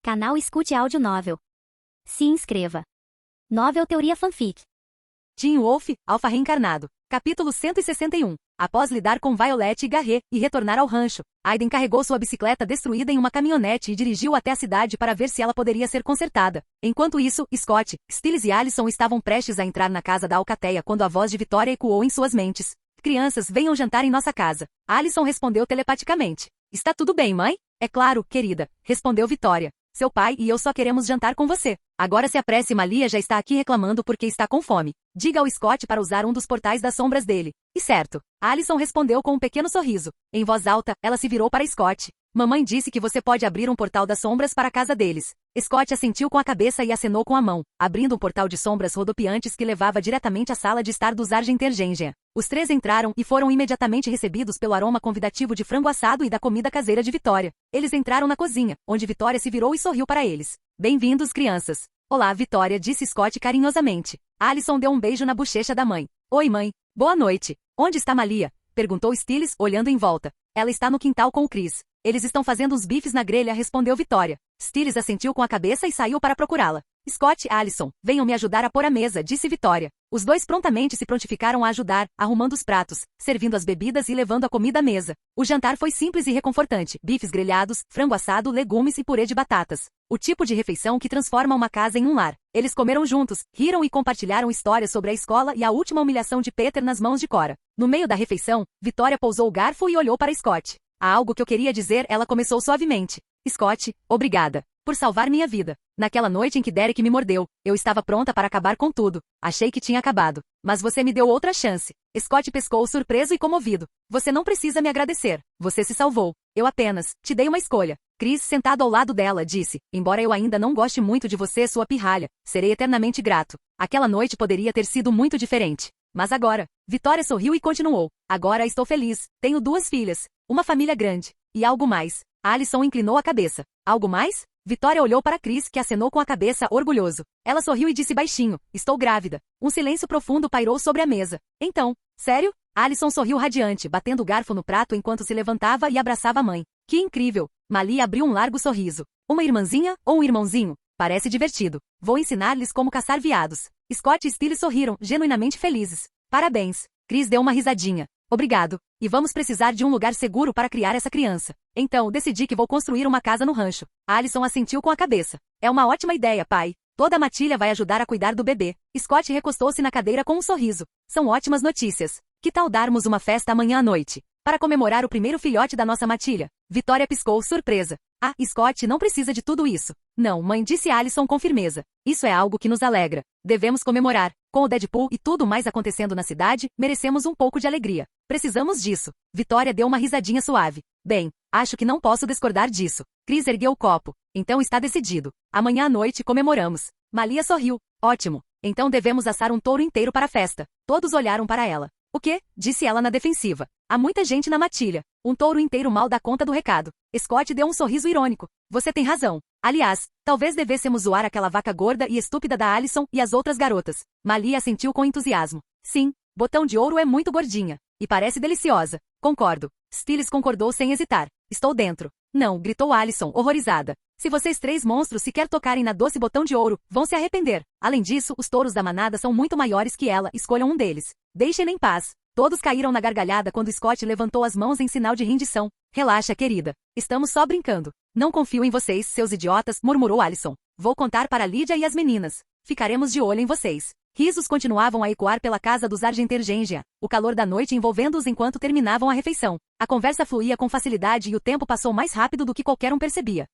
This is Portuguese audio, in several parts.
Canal Escute Áudio Novel. Se inscreva. Novel Teoria Fanfic. Teen Wolf, Alpha Reencarnado. Capítulo 161. Após lidar com Violet e Garret e retornar ao rancho, Aiden carregou sua bicicleta destruída em uma caminhonete e dirigiu até a cidade para ver se ela poderia ser consertada. Enquanto isso, Scott, Stiles e Allison estavam prestes a entrar na casa da alcateia quando a voz de Vitória ecoou em suas mentes. Crianças, venham jantar em nossa casa. Allison respondeu telepaticamente. Está tudo bem, mãe? É claro, querida, respondeu Vitória. Seu pai e eu só queremos jantar com você. Agora se apresse, Malia já está aqui reclamando porque está com fome. Diga ao Scott para usar um dos portais das sombras dele. E certo. Allison respondeu com um pequeno sorriso. Em voz alta, ela se virou para Scott. Mamãe disse que você pode abrir um portal das sombras para a casa deles. Scott assentiu com a cabeça e acenou com a mão, abrindo um portal de sombras rodopiantes que levava diretamente à sala de estar dos Argentergengia. Os três entraram e foram imediatamente recebidos pelo aroma convidativo de frango assado e da comida caseira de Vitória. Eles entraram na cozinha, onde Vitória se virou e sorriu para eles. Bem-vindos, crianças. Olá, Vitória, disse Scott carinhosamente. Allison deu um beijo na bochecha da mãe. Oi, mãe. Boa noite. Onde está Malia? Perguntou Stiles, olhando em volta. Ela está no quintal com o Chris. Eles estão fazendo os bifes na grelha, respondeu Vitória. Stiles assentiu com a cabeça e saiu para procurá-la. Scott e Allison, venham me ajudar a pôr a mesa, disse Vitória. Os dois prontamente se prontificaram a ajudar, arrumando os pratos, servindo as bebidas e levando a comida à mesa. O jantar foi simples e reconfortante. Bifes grelhados, frango assado, legumes e purê de batatas. O tipo de refeição que transforma uma casa em um lar. Eles comeram juntos, riram e compartilharam histórias sobre a escola e a última humilhação de Peter nas mãos de Cora. No meio da refeição, Vitória pousou o garfo e olhou para Scott. Há algo que eu queria dizer, ela começou suavemente. Scott, obrigada por salvar minha vida. Naquela noite em que Derek me mordeu, eu estava pronta para acabar com tudo. Achei que tinha acabado. Mas você me deu outra chance. Scott pescou surpreso e comovido. Você não precisa me agradecer. Você se salvou. Eu apenas te dei uma escolha. Chris, sentado ao lado dela, disse, embora eu ainda não goste muito de você, sua pirralha, serei eternamente grato. Aquela noite poderia ter sido muito diferente. Mas agora, Vitória sorriu e continuou. Agora estou feliz. Tenho 2 filhas, uma família grande. E algo mais. Allison inclinou a cabeça. Algo mais? Vitória olhou para Chris, que acenou com a cabeça orgulhoso. Ela sorriu e disse baixinho, estou grávida. Um silêncio profundo pairou sobre a mesa. Então, sério? Allison sorriu radiante, batendo o garfo no prato enquanto se levantava e abraçava a mãe. Que incrível! Malia abriu um largo sorriso. Uma irmãzinha ou um irmãozinho? Parece divertido. Vou ensinar-lhes como caçar veados. Scott e Stiles sorriram, genuinamente felizes. Parabéns. Chris deu uma risadinha. Obrigado. E vamos precisar de um lugar seguro para criar essa criança. Então, decidi que vou construir uma casa no rancho. Allison assentiu com a cabeça. É uma ótima ideia, pai. Toda a matilha vai ajudar a cuidar do bebê. Scott recostou-se na cadeira com um sorriso. São ótimas notícias. Que tal darmos uma festa amanhã à noite? Para comemorar o primeiro filhote da nossa matilha. Vitória piscou, surpresa. Ah, Scott não precisa de tudo isso. Não, mãe, disse Allison com firmeza. Isso é algo que nos alegra. Devemos comemorar. Com o Deadpool e tudo mais acontecendo na cidade, merecemos um pouco de alegria. Precisamos disso. Vitória deu uma risadinha suave. Bem, acho que não posso discordar disso. Chris ergueu o copo. Então está decidido. Amanhã à noite comemoramos. Malia sorriu. Ótimo. Então devemos assar um touro inteiro para a festa. Todos olharam para ela. O quê? Disse ela na defensiva. Há muita gente na matilha. Um touro inteiro mal dá conta do recado. Scott deu um sorriso irônico. Você tem razão. Aliás, talvez devêssemos zoar aquela vaca gorda e estúpida da Allison e as outras garotas. Malia assentiu com entusiasmo. Sim, Botão de Ouro é muito gordinha. E parece deliciosa. Concordo. Stiles concordou sem hesitar. Estou dentro. Não, gritou Allison, horrorizada. Se vocês 3 monstros sequer tocarem na doce Botão de Ouro, vão se arrepender. Além disso, os touros da manada são muito maiores que ela, escolham um deles. Deixem-na em paz. Todos caíram na gargalhada quando Scott levantou as mãos em sinal de rendição. Relaxa, querida. Estamos só brincando. Não confio em vocês, seus idiotas, murmurou Allison. Vou contar para Lídia e as meninas. Ficaremos de olho em vocês. Risos continuavam a ecoar pela casa dos Argentergengia, o calor da noite envolvendo-os enquanto terminavam a refeição. A conversa fluía com facilidade e o tempo passou mais rápido do que qualquer um percebia.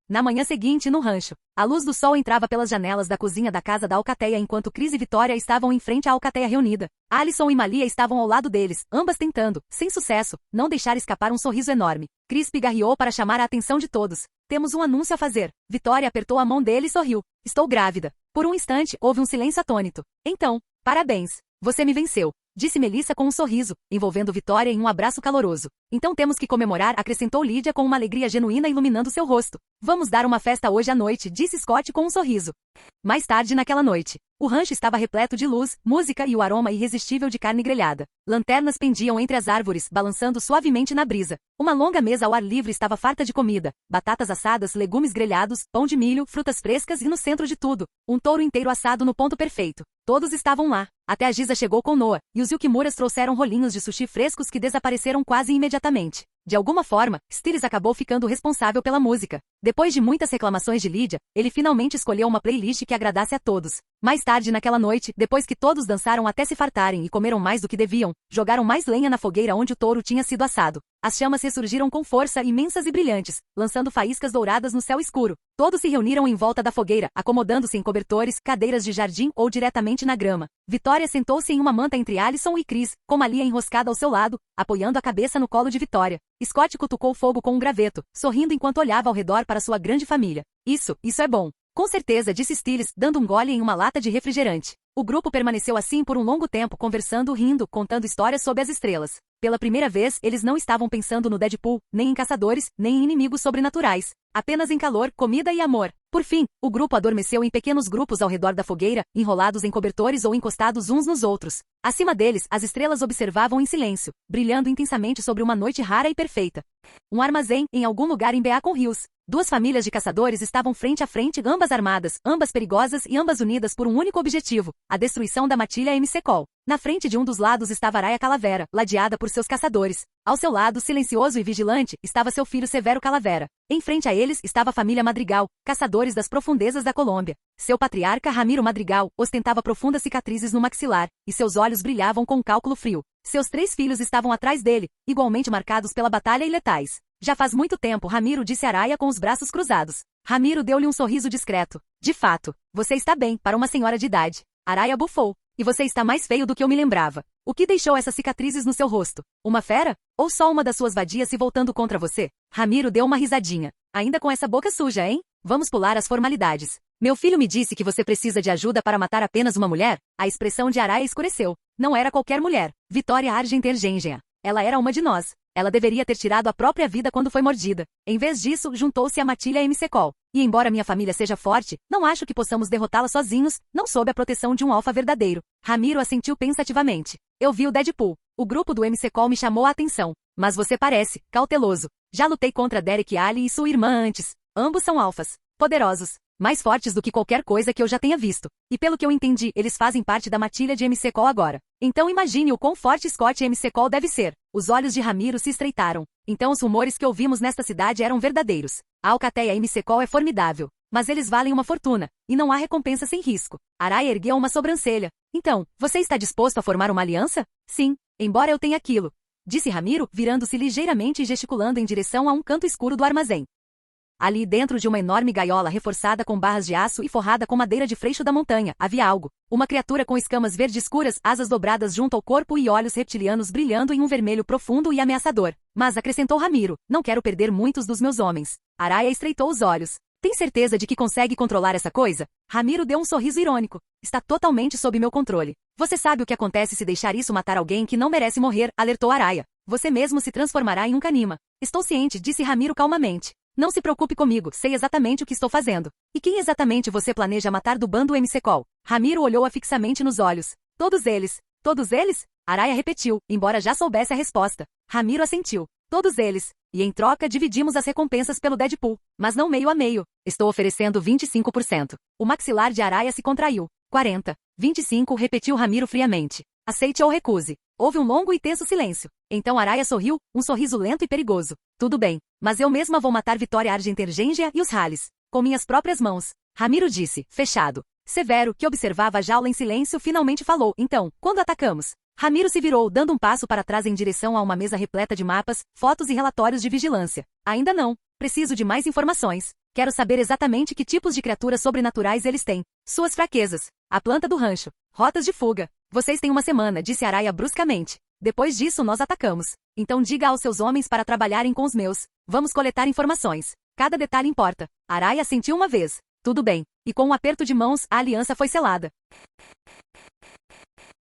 Na manhã seguinte, no rancho, a luz do sol entrava pelas janelas da cozinha da casa da alcateia enquanto Chris e Vitória estavam em frente à alcateia reunida. Allison e Malia estavam ao lado deles, ambas tentando, sem sucesso, não deixar escapar um sorriso enorme. Chris pigarreou para chamar a atenção de todos. Temos um anúncio a fazer. Vitória apertou a mão dele e sorriu. Estou grávida. Por um instante, houve um silêncio atônito. Então, parabéns. Você me venceu, disse Melissa com um sorriso, envolvendo Vitória em um abraço caloroso. Então temos que comemorar, acrescentou Lídia com uma alegria genuína iluminando seu rosto. Vamos dar uma festa hoje à noite, disse Scott com um sorriso. Mais tarde naquela noite, o rancho estava repleto de luz, música e o aroma irresistível de carne grelhada. Lanternas pendiam entre as árvores, balançando suavemente na brisa. Uma longa mesa ao ar livre estava farta de comida, batatas assadas, legumes grelhados, pão de milho, frutas frescas e no centro de tudo, um touro inteiro assado no ponto perfeito. Todos estavam lá. Até a Giza chegou com Noah, e os Yukimuras trouxeram rolinhos de sushi frescos que desapareceram quase imediatamente. De alguma forma, Stiles acabou ficando responsável pela música. Depois de muitas reclamações de Lídia, ele finalmente escolheu uma playlist que agradasse a todos. Mais tarde naquela noite, depois que todos dançaram até se fartarem e comeram mais do que deviam, jogaram mais lenha na fogueira onde o touro tinha sido assado. As chamas ressurgiram com força, imensas e brilhantes, lançando faíscas douradas no céu escuro. Todos se reuniram em volta da fogueira, acomodando-se em cobertores, cadeiras de jardim ou diretamente na grama. Vitória sentou-se em uma manta entre Alison e Chris, com Malia enroscada ao seu lado, apoiando a cabeça no colo de Vitória. Scott cutucou o fogo com um graveto, sorrindo enquanto olhava ao redor para sua grande família. Isso é bom. Com certeza, disse Stiles, dando um gole em uma lata de refrigerante. O grupo permaneceu assim por um longo tempo, conversando, rindo, contando histórias sob as estrelas. Pela primeira vez, eles não estavam pensando no Deadpool, nem em caçadores, nem em inimigos sobrenaturais. Apenas em calor, comida e amor. Por fim, o grupo adormeceu em pequenos grupos ao redor da fogueira, enrolados em cobertores ou encostados uns nos outros. Acima deles, as estrelas observavam em silêncio, brilhando intensamente sobre uma noite rara e perfeita. Um armazém, em algum lugar em Beacon Hills. Duas famílias de caçadores estavam frente a frente, ambas armadas, ambas perigosas e ambas unidas por um único objetivo, a destruição da matilha MC Call. Na frente de um dos lados estava Araya Calavera, ladeada por seus caçadores. Ao seu lado, silencioso e vigilante, estava seu filho Severo Calavera. Em frente a eles estava a família Madrigal, caçadores das profundezas da Colômbia. Seu patriarca Ramiro Madrigal ostentava profundas cicatrizes no maxilar, e seus olhos brilhavam com um cálculo frio. Seus 3 filhos estavam atrás dele, igualmente marcados pela batalha e letais. Já faz muito tempo, Ramiro, disse Araya com os braços cruzados. Ramiro deu-lhe um sorriso discreto. De fato, você está bem, para uma senhora de idade. Araya bufou. E você está mais feio do que eu me lembrava. O que deixou essas cicatrizes no seu rosto? Uma fera? Ou só uma das suas vadias se voltando contra você? Ramiro deu uma risadinha. Ainda com essa boca suja, hein? Vamos pular as formalidades. Meu filho me disse que você precisa de ajuda para matar apenas uma mulher? A expressão de Araya escureceu. Não era qualquer mulher. Vitória Argentergengia. Ela era uma de nós. Ela deveria ter tirado a própria vida quando foi mordida. Em vez disso, juntou-se a matilha MC Call. E embora minha família seja forte, não acho que possamos derrotá-la sozinhos, não sob a proteção de um alfa verdadeiro. Ramiro assentiu pensativamente. Eu vi o Deadpool. O grupo do MC Call me chamou a atenção. Mas você parece cauteloso. Já lutei contra Derek Ali e sua irmã antes. Ambos são alfas. Poderosos. Mais fortes do que qualquer coisa que eu já tenha visto. E pelo que eu entendi, eles fazem parte da matilha de MC Call agora. Então imagine o quão forte Scott MC Call deve ser. Os olhos de Ramiro se estreitaram. Então os rumores que ouvimos nesta cidade eram verdadeiros. A alcateia MC Call é formidável. Mas eles valem uma fortuna. E não há recompensa sem risco. Araya ergueu uma sobrancelha. Então, você está disposto a formar uma aliança? Sim, embora eu tenha aquilo. Disse Ramiro, virando-se ligeiramente e gesticulando em direção a um canto escuro do armazém. Ali dentro de uma enorme gaiola reforçada com barras de aço e forrada com madeira de freixo da montanha, havia algo. Uma criatura com escamas verde escuras, asas dobradas junto ao corpo e olhos reptilianos brilhando em um vermelho profundo e ameaçador. Mas acrescentou Ramiro, não quero perder muitos dos meus homens. Araya estreitou os olhos. Tem certeza de que consegue controlar essa coisa? Ramiro deu um sorriso irônico. Está totalmente sob meu controle. Você sabe o que acontece se deixar isso matar alguém que não merece morrer, alertou Araya. Você mesmo se transformará em um Kanima. Estou ciente, disse Ramiro calmamente. Não se preocupe comigo, sei exatamente o que estou fazendo. E quem exatamente você planeja matar do bando MC Call? Ramiro olhou-a fixamente nos olhos. Todos eles. Todos eles? Araya repetiu, embora já soubesse a resposta. Ramiro assentiu. Todos eles. E em troca dividimos as recompensas pelo Deadpool. Mas não meio a meio. Estou oferecendo 25%. O maxilar de Araya se contraiu. 40. 25, repetiu Ramiro friamente. Aceite ou recuse. Houve um longo e tenso silêncio. Então Araya sorriu, um sorriso lento e perigoso. Tudo bem, mas eu mesma vou matar Vitória Argentergengia e os Halles. Com minhas próprias mãos. Ramiro disse, fechado. Severo, que observava a jaula em silêncio, finalmente falou. Então, quando atacamos? Ramiro se virou, dando um passo para trás em direção a uma mesa repleta de mapas, fotos e relatórios de vigilância. Ainda não. Preciso de mais informações. Quero saber exatamente que tipos de criaturas sobrenaturais eles têm. Suas fraquezas. A planta do rancho. Rotas de fuga. Vocês têm uma semana, disse Araya bruscamente. Depois disso nós atacamos. Então diga aos seus homens para trabalharem com os meus. Vamos coletar informações. Cada detalhe importa. Araya assentiu uma vez. Tudo bem. E com um aperto de mãos, a aliança foi selada.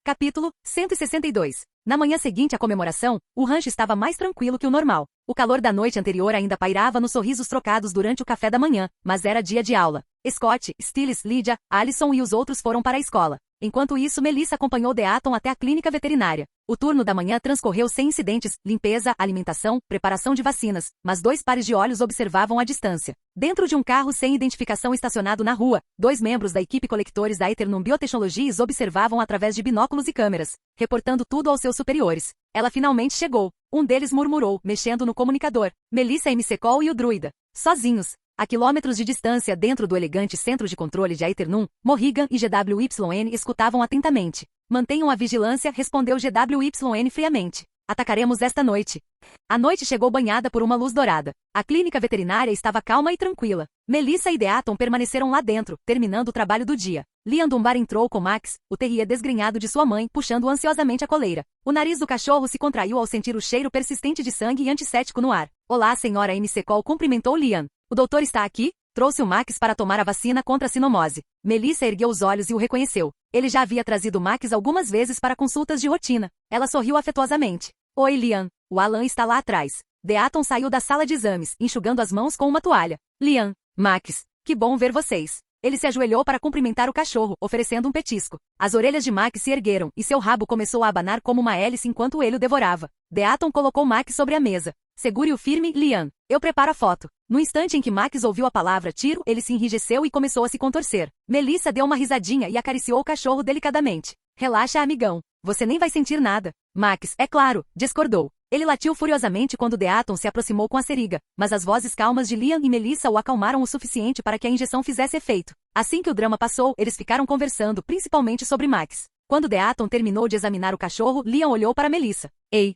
Capítulo 162. Na manhã seguinte à comemoração, o rancho estava mais tranquilo que o normal. O calor da noite anterior ainda pairava nos sorrisos trocados durante o café da manhã, mas era dia de aula. Scott, Stiles, Lydia, Allison e os outros foram para a escola. Enquanto isso, Melissa acompanhou Deaton até a clínica veterinária. O turno da manhã transcorreu sem incidentes, limpeza, alimentação, preparação de vacinas, mas 2 pares de olhos observavam à distância. Dentro de um carro sem identificação estacionado na rua, 2 membros da equipe colectores da Eternum Biotechnologies observavam através de binóculos e câmeras, reportando tudo aos seus superiores. Ela finalmente chegou. Um deles murmurou, mexendo no comunicador. Melissa McCall e o druida. Sozinhos. A quilômetros de distância dentro do elegante centro de controle de Aeternum, Morrigan e GWYN escutavam atentamente. Mantenham a vigilância, respondeu GWYN friamente. Atacaremos esta noite. A noite chegou banhada por uma luz dourada. A clínica veterinária estava calma e tranquila. Melissa e Deaton permaneceram lá dentro, terminando o trabalho do dia. Liam Dunbar entrou com Max, o terrier desgrenhado de sua mãe, puxando ansiosamente a coleira. O nariz do cachorro se contraiu ao sentir o cheiro persistente de sangue e antisséptico no ar. Olá, senhora McCall, cumprimentou Liam. O doutor está aqui? Trouxe o Max para tomar a vacina contra a sinomose. Melissa ergueu os olhos e o reconheceu. Ele já havia trazido Max algumas vezes para consultas de rotina. Ela sorriu afetuosamente. Oi, Liam. O Alan está lá atrás. Deaton saiu da sala de exames, enxugando as mãos com uma toalha. Liam, Max, que bom ver vocês. Ele se ajoelhou para cumprimentar o cachorro, oferecendo um petisco. As orelhas de Max se ergueram, e seu rabo começou a abanar como uma hélice enquanto ele o devorava. Deaton colocou Max sobre a mesa. Segure-o firme, Liam. Eu preparo a foto. No instante em que Max ouviu a palavra tiro, ele se enrijeceu e começou a se contorcer. Melissa deu uma risadinha e acariciou o cachorro delicadamente. Relaxa, amigão. Você nem vai sentir nada. Max, é claro, discordou. Ele latiu furiosamente quando Deaton se aproximou com a seringa, mas as vozes calmas de Liam e Melissa o acalmaram o suficiente para que a injeção fizesse efeito. Assim que o drama passou, eles ficaram conversando, principalmente sobre Max. Quando Deaton terminou de examinar o cachorro, Liam olhou para Melissa. Ei,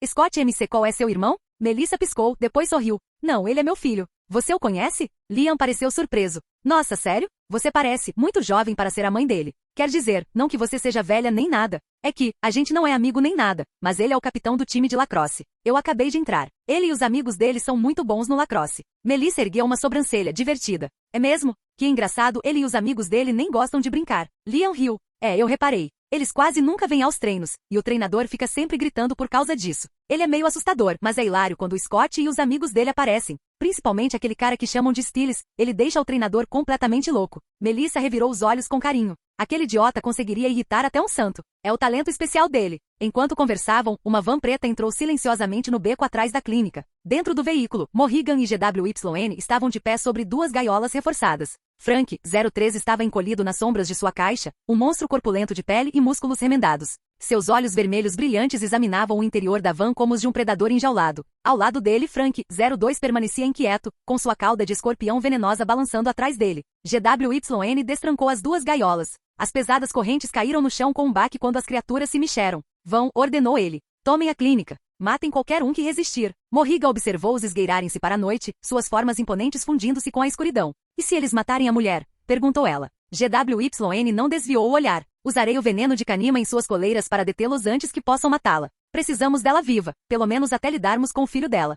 Scott McCall é seu irmão? Melissa piscou, depois sorriu. Não, ele é meu filho. Você o conhece? Liam pareceu surpreso. Nossa, sério? Você parece muito jovem para ser a mãe dele. Quer dizer, não que você seja velha nem nada. É que, a gente não é amigo nem nada, mas ele é o capitão do time de lacrosse. Eu acabei de entrar. Ele e os amigos dele são muito bons no lacrosse. Melissa ergueu uma sobrancelha, divertida. É mesmo? Que engraçado, ele e os amigos dele nem gostam de brincar. Liam riu. É, eu reparei. Eles quase nunca vêm aos treinos, e o treinador fica sempre gritando por causa disso. Ele é meio assustador, mas é hilário quando o Scott e os amigos dele aparecem. Principalmente aquele cara que chamam de Stiles, ele deixa o treinador completamente louco. Melissa revirou os olhos com carinho. Aquele idiota conseguiria irritar até um santo. É o talento especial dele. Enquanto conversavam, uma van preta entrou silenciosamente no beco atrás da clínica. Dentro do veículo, Morrigan e GWYN estavam de pé sobre 2 gaiolas reforçadas. Frank, 03 estava encolhido nas sombras de sua caixa, um monstro corpulento de pele e músculos remendados. Seus olhos vermelhos brilhantes examinavam o interior da van como os de um predador enjaulado. Ao lado dele, Frank, 02 permanecia inquieto, com sua cauda de escorpião venenosa balançando atrás dele. GWYN destrancou as 2 gaiolas. As pesadas correntes caíram no chão com um baque quando as criaturas se mexeram. Vão, ordenou ele. Tomem a clínica. Matem qualquer um que resistir. Morriga observou-os esgueirarem-se para a noite, suas formas imponentes fundindo-se com a escuridão. E se eles matarem a mulher? Perguntou ela. GWYN não desviou o olhar. Usarei o veneno de Canima em suas coleiras para detê-los antes que possam matá-la. Precisamos dela viva, pelo menos até lidarmos com o filho dela.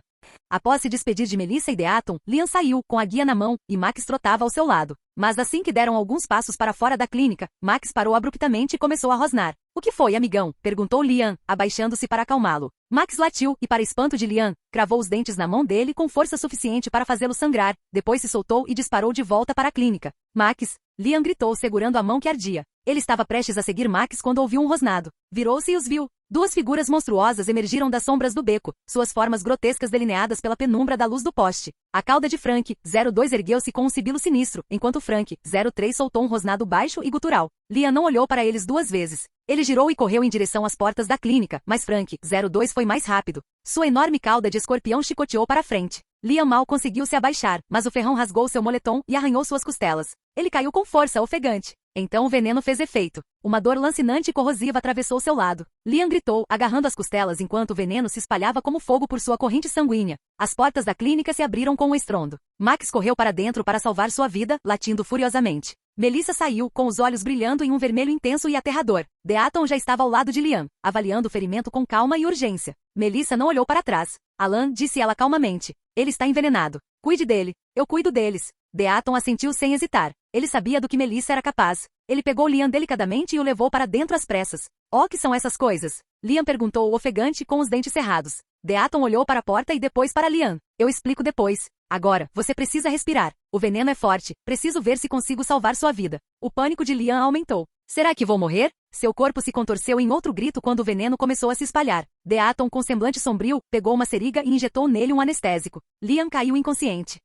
Após se despedir de Melissa e Deaton, Liam saiu, com a guia na mão, e Max trotava ao seu lado. Mas assim que deram alguns passos para fora da clínica, Max parou abruptamente e começou a rosnar. O que foi, amigão? Perguntou Liam, abaixando-se para acalmá-lo. Max latiu e, para espanto de Liam, cravou os dentes na mão dele com força suficiente para fazê-lo sangrar, depois se soltou e disparou de volta para a clínica. Max! Liam gritou segurando a mão que ardia. Ele estava prestes a seguir Max quando ouviu um rosnado. Virou-se e os viu. 2 figuras monstruosas emergiram das sombras do beco, suas formas grotescas delineadas pela penumbra da luz do poste. A cauda de Frank, 02 ergueu-se com um sibilo sinistro, enquanto Frank, 03 soltou um rosnado baixo e gutural. Liam não olhou para eles 2 vezes. Ele girou e correu em direção às portas da clínica, mas Frank, 02 foi mais rápido. Sua enorme cauda de escorpião chicoteou para frente. Liam mal conseguiu se abaixar, mas o ferrão rasgou seu moletom e arranhou suas costelas. Ele caiu com força, ofegante. Então o veneno fez efeito. Uma dor lancinante e corrosiva atravessou seu lado. Liam gritou, agarrando as costelas enquanto o veneno se espalhava como fogo por sua corrente sanguínea. As portas da clínica se abriram com um estrondo. Max correu para dentro para salvar sua vida, latindo furiosamente. Melissa saiu, com os olhos brilhando em um vermelho intenso e aterrador. Deaton já estava ao lado de Liam, avaliando o ferimento com calma e urgência. Melissa não olhou para trás. Alan, disse ela calmamente. Ele está envenenado. Cuide dele. Eu cuido deles. Deaton assentiu sem hesitar. Ele sabia do que Melissa era capaz. Ele pegou Liam delicadamente e o levou para dentro às pressas. O que são essas coisas? Liam perguntou ofegante com os dentes cerrados. Deaton olhou para a porta e depois para Liam. Eu explico depois. Agora, você precisa respirar. O veneno é forte. Preciso ver se consigo salvar sua vida. O pânico de Liam aumentou. Será que vou morrer? Seu corpo se contorceu em outro grito quando o veneno começou a se espalhar. Deaton, com semblante sombrio, pegou uma seringa e injetou nele um anestésico. Liam caiu inconsciente.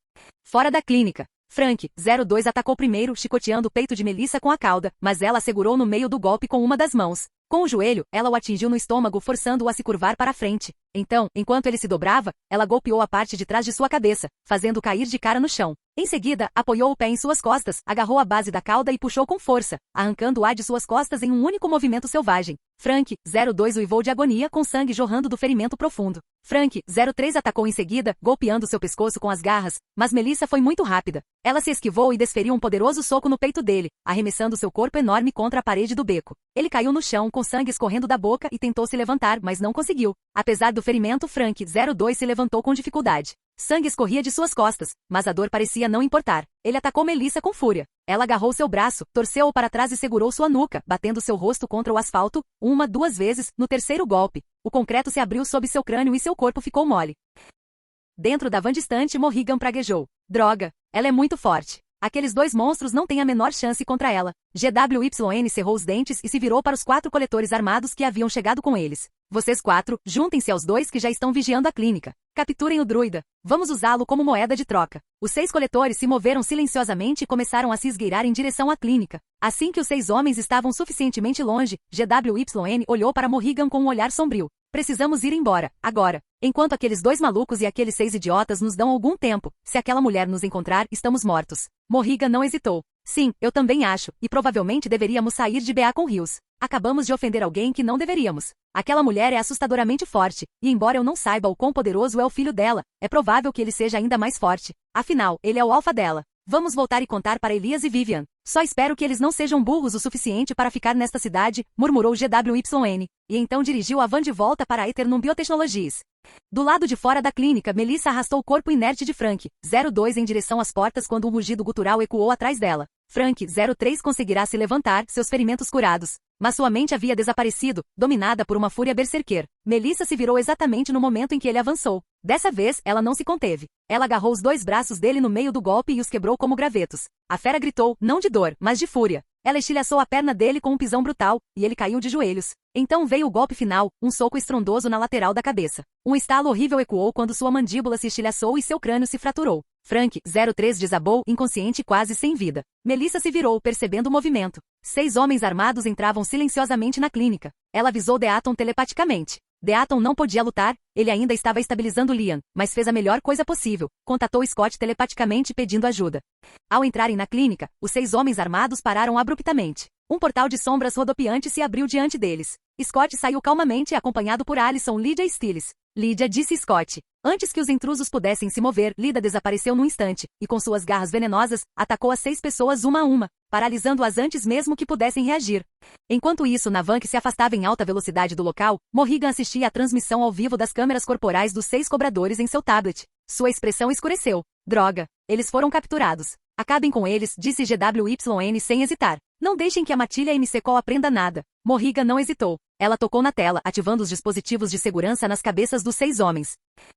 Fora da clínica. Frank, 02 atacou primeiro, chicoteando o peito de Melissa com a cauda, mas ela a segurou no meio do golpe com uma das mãos. Com o joelho, ela o atingiu no estômago, forçando-o a se curvar para a frente. Então, enquanto ele se dobrava, ela golpeou a parte de trás de sua cabeça, fazendo-o cair de cara no chão. Em seguida, apoiou o pé em suas costas, agarrou a base da cauda e puxou com força, arrancando-a de suas costas em um único movimento selvagem. Frank, 02 uivou de agonia com sangue jorrando do ferimento profundo. Frank, 03 atacou em seguida, golpeando seu pescoço com as garras, mas Melissa foi muito rápida. Ela se esquivou e desferiu um poderoso soco no peito dele, arremessando seu corpo enorme contra a parede do beco. Ele caiu no chão com sangue escorrendo da boca e tentou se levantar, mas não conseguiu. Apesar do ferimento, Frank, 02 se levantou com dificuldade. Sangue escorria de suas costas, mas a dor parecia não importar. Ele atacou Melissa com fúria. Ela agarrou seu braço, torceu-o para trás e segurou sua nuca, batendo seu rosto contra o asfalto, 2 vezes, no terceiro golpe. O concreto se abriu sob seu crânio e seu corpo ficou mole. Dentro da van distante, Morrigan praguejou. Droga, ela é muito forte. Aqueles 2 monstros não têm a menor chance contra ela. GWYN cerrou os dentes e se virou para os 4 coletores armados que haviam chegado com eles. Vocês 4, juntem-se aos 2 que já estão vigiando a clínica. Capturem o druida. Vamos usá-lo como moeda de troca. Os 6 coletores se moveram silenciosamente e começaram a se esgueirar em direção à clínica. Assim que os 6 homens estavam suficientemente longe, GWYN olhou para Morrigan com um olhar sombrio. Precisamos ir embora, agora. Enquanto aqueles 2 malucos e aqueles 6 idiotas nos dão algum tempo, se aquela mulher nos encontrar, estamos mortos. Morrigan não hesitou. Sim, eu também acho, e provavelmente deveríamos sair de Beacon Hills. Acabamos de ofender alguém que não deveríamos. Aquela mulher é assustadoramente forte, e embora eu não saiba o quão poderoso é o filho dela, é provável que ele seja ainda mais forte. Afinal, ele é o alfa dela. Vamos voltar e contar para Elias e Vivian. Só espero que eles não sejam burros o suficiente para ficar nesta cidade, murmurou GWYN, e então dirigiu a van de volta para a Eternum Biotechnologies. Do lado de fora da clínica, Melissa arrastou o corpo inerte de Frank, 02 em direção às portas quando um rugido gutural ecoou atrás dela. Frank, 03 conseguirá se levantar, seus ferimentos curados. Mas sua mente havia desaparecido, dominada por uma fúria berserker. Melissa se virou exatamente no momento em que ele avançou. Dessa vez, ela não se conteve. Ela agarrou os 2 braços dele no meio do golpe e os quebrou como gravetos. A fera gritou, não de dor, mas de fúria. Ela estilhaçou a perna dele com um pisão brutal, e ele caiu de joelhos. Então veio o golpe final, um soco estrondoso na lateral da cabeça. Um estalo horrível ecoou quando sua mandíbula se estilhaçou e seu crânio se fraturou. Frank, 03 desabou, inconsciente e quase sem vida. Melissa se virou, percebendo o movimento. 6 homens armados entravam silenciosamente na clínica. Ela avisou Deaton telepaticamente. Deaton não podia lutar, ele ainda estava estabilizando Liam, mas fez a melhor coisa possível. Contatou Scott telepaticamente pedindo ajuda. Ao entrarem na clínica, os 6 homens armados pararam abruptamente. Um portal de sombras rodopiante se abriu diante deles. Scott saiu calmamente acompanhado por Allison, Lydia e Stiles. Lydia disse Scott. Antes que os intrusos pudessem se mover, Lydia desapareceu num instante, e com suas garras venenosas, atacou as 6 pessoas uma a uma, paralisando-as antes mesmo que pudessem reagir. Enquanto isso, na van que se afastava em alta velocidade do local, Morrigan assistia à transmissão ao vivo das câmeras corporais dos 6 cobradores em seu tablet. Sua expressão escureceu. Droga, eles foram capturados. Acabem com eles, disse GWYN sem hesitar. Não deixem que a matilha MCCO aprenda nada. Morrigan não hesitou. Ela tocou na tela, ativando os dispositivos de segurança nas cabeças dos 6 homens.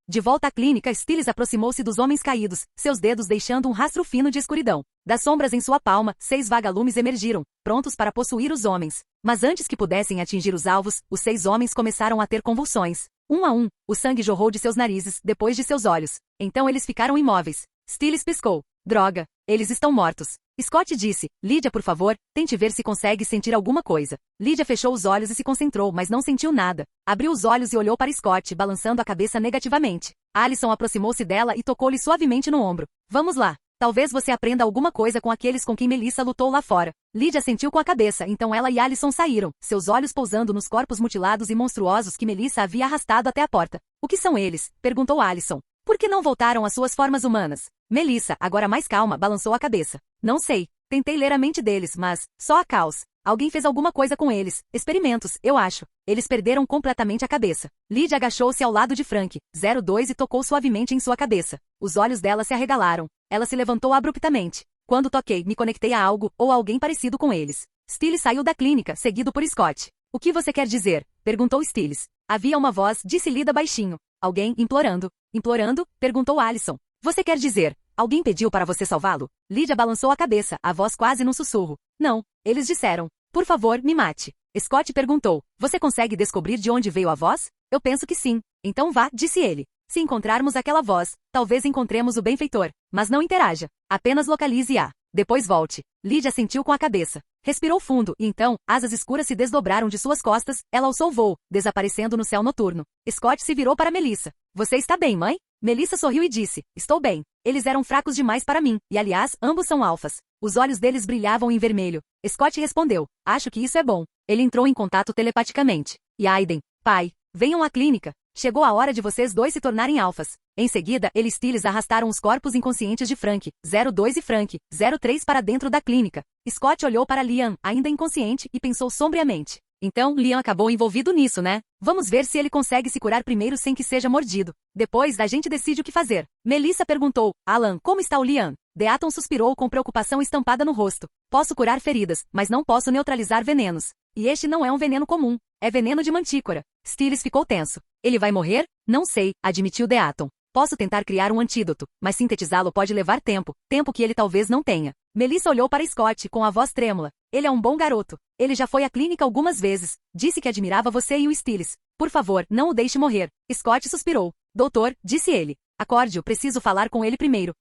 De volta à clínica, Stiles aproximou-se dos homens caídos, seus dedos deixando um rastro fino de escuridão. Das sombras em sua palma, 6 vagalumes emergiram, prontos para possuir os homens. Mas antes que pudessem atingir os alvos, os 6 homens começaram a ter convulsões. Um a um, o sangue jorrou de seus narizes, depois de seus olhos. Então eles ficaram imóveis. Stiles piscou. Droga, eles estão mortos. Scott disse, Lydia, por favor, tente ver se consegue sentir alguma coisa. Lydia fechou os olhos e se concentrou, mas não sentiu nada. Abriu os olhos e olhou para Scott, balançando a cabeça negativamente. Allison aproximou-se dela e tocou-lhe suavemente no ombro. Vamos lá. Talvez você aprenda alguma coisa com aqueles com quem Melissa lutou lá fora. Lydia sentiu com a cabeça, então ela e Allison saíram, seus olhos pousando nos corpos mutilados e monstruosos que Melissa havia arrastado até a porta. O que são eles? Perguntou Allison. Por que não voltaram às suas formas humanas? Melissa, agora mais calma, balançou a cabeça. Não sei. Tentei ler a mente deles, mas, só a caos. Alguém fez alguma coisa com eles. Experimentos, eu acho. Eles perderam completamente a cabeça. Lydia agachou-se ao lado de Frank, 02 e tocou suavemente em sua cabeça. Os olhos dela se arregalaram. Ela se levantou abruptamente. Quando toquei, me conectei a algo, ou a alguém parecido com eles. Stiles saiu da clínica, seguido por Scott. O que você quer dizer? Perguntou Stiles. Havia uma voz, disse Lydia baixinho. Alguém, implorando. Implorando? Perguntou Allison. Você quer dizer, alguém pediu para você salvá-lo? Lydia balançou a cabeça, a voz quase num sussurro. Não, eles disseram. Por favor, me mate. Scott perguntou. Você consegue descobrir de onde veio a voz? Eu penso que sim. Então vá, disse ele. Se encontrarmos aquela voz, talvez encontremos o benfeitor. Mas não interaja. Apenas localize-a. Depois volte. Lydia sentiu com a cabeça. Respirou fundo e então, asas escuras se desdobraram de suas costas, ela alçou voo, desaparecendo no céu noturno. Scott se virou para Melissa. Você está bem, mãe? Melissa sorriu e disse, estou bem. Eles eram fracos demais para mim, e aliás, ambos são alfas. Os olhos deles brilhavam em vermelho. Scott respondeu, acho que isso é bom. Ele entrou em contato telepaticamente. E Aiden, pai, venham à clínica. Chegou a hora de vocês dois se tornarem alfas. Em seguida, eles e Stiles arrastaram os corpos inconscientes de Frank, 02 e Frank, 03 para dentro da clínica. Scott olhou para Liam, ainda inconsciente, e pensou sombriamente. Então, Liam acabou envolvido nisso, né? Vamos ver se ele consegue se curar primeiro sem que seja mordido. Depois, a gente decide o que fazer. Melissa perguntou, Alan, como está o Liam? Deaton suspirou com preocupação estampada no rosto. Posso curar feridas, mas não posso neutralizar venenos. E este não é um veneno comum. É veneno de mantícora. Stiles ficou tenso. Ele vai morrer? Não sei, admitiu Deaton. Posso tentar criar um antídoto, mas sintetizá-lo pode levar tempo, tempo que ele talvez não tenha. Melissa olhou para Scott com a voz trêmula. Ele é um bom garoto. Ele já foi à clínica algumas vezes. Disse que admirava você e o Stiles. Por favor, não o deixe morrer. Scott suspirou. Doutor, disse ele. Acorde-o, preciso falar com ele primeiro.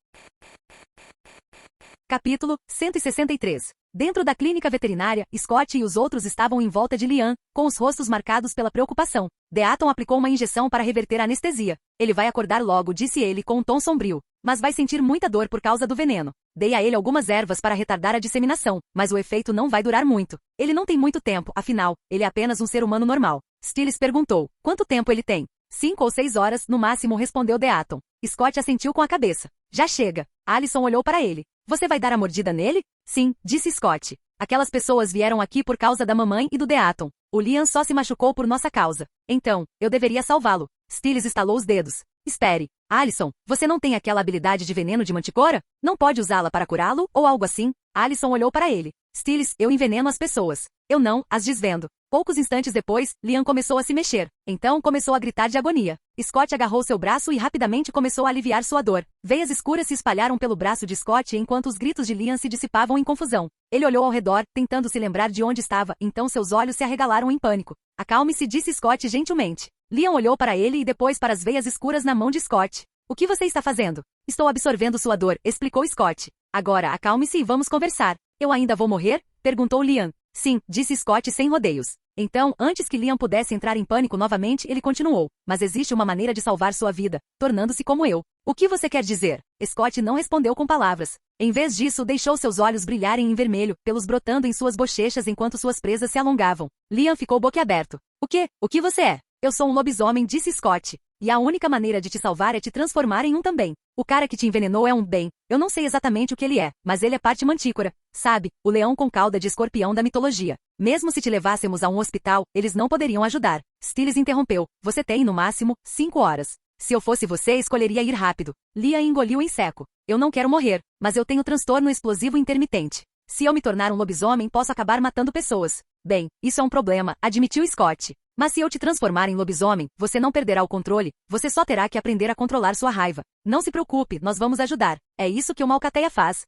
Capítulo 163. Dentro da clínica veterinária, Scott e os outros estavam em volta de Liam, com os rostos marcados pela preocupação. Deaton aplicou uma injeção para reverter a anestesia. Ele vai acordar logo, disse ele com um tom sombrio. Mas vai sentir muita dor por causa do veneno. Dei a ele algumas ervas para retardar a disseminação, mas o efeito não vai durar muito. Ele não tem muito tempo, afinal, ele é apenas um ser humano normal. Stiles perguntou, quanto tempo ele tem? 5 ou 6 horas, no máximo, respondeu Deaton. Scott assentiu com a cabeça. Já chega. Allison olhou para ele. Você vai dar a mordida nele? Sim, disse Scott. Aquelas pessoas vieram aqui por causa da mamãe e do Deaton. O Liam só se machucou por nossa causa. Então, eu deveria salvá-lo. Stiles estalou os dedos. Espere. Allison, você não tem aquela habilidade de veneno de manticora? Não pode usá-la para curá-lo, ou algo assim? Allison olhou para ele. Stiles, eu enveneno as pessoas. Eu não, as desvendo. Poucos instantes depois, Liam começou a se mexer. Então começou a gritar de agonia. Scott agarrou seu braço e rapidamente começou a aliviar sua dor. Veias escuras se espalharam pelo braço de Scott enquanto os gritos de Liam se dissipavam em confusão. Ele olhou ao redor, tentando se lembrar de onde estava, então seus olhos se arregalaram em pânico. Acalme-se, disse Scott gentilmente. Liam olhou para ele e depois para as veias escuras na mão de Scott. O que você está fazendo? Estou absorvendo sua dor, explicou Scott. Agora acalme-se e vamos conversar. Eu ainda vou morrer? Perguntou Liam. Sim, disse Scott sem rodeios. Então, antes que Liam pudesse entrar em pânico novamente, ele continuou. Mas existe uma maneira de salvar sua vida, tornando-se como eu. O que você quer dizer? Scott não respondeu com palavras. Em vez disso, deixou seus olhos brilharem em vermelho, pelos brotando em suas bochechas enquanto suas presas se alongavam. Liam ficou boquiaberto. O quê? O que você é? Eu sou um lobisomem, disse Scott. E a única maneira de te salvar é te transformar em um também. O cara que te envenenou é um bem. Eu não sei exatamente o que ele é, mas ele é parte mantícora. Sabe, o leão com cauda de escorpião da mitologia. Mesmo se te levássemos a um hospital, eles não poderiam ajudar. Stiles interrompeu. Você tem, no máximo, 5 horas. Se eu fosse você, escolheria ir rápido. Liam engoliu em seco. Eu não quero morrer, mas eu tenho transtorno explosivo intermitente. Se eu me tornar um lobisomem, posso acabar matando pessoas. Bem, isso é um problema, admitiu Scott. Mas se eu te transformar em lobisomem, você não perderá o controle, você só terá que aprender a controlar sua raiva. Não se preocupe, nós vamos ajudar. É isso que uma alcateia faz.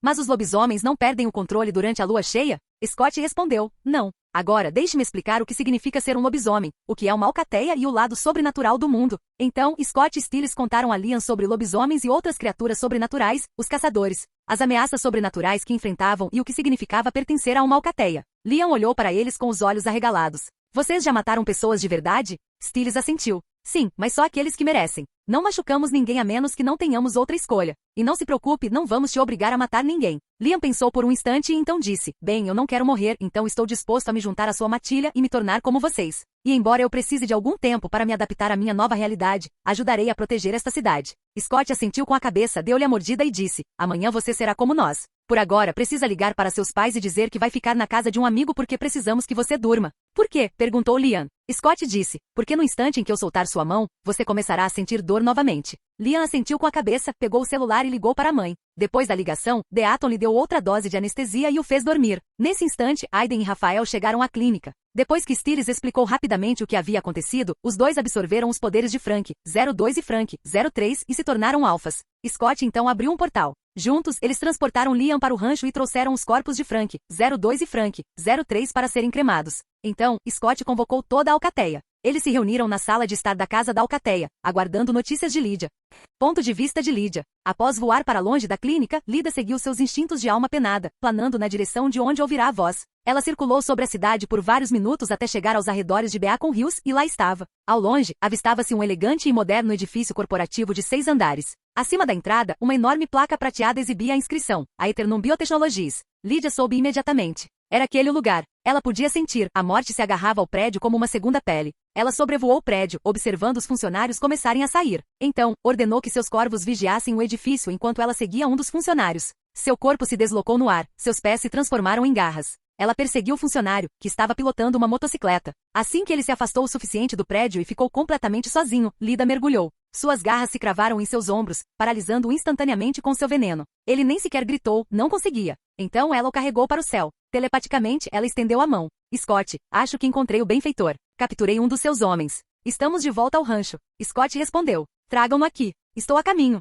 Mas os lobisomens não perdem o controle durante a lua cheia? Scott respondeu, não. Agora, deixe-me explicar o que significa ser um lobisomem, o que é uma alcateia e o lado sobrenatural do mundo. Então, Scott e Stiles contaram a Liam sobre lobisomens e outras criaturas sobrenaturais, os caçadores, as ameaças sobrenaturais que enfrentavam e o que significava pertencer a uma alcateia. Liam olhou para eles com os olhos arregalados. Vocês já mataram pessoas de verdade? Stiles assentiu. Sim, mas só aqueles que merecem. Não machucamos ninguém a menos que não tenhamos outra escolha. E não se preocupe, não vamos te obrigar a matar ninguém. Liam pensou por um instante e então disse, bem, eu não quero morrer, então estou disposto a me juntar à sua matilha e me tornar como vocês. E embora eu precise de algum tempo para me adaptar à minha nova realidade, ajudarei a proteger esta cidade. Scott assentiu com a cabeça, deu-lhe a mordida e disse, amanhã você será como nós. Por agora, precisa ligar para seus pais e dizer que vai ficar na casa de um amigo porque precisamos que você durma. Por quê? Perguntou Liam. Scott disse, porque no instante em que eu soltar sua mão, você começará a sentir dor novamente. Liam assentiu com a cabeça, pegou o celular e ligou para a mãe. Depois da ligação, Deaton lhe deu outra dose de anestesia e o fez dormir. Nesse instante, Aiden e Rafael chegaram à clínica. Depois que Stiles explicou rapidamente o que havia acontecido, os dois absorveram os poderes de Frank, 02 e Frank, 03 e se tornaram alfas. Scott então abriu um portal. Juntos, eles transportaram Liam para o rancho e trouxeram os corpos de Frank, 02 e Frank, 03 para serem cremados. Então, Scott convocou toda a alcateia. Eles se reuniram na sala de estar da casa da alcateia, aguardando notícias de Lydia. Ponto de vista de Lydia. Após voar para longe da clínica, Lydia seguiu seus instintos de alma penada, planando na direção de onde ouvirá a voz. Ela circulou sobre a cidade por vários minutos até chegar aos arredores de Beacon Hills e lá estava. Ao longe, avistava-se um elegante e moderno edifício corporativo de 6 andares. Acima da entrada, uma enorme placa prateada exibia a inscrição, a Eternum Biotechnologies. Lydia soube imediatamente. Era aquele o lugar. Ela podia sentir, a morte se agarrava ao prédio como uma segunda pele. Ela sobrevoou o prédio, observando os funcionários começarem a sair. Então, ordenou que seus corvos vigiassem o edifício enquanto ela seguia um dos funcionários. Seu corpo se deslocou no ar, seus pés se transformaram em garras. Ela perseguiu o funcionário, que estava pilotando uma motocicleta. Assim que ele se afastou o suficiente do prédio e ficou completamente sozinho, Lydia mergulhou. Suas garras se cravaram em seus ombros, paralisando-o instantaneamente com seu veneno. Ele nem sequer gritou, não conseguia. Então ela o carregou para o céu. Telepaticamente, ela estendeu a mão. Scott, acho que encontrei o benfeitor. Capturei um dos seus homens. Estamos de volta ao rancho. Scott respondeu. Tragam-no aqui. Estou a caminho.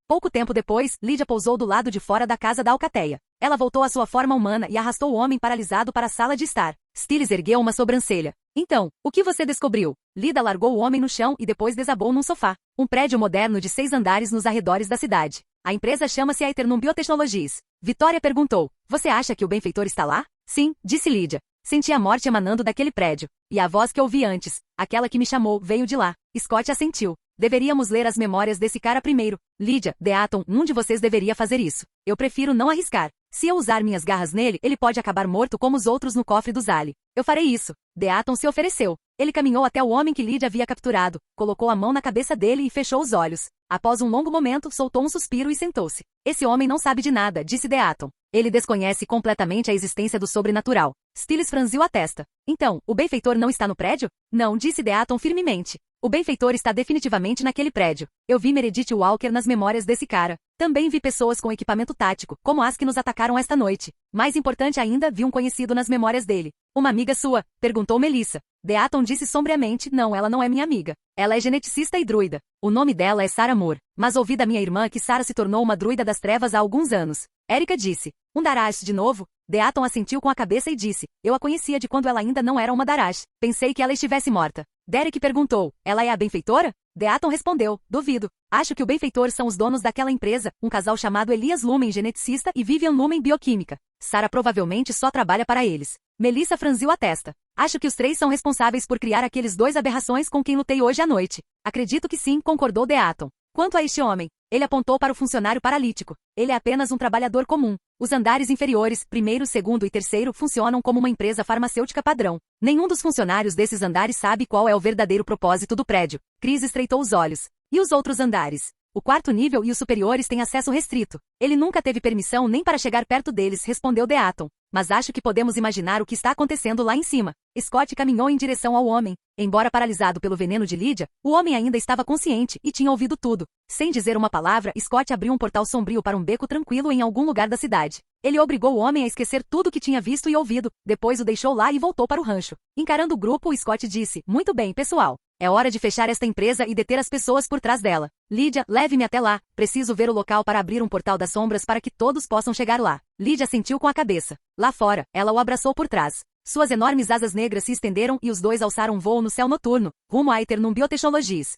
Pouco tempo depois, Lydia pousou do lado de fora da casa da alcateia. Ela voltou à sua forma humana e arrastou o homem paralisado para a sala de estar. Stiles ergueu uma sobrancelha. Então, o que você descobriu? Lydia largou o homem no chão e depois desabou num sofá. Um prédio moderno de 6 andares nos arredores da cidade. A empresa chama-se Eternum Biotechnologies. Vitória perguntou. Você acha que o benfeitor está lá? Sim, disse Lydia. Senti a morte emanando daquele prédio. E a voz que ouvi antes, aquela que me chamou, veio de lá. Scott assentiu. Deveríamos ler as memórias desse cara primeiro. Lydia, Deaton, um de vocês deveria fazer isso. Eu prefiro não arriscar. Se eu usar minhas garras nele, ele pode acabar morto como os outros no cofre do Zali. Eu farei isso. Deaton se ofereceu. Ele caminhou até o homem que Lydia havia capturado, colocou a mão na cabeça dele e fechou os olhos. Após um longo momento, soltou um suspiro e sentou-se. Esse homem não sabe de nada, disse Deaton. Ele desconhece completamente a existência do sobrenatural. Stiles franziu a testa. Então, o benfeitor não está no prédio? Não, disse Deaton firmemente. O benfeitor está definitivamente naquele prédio. Eu vi Meredith Walker nas memórias desse cara. Também vi pessoas com equipamento tático, como as que nos atacaram esta noite. Mais importante ainda, vi um conhecido nas memórias dele. Uma amiga sua? Perguntou Melissa. Deaton disse sombriamente, não, ela não é minha amiga. Ela é geneticista e druida. O nome dela é Sarah Moore. Mas ouvi da minha irmã que Sarah se tornou uma druida das trevas há alguns anos. Erika disse. Um Darash de novo? Deaton assentiu com a cabeça e disse. Eu a conhecia de quando ela ainda não era uma Darash. Pensei que ela estivesse morta. Derek perguntou. Ela é a benfeitora? Deaton respondeu. Duvido. Acho que o benfeitor são os donos daquela empresa, um casal chamado Elias Lumen, geneticista, e Vivian Lumen, bioquímica. Sarah provavelmente só trabalha para eles. Melissa franziu a testa. Acho que os 3 são responsáveis por criar aqueles 2 aberrações com quem lutei hoje à noite. Acredito que sim, concordou Deaton. Quanto a este homem, ele apontou para o funcionário paralítico. Ele é apenas um trabalhador comum. Os andares inferiores, primeiro, segundo e terceiro, funcionam como uma empresa farmacêutica padrão. Nenhum dos funcionários desses andares sabe qual é o verdadeiro propósito do prédio. Chris estreitou os olhos. E os outros andares? O 4º nível e os superiores têm acesso restrito. Ele nunca teve permissão nem para chegar perto deles, respondeu Deaton. Mas acho que podemos imaginar o que está acontecendo lá em cima. Scott caminhou em direção ao homem. Embora paralisado pelo veneno de Lydia, o homem ainda estava consciente e tinha ouvido tudo. Sem dizer uma palavra, Scott abriu um portal sombrio para um beco tranquilo em algum lugar da cidade. Ele obrigou o homem a esquecer tudo o que tinha visto e ouvido, depois o deixou lá e voltou para o rancho. Encarando o grupo, Scott disse, muito bem, pessoal. É hora de fechar esta empresa e deter as pessoas por trás dela. Lydia, leve-me até lá. Preciso ver o local para abrir um portal das sombras para que todos possam chegar lá. Lydia assentiu com a cabeça. Lá fora, ela o abraçou por trás. Suas enormes asas negras se estenderam e os dois alçaram voo no céu noturno, rumo a Eternum Biotechnologies.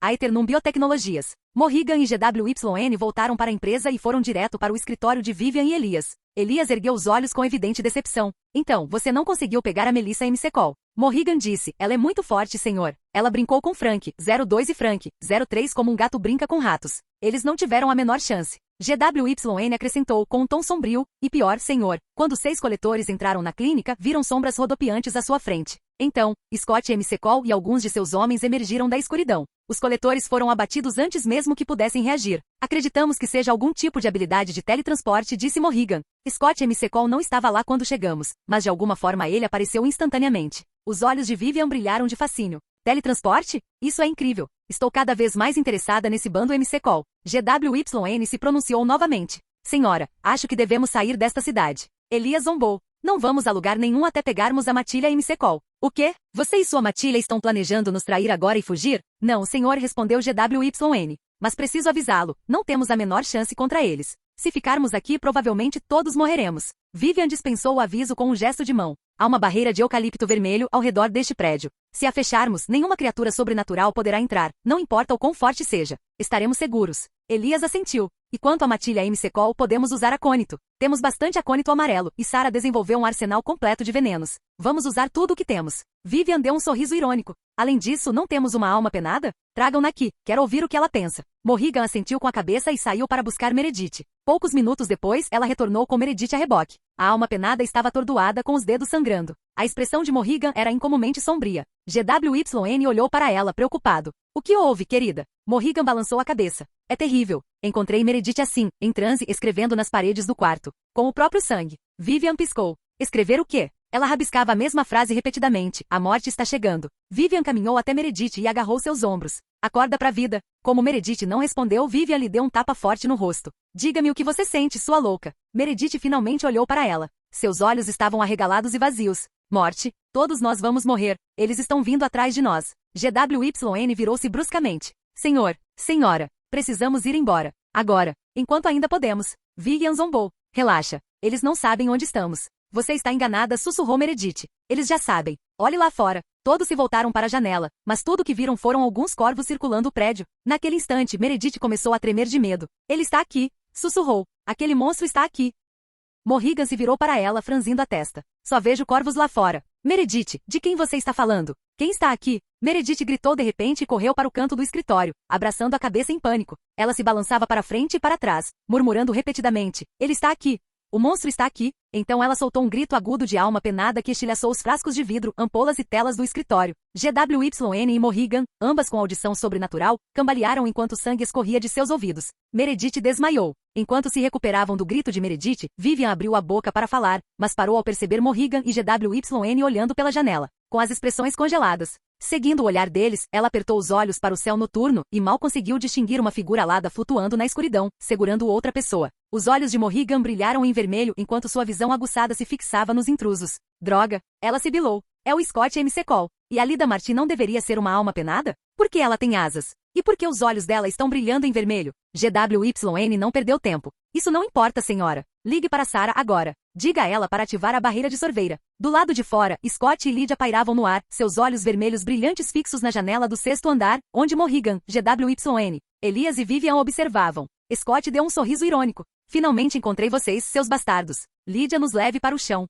A Eternum Biotecnologias. Morrigan e GWYN voltaram para a empresa e foram direto para o escritório de Vivian e Elias. Elias ergueu os olhos com evidente decepção. Então, você não conseguiu pegar a Melissa McCall. Morrigan disse, ela é muito forte, senhor. Ela brincou com Frank, 02 e Frank, 03 como um gato brinca com ratos. Eles não tiveram a menor chance. GWYN acrescentou com um tom sombrio, e pior, senhor, quando 6 coletores entraram na clínica, viram sombras rodopiantes à sua frente. Então, Scott McCall e alguns de seus homens emergiram da escuridão. Os coletores foram abatidos antes mesmo que pudessem reagir. Acreditamos que seja algum tipo de habilidade de teletransporte, disse Morrigan. Scott McCall não estava lá quando chegamos, mas de alguma forma ele apareceu instantaneamente. Os olhos de Vivian brilharam de fascínio. Teletransporte? Isso é incrível. Estou cada vez mais interessada nesse bando McCall. GWYN se pronunciou novamente. Senhora, acho que devemos sair desta cidade. Elias zombou. Não vamos a lugar nenhum até pegarmos a matilha McCall. O quê? Você e sua matilha estão planejando nos trair agora e fugir? Não, senhor, respondeu GWYN. Mas preciso avisá-lo, não temos a menor chance contra eles. Se ficarmos aqui, provavelmente todos morreremos. Vivian dispensou o aviso com um gesto de mão. Há uma barreira de eucalipto vermelho ao redor deste prédio. Se a fecharmos, nenhuma criatura sobrenatural poderá entrar, não importa o quão forte seja. Estaremos seguros. Elias assentiu. E quanto à matilha McCall, podemos usar acônito. Temos bastante acônito amarelo, e Sarah desenvolveu um arsenal completo de venenos. Vamos usar tudo o que temos. Vivian deu um sorriso irônico. Além disso, não temos uma alma penada? Tragam-na aqui, quero ouvir o que ela pensa. Morrigan assentiu com a cabeça e saiu para buscar Meredith. Poucos minutos depois, ela retornou com Meredith a reboque. A alma penada estava atordoada com os dedos sangrando. A expressão de Morrigan era incomumente sombria. GWYN olhou para ela, preocupado. O que houve, querida? Morrigan balançou a cabeça. É terrível. Encontrei Meredith assim, em transe, escrevendo nas paredes do quarto. Com o próprio sangue. Vivian piscou. Escrever o quê? Ela rabiscava a mesma frase repetidamente. A morte está chegando. Vivian caminhou até Meredith e agarrou seus ombros. Acorda pra vida. Como Meredith não respondeu, Vivian lhe deu um tapa forte no rosto. Diga-me o que você sente, sua louca. Meredith finalmente olhou para ela. Seus olhos estavam arregalados e vazios. Morte. Todos nós vamos morrer. Eles estão vindo atrás de nós. GWYN virou-se bruscamente. Senhor, senhora, precisamos ir embora. Agora. Enquanto ainda podemos. Vivian zombou. Relaxa. Eles não sabem onde estamos. Você está enganada, sussurrou Meredith. Eles já sabem. Olhe lá fora. Todos se voltaram para a janela, mas tudo o que viram foram alguns corvos circulando o prédio. Naquele instante, Meredith começou a tremer de medo. Ele está aqui, sussurrou. Aquele monstro está aqui. Morrigan se virou para ela, franzindo a testa. Só vejo corvos lá fora. Meredith, de quem você está falando? Quem está aqui? Meredith gritou de repente e correu para o canto do escritório, abraçando a cabeça em pânico. Ela se balançava para frente e para trás, murmurando repetidamente. Ele está aqui. O monstro está aqui. Então ela soltou um grito agudo de alma penada que estilhaçou os frascos de vidro, ampolas e telas do escritório. GWYN e Morrigan, ambas com audição sobrenatural, cambalearam enquanto sangue escorria de seus ouvidos. Meredith desmaiou. Enquanto se recuperavam do grito de Meredith, Vivian abriu a boca para falar, mas parou ao perceber Morrigan e GWYN olhando pela janela, com as expressões congeladas. Seguindo o olhar deles, ela apertou os olhos para o céu noturno e mal conseguiu distinguir uma figura alada flutuando na escuridão, segurando outra pessoa. Os olhos de Morrigan brilharam em vermelho enquanto sua visão aguçada se fixava nos intrusos. Droga! Ela sibilou. É o Scott McCall. E a Lida Martin não deveria ser uma alma penada? Por que ela tem asas? E por que os olhos dela estão brilhando em vermelho? GWYN não perdeu tempo. Isso não importa, senhora. Ligue para Sarah agora. Diga a ela para ativar a barreira de sorveira. Do lado de fora, Scott e Lydia pairavam no ar, seus olhos vermelhos brilhantes fixos na janela do sexto andar, onde Morrigan, GWYN, Elias e Vivian observavam. Scott deu um sorriso irônico. Finalmente encontrei vocês, seus bastardos. Lydia nos leve para o chão.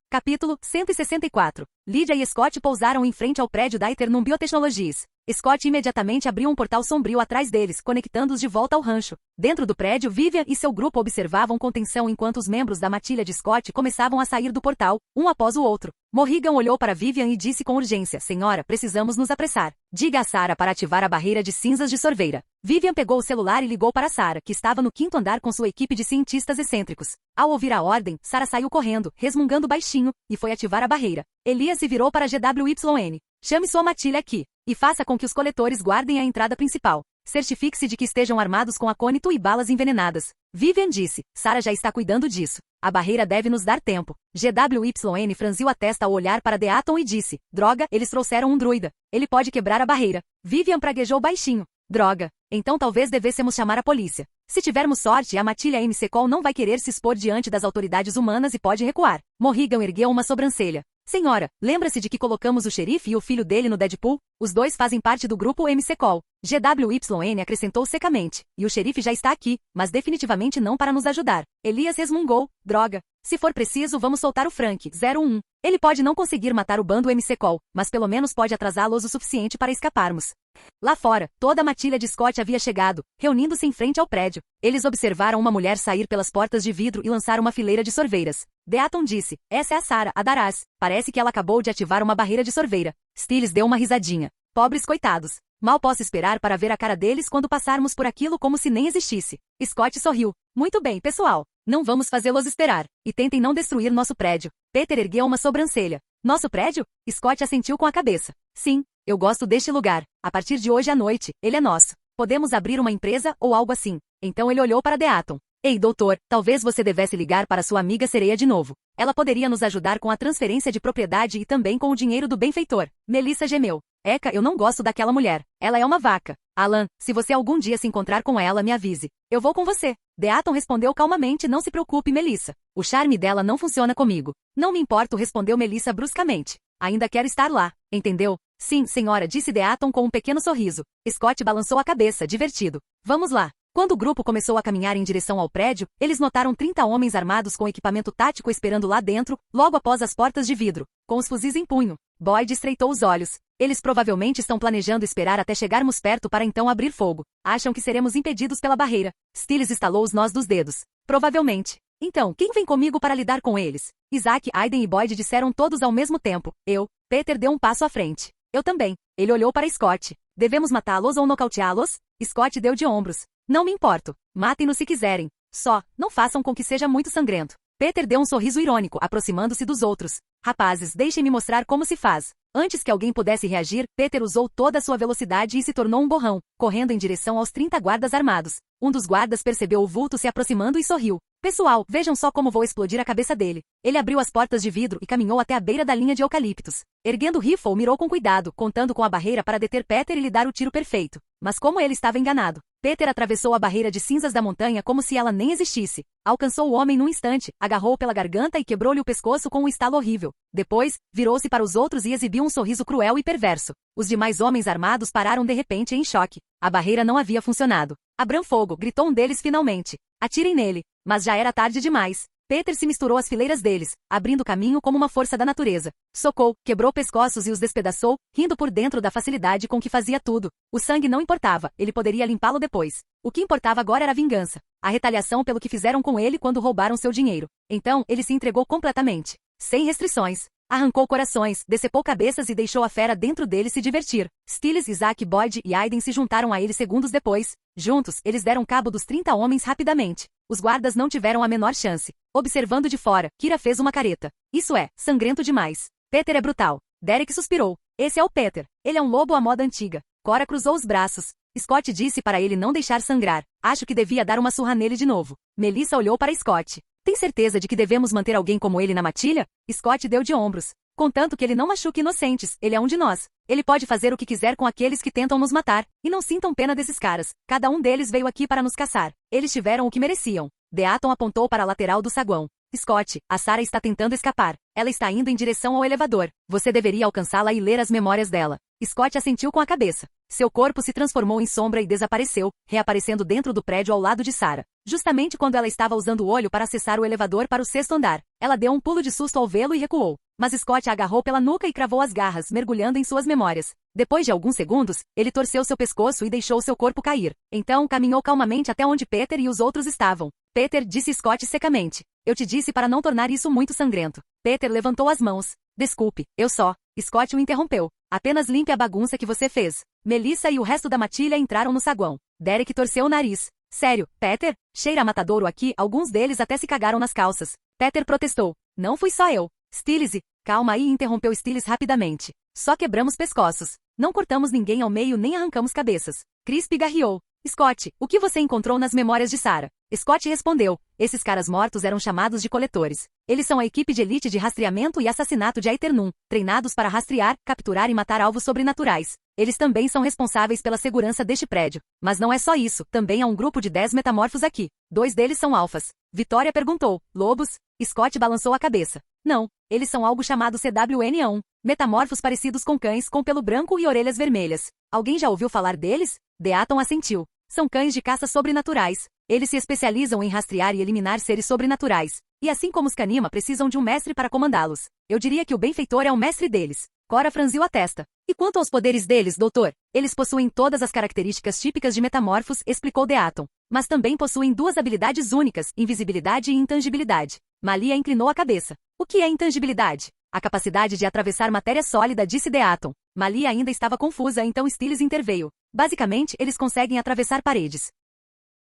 Capítulo 164. Lydia e Scott pousaram em frente ao prédio da Eternum Biotechnologies. Scott imediatamente abriu um portal sombrio atrás deles, conectando-os de volta ao rancho. Dentro do prédio, Vivian e seu grupo observavam com tensão enquanto os membros da matilha de Scott começavam a sair do portal, um após o outro. Morrigan olhou para Vivian e disse com urgência, senhora, precisamos nos apressar. Diga a Sarah para ativar a barreira de cinzas de sorveira. Vivian pegou o celular e ligou para Sarah, que estava no quinto andar com sua equipe de cientistas excêntricos. Ao ouvir a ordem, Sarah saiu correndo, resmungando baixinho, e foi ativar a barreira. Elias se virou para GWYN. Chame sua matilha aqui. E faça com que os coletores guardem a entrada principal. Certifique-se de que estejam armados com acônito e balas envenenadas. Vivian disse. Sarah já está cuidando disso. A barreira deve nos dar tempo. GWYN franziu a testa ao olhar para Deaton e disse. Droga, eles trouxeram um druida. Ele pode quebrar a barreira. Vivian praguejou baixinho. Droga. Então talvez devêssemos chamar a polícia. Se tivermos sorte, a matilha McCall não vai querer se expor diante das autoridades humanas e pode recuar. Morrigan ergueu uma sobrancelha. Senhora, lembra-se de que colocamos o xerife e o filho dele no Deadpool? Os dois fazem parte do grupo McCall. GWYN acrescentou secamente. E o xerife já está aqui, mas definitivamente não para nos ajudar. Elias resmungou. Droga. Se for preciso, vamos soltar o Frank, 01. Ele pode não conseguir matar o bando MC Call, mas pelo menos pode atrasá-los o suficiente para escaparmos. Lá fora, toda a matilha de Scott havia chegado, reunindo-se em frente ao prédio. Eles observaram uma mulher sair pelas portas de vidro e lançar uma fileira de sorveiras. Deaton disse, essa é a Sarah, a Daraz. Parece que ela acabou de ativar uma barreira de sorveira. Stiles deu uma risadinha. Pobres coitados. Mal posso esperar para ver a cara deles quando passarmos por aquilo como se nem existisse. Scott sorriu. Muito bem, pessoal. Não vamos fazê-los esperar. E tentem não destruir nosso prédio. Peter ergueu uma sobrancelha. Nosso prédio? Scott assentiu com a cabeça. Sim, eu gosto deste lugar. A partir de hoje à noite, ele é nosso. Podemos abrir uma empresa ou algo assim. Então ele olhou para Deaton. Ei, doutor, talvez você devesse ligar para sua amiga sereia de novo. Ela poderia nos ajudar com a transferência de propriedade e também com o dinheiro do benfeitor. Melissa gemeu. Eca, eu não gosto daquela mulher. Ela é uma vaca. Alan, se você algum dia se encontrar com ela, me avise. Eu vou com você. Deaton respondeu calmamente, não se preocupe, Melissa. O charme dela não funciona comigo. Não me importo, respondeu Melissa bruscamente. Ainda quero estar lá, entendeu? Sim, senhora, disse Deaton com um pequeno sorriso. Scott balançou a cabeça, divertido. Vamos lá. Quando o grupo começou a caminhar em direção ao prédio, eles notaram 30 homens armados com equipamento tático esperando lá dentro, logo após as portas de vidro, com os fuzis em punho. Boyd estreitou os olhos. Eles provavelmente estão planejando esperar até chegarmos perto para então abrir fogo. Acham que seremos impedidos pela barreira. Stiles estalou os nós dos dedos. Provavelmente. Então, quem vem comigo para lidar com eles? Isaac, Aiden e Boyd disseram todos ao mesmo tempo. Eu. Peter deu um passo à frente. Eu também. Ele olhou para Scott. Devemos matá-los ou nocauteá-los? Scott deu de ombros. Não me importo. Matem-nos se quiserem. Só, não façam com que seja muito sangrento. Peter deu um sorriso irônico, aproximando-se dos outros. Rapazes, deixem-me mostrar como se faz. Antes que alguém pudesse reagir, Peter usou toda a sua velocidade e se tornou um borrão, correndo em direção aos 30 guardas armados. Um dos guardas percebeu o vulto se aproximando e sorriu. Pessoal, vejam só como vou explodir a cabeça dele. Ele abriu as portas de vidro e caminhou até a beira da linha de eucaliptos. Erguendo o rifle, mirou com cuidado, contando com a barreira para deter Peter e lhe dar o tiro perfeito. Mas como ele estava enganado, Peter atravessou a barreira de cinzas da montanha como se ela nem existisse. Alcançou o homem num instante, agarrou-o pela garganta e quebrou-lhe o pescoço com um estalo horrível. Depois, virou-se para os outros e exibiu um sorriso cruel e perverso. Os demais homens armados pararam de repente em choque. A barreira não havia funcionado. Abram fogo, gritou um deles finalmente. Atirem nele. Mas já era tarde demais. Peter se misturou às fileiras deles, abrindo caminho como uma força da natureza. Socou, quebrou pescoços e os despedaçou, rindo por dentro da facilidade com que fazia tudo. O sangue não importava, ele poderia limpá-lo depois. O que importava agora era a vingança. A retaliação pelo que fizeram com ele quando roubaram seu dinheiro. Então, ele se entregou completamente. Sem restrições. Arrancou corações, decepou cabeças e deixou a fera dentro dele se divertir. Stiles, Isaac, Boyd e Aiden se juntaram a ele segundos depois. Juntos, eles deram cabo dos 30 homens rapidamente. Os guardas não tiveram a menor chance. Observando de fora, Kira fez uma careta. Isso é, sangrento demais. Peter é brutal. Derek suspirou. Esse é o Peter. Ele é um lobo à moda antiga. Cora cruzou os braços. Scott disse para ele não deixar sangrar. Acho que devia dar uma surra nele de novo. Melissa olhou para Scott. Tem certeza de que devemos manter alguém como ele na matilha? Scott deu de ombros. Contanto que ele não machuque inocentes, ele é um de nós. Ele pode fazer o que quiser com aqueles que tentam nos matar. E não sintam pena desses caras. Cada um deles veio aqui para nos caçar. Eles tiveram o que mereciam. Deaton apontou para a lateral do saguão. Scott, a Sarah está tentando escapar. Ela está indo em direção ao elevador. Você deveria alcançá-la e ler as memórias dela. Scott assentiu com a cabeça. Seu corpo se transformou em sombra e desapareceu, reaparecendo dentro do prédio ao lado de Sarah. Justamente quando ela estava usando o olho para acessar o elevador para o 6º andar. Ela deu um pulo de susto ao vê-lo e recuou. Mas Scott a agarrou pela nuca e cravou as garras, mergulhando em suas memórias. Depois de alguns segundos, ele torceu seu pescoço e deixou seu corpo cair. Então, caminhou calmamente até onde Peter e os outros estavam. Peter, disse Scott secamente. Eu te disse para não tornar isso muito sangrento. Peter levantou as mãos. Desculpe, eu só. Scott o interrompeu. Apenas limpe a bagunça que você fez. Melissa e o resto da matilha entraram no saguão. Derek torceu o nariz. Sério, Peter? Cheira a matadouro aqui, alguns deles até se cagaram nas calças. Peter protestou. Não fui só eu. Stiles, calma aí, interrompeu Stiles rapidamente. Só quebramos pescoços. Não cortamos ninguém ao meio nem arrancamos cabeças. Chris pigarreou. Scott, o que você encontrou nas memórias de Sarah? Scott respondeu. Esses caras mortos eram chamados de coletores. Eles são a equipe de elite de rastreamento e assassinato de Aeternum, treinados para rastrear, capturar e matar alvos sobrenaturais. Eles também são responsáveis pela segurança deste prédio. Mas não é só isso, também há um grupo de 10 metamorfos aqui. 2 deles são alfas. Vitória perguntou. Lobos? Scott balançou a cabeça. Não, eles são algo chamado CWN1. Metamorfos parecidos com cães com pelo branco e orelhas vermelhas. Alguém já ouviu falar deles? Deaton assentiu. São cães de caça sobrenaturais. Eles se especializam em rastrear e eliminar seres sobrenaturais. E assim como os Kanima precisam de um mestre para comandá-los. Eu diria que o benfeitor é o mestre deles. Cora franziu a testa. E quanto aos poderes deles, doutor? Eles possuem todas as características típicas de metamorfos, explicou Deaton. Mas também possuem duas habilidades únicas, invisibilidade e intangibilidade. Malia inclinou a cabeça. O que é intangibilidade? A capacidade de atravessar matéria sólida, disse Deaton. Malia ainda estava confusa, então Stiles interveio. Basicamente, eles conseguem atravessar paredes.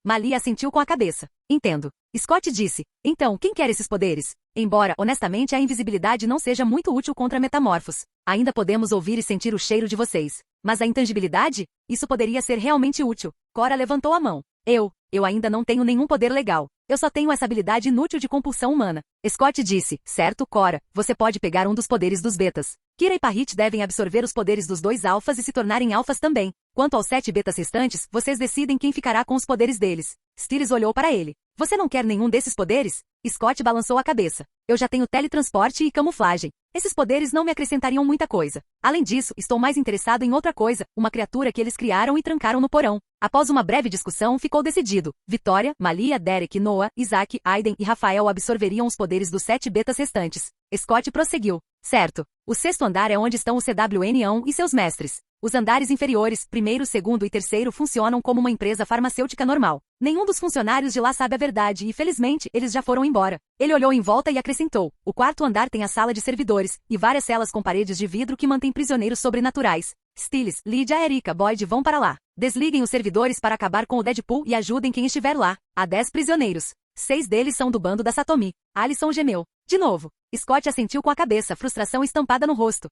Malia assentiu com a cabeça. Entendo. Scott disse. Então, quem quer esses poderes? Embora, honestamente, a invisibilidade não seja muito útil contra metamorfos. Ainda podemos ouvir e sentir o cheiro de vocês. Mas a intangibilidade? Isso poderia ser realmente útil. Cora levantou a mão. Eu ainda não tenho nenhum poder legal. Eu só tenho essa habilidade inútil de compulsão humana. Scott disse. Certo, Cora. Você pode pegar um dos poderes dos betas. Kira e Parrit devem absorver os poderes dos 2 alfas e se tornarem alfas também. Quanto aos 7 betas restantes, vocês decidem quem ficará com os poderes deles. Stiles olhou para ele. Você não quer nenhum desses poderes? Scott balançou a cabeça. Eu já tenho teletransporte e camuflagem. Esses poderes não me acrescentariam muita coisa. Além disso, estou mais interessado em outra coisa, uma criatura que eles criaram e trancaram no porão. Após uma breve discussão, ficou decidido. Vitória, Malia, Derek, Noah, Isaac, Aiden e Rafael absorveriam os poderes dos 7 betas restantes. Scott prosseguiu. Certo. O 6º andar é onde estão o CWN1 e seus mestres. Os andares inferiores, 1º, 2º e 3º funcionam como uma empresa farmacêutica normal. Nenhum dos funcionários de lá sabe a verdade e, felizmente, eles já foram embora. Ele olhou em volta e acrescentou. O 4º andar tem a sala de servidores e várias celas com paredes de vidro que mantêm prisioneiros sobrenaturais. Stiles, Lydia, Erika, Boyd vão para lá. Desliguem os servidores para acabar com o Deadpool e ajudem quem estiver lá. Há 10 prisioneiros. 6 deles são do bando da Satomi. Alison gemeu. De novo. Scott assentiu com a cabeça, frustração estampada no rosto.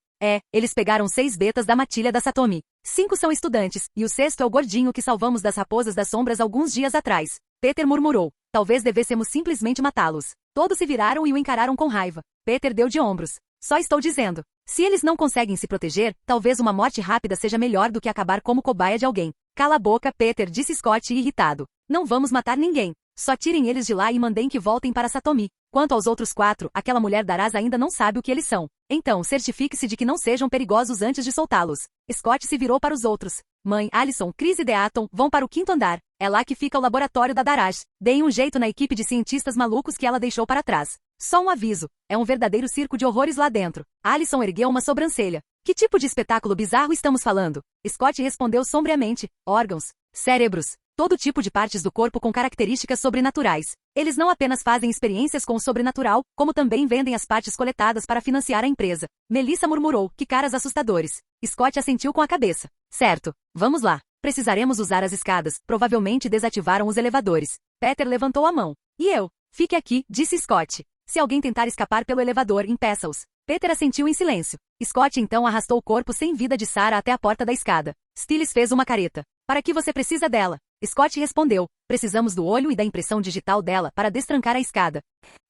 Eles pegaram 6 betas da matilha da Satomi. 5 são estudantes, e o 6º é o gordinho que salvamos das raposas das sombras alguns dias atrás. Peter murmurou. Talvez devêssemos simplesmente matá-los. Todos se viraram e o encararam com raiva. Peter deu de ombros. Só estou dizendo. Se eles não conseguem se proteger, talvez uma morte rápida seja melhor do que acabar como cobaia de alguém. Cala a boca, Peter, disse Scott irritado. Não vamos matar ninguém. Só tirem eles de lá e mandem que voltem para Satomi. Quanto aos outros 4, aquela mulher Daraz ainda não sabe o que eles são. Então, certifique-se de que não sejam perigosos antes de soltá-los. Scott se virou para os outros. Mãe, Alison, Chris e Deaton vão para o 5º andar. É lá que fica o laboratório da Daraz. Deem um jeito na equipe de cientistas malucos que ela deixou para trás. Só um aviso. É um verdadeiro circo de horrores lá dentro. Alison ergueu uma sobrancelha. Que tipo de espetáculo bizarro estamos falando? Scott respondeu sombriamente. Órgãos. Cérebros. Todo tipo de partes do corpo com características sobrenaturais. Eles não apenas fazem experiências com o sobrenatural, como também vendem as partes coletadas para financiar a empresa. Melissa murmurou, que caras assustadores. Scott assentiu com a cabeça. Certo. Vamos lá. Precisaremos usar as escadas. Provavelmente desativaram os elevadores. Peter levantou a mão. E eu? Fique aqui, disse Scott. Se alguém tentar escapar pelo elevador, impeça-os. Peter assentiu em silêncio. Scott então arrastou o corpo sem vida de Sarah até a porta da escada. Stiles fez uma careta. Para que você precisa dela? Scott respondeu. Precisamos do olho e da impressão digital dela para destrancar a escada.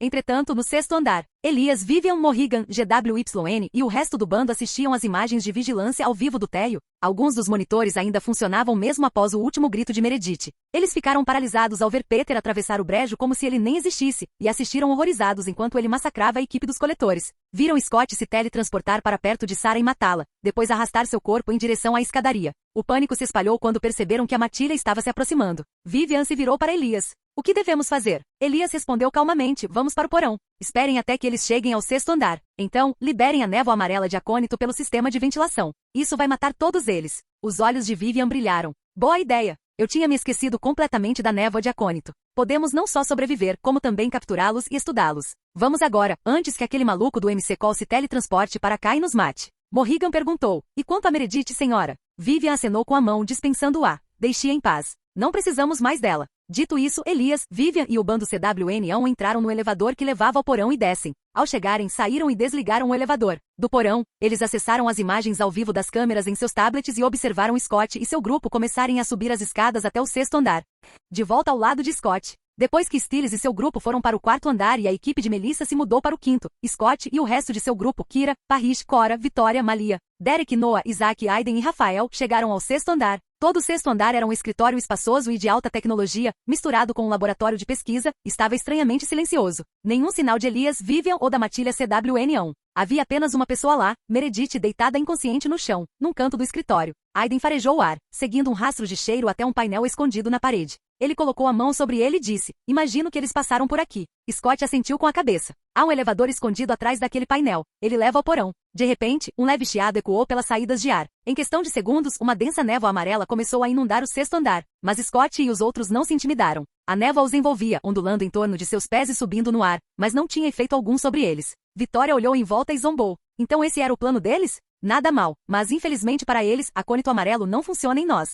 Entretanto, no 6º andar, Elias, Vivian, Morrigan, GWYN e o resto do bando assistiam às imagens de vigilância ao vivo do térreo. Alguns dos monitores ainda funcionavam mesmo após o último grito de Meredith. Eles ficaram paralisados ao ver Peter atravessar o brejo como se ele nem existisse, e assistiram horrorizados enquanto ele massacrava a equipe dos coletores. Viram Scott se teletransportar para perto de Sarah e matá-la, depois arrastar seu corpo em direção à escadaria. O pânico se espalhou quando perceberam que a matilha estava se aproximando. Vivian se virou para Elias. O que devemos fazer? Elias respondeu calmamente, vamos para o porão. Esperem até que eles cheguem ao 6º andar. Então, liberem a névoa amarela de acônito pelo sistema de ventilação. Isso vai matar todos eles. Os olhos de Vivian brilharam. Boa ideia. Eu tinha me esquecido completamente da névoa de acônito. Podemos não só sobreviver, como também capturá-los e estudá-los. Vamos agora, antes que aquele maluco do MC Call se teletransporte para cá e nos mate. Morrigan perguntou. E quanto a Meredith, senhora? Vivian acenou com a mão, dispensando-a. Deixe-a em paz. Não precisamos mais dela. Dito isso, Elias, Vivian e o bando CWN1 entraram no elevador que levava ao porão e descem. Ao chegarem, saíram e desligaram o elevador. Do porão, eles acessaram as imagens ao vivo das câmeras em seus tablets e observaram Scott e seu grupo começarem a subir as escadas até o 6º andar. De volta ao lado de Scott. Depois que Stiles e seu grupo foram para o 4º andar e a equipe de Melissa se mudou para o 5º, Scott e o resto de seu grupo, Kira, Parrish, Cora, Vitória, Malia, Derek, Noah, Isaac, Aiden e Rafael, chegaram ao 6º andar. Todo o 6º andar era um escritório espaçoso e de alta tecnologia, misturado com um laboratório de pesquisa, estava estranhamente silencioso. Nenhum sinal de Elias, Vivian ou da matilha CWN1. Havia apenas uma pessoa lá, Meredith, deitada inconsciente no chão, num canto do escritório. Aiden farejou o ar, seguindo um rastro de cheiro até um painel escondido na parede. Ele colocou a mão sobre ele e disse, imagino que eles passaram por aqui. Scott assentiu com a cabeça. Há um elevador escondido atrás daquele painel. Ele leva ao porão. De repente, um leve chiado ecoou pelas saídas de ar. Em questão de segundos, uma densa névoa amarela começou a inundar o sexto andar, mas Scott e os outros não se intimidaram. A névoa os envolvia, ondulando em torno de seus pés e subindo no ar, mas não tinha efeito algum sobre eles. Vitória olhou em volta e zombou. Então esse era o plano deles? Nada mal, mas infelizmente para eles, acônito amarelo não funciona em nós.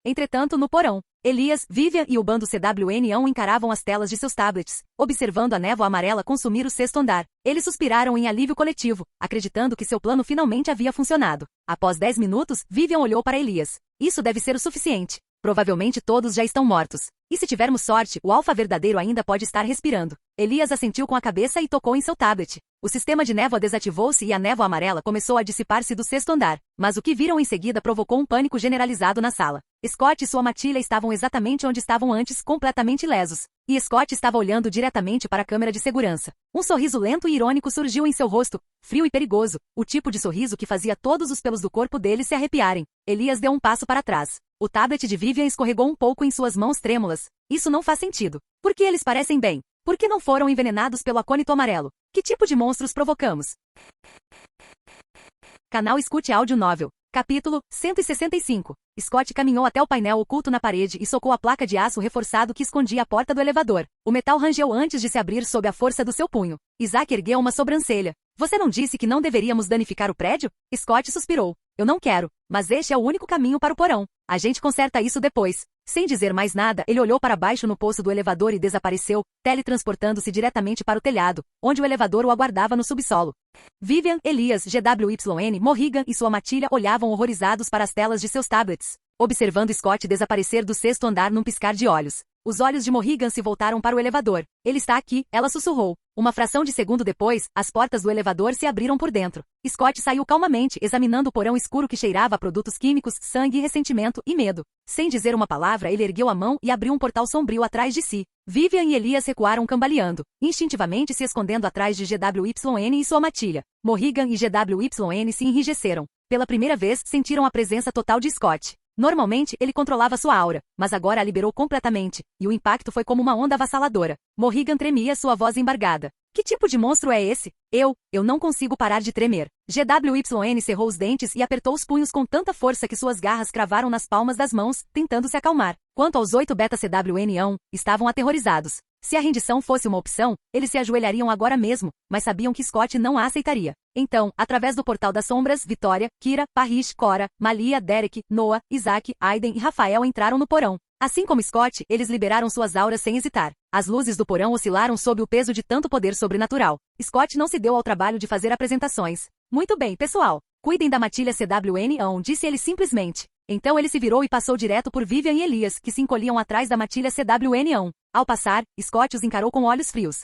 Entretanto, no porão, Elias, Vivian e o bando CWN1 encaravam as telas de seus tablets, observando a névoa amarela consumir o sexto andar. Eles suspiraram em alívio coletivo, acreditando que seu plano finalmente havia funcionado. Após 10 minutos, Vivian olhou para Elias. Isso deve ser o suficiente. Provavelmente todos já estão mortos. E se tivermos sorte, o alfa verdadeiro ainda pode estar respirando. Elias assentiu com a cabeça e tocou em seu tablet. O sistema de névoa desativou-se e a névoa amarela começou a dissipar-se do sexto andar. Mas o que viram em seguida provocou um pânico generalizado na sala. Scott e sua matilha estavam exatamente onde estavam antes, completamente ilesos. E Scott estava olhando diretamente para a câmera de segurança. Um sorriso lento e irônico surgiu em seu rosto, frio e perigoso, o tipo de sorriso que fazia todos os pelos do corpo dele se arrepiarem. Elias deu um passo para trás. O tablet de Vivian escorregou um pouco em suas mãos trêmulas. Isso não faz sentido. Por que eles parecem bem? Por que não foram envenenados pelo acônito amarelo? Que tipo de monstros provocamos? Canal Escute Áudio Novel. Capítulo 165. Scott caminhou até o painel oculto na parede e socou a placa de aço reforçado que escondia a porta do elevador. O metal rangeu antes de se abrir sob a força do seu punho. Isaac ergueu uma sobrancelha. Você não disse que não deveríamos danificar o prédio? Scott suspirou. Eu não quero, mas este é o único caminho para o porão. A gente conserta isso depois. Sem dizer mais nada, ele olhou para baixo no poço do elevador e desapareceu, teletransportando-se diretamente para o telhado, onde o elevador o aguardava no subsolo. Vivian, Elias, GWYN, Morrigan e sua matilha olhavam horrorizados para as telas de seus tablets, observando Scott desaparecer do sexto andar num piscar de olhos. Os olhos de Morrigan se voltaram para o elevador. Ele está aqui, ela sussurrou. Uma fração de segundo depois, as portas do elevador se abriram por dentro. Scott saiu calmamente, examinando o porão escuro que cheirava a produtos químicos, sangue, ressentimento e medo. Sem dizer uma palavra, ele ergueu a mão e abriu um portal sombrio atrás de si. Vivian e Elias recuaram cambaleando, instintivamente se escondendo atrás de GWYN e sua matilha. Morrigan e GWYN se enrijeceram. Pela primeira vez, sentiram a presença total de Scott. Normalmente, ele controlava sua aura, mas agora a liberou completamente, e o impacto foi como uma onda avassaladora. Morrigan tremia, sua voz embargada. Que tipo de monstro é esse? Eu não consigo parar de tremer. GWYN cerrou os dentes e apertou os punhos com tanta força que suas garras cravaram nas palmas das mãos, tentando se acalmar. Quanto aos 8 beta CWN1, estavam aterrorizados. Se a rendição fosse uma opção, eles se ajoelhariam agora mesmo, mas sabiam que Scott não a aceitaria. Então, através do Portal das Sombras, Vitória, Kira, Parrish, Cora, Malia, Derek, Noah, Isaac, Aiden e Rafael entraram no porão. Assim como Scott, eles liberaram suas auras sem hesitar. As luzes do porão oscilaram sob o peso de tanto poder sobrenatural. Scott não se deu ao trabalho de fazer apresentações. Muito bem, pessoal. Cuidem da matilha CWN1, disse ele simplesmente. Então ele se virou e passou direto por Vivian e Elias, que se encolhiam atrás da matilha CWN1. Ao passar, Scott os encarou com olhos frios.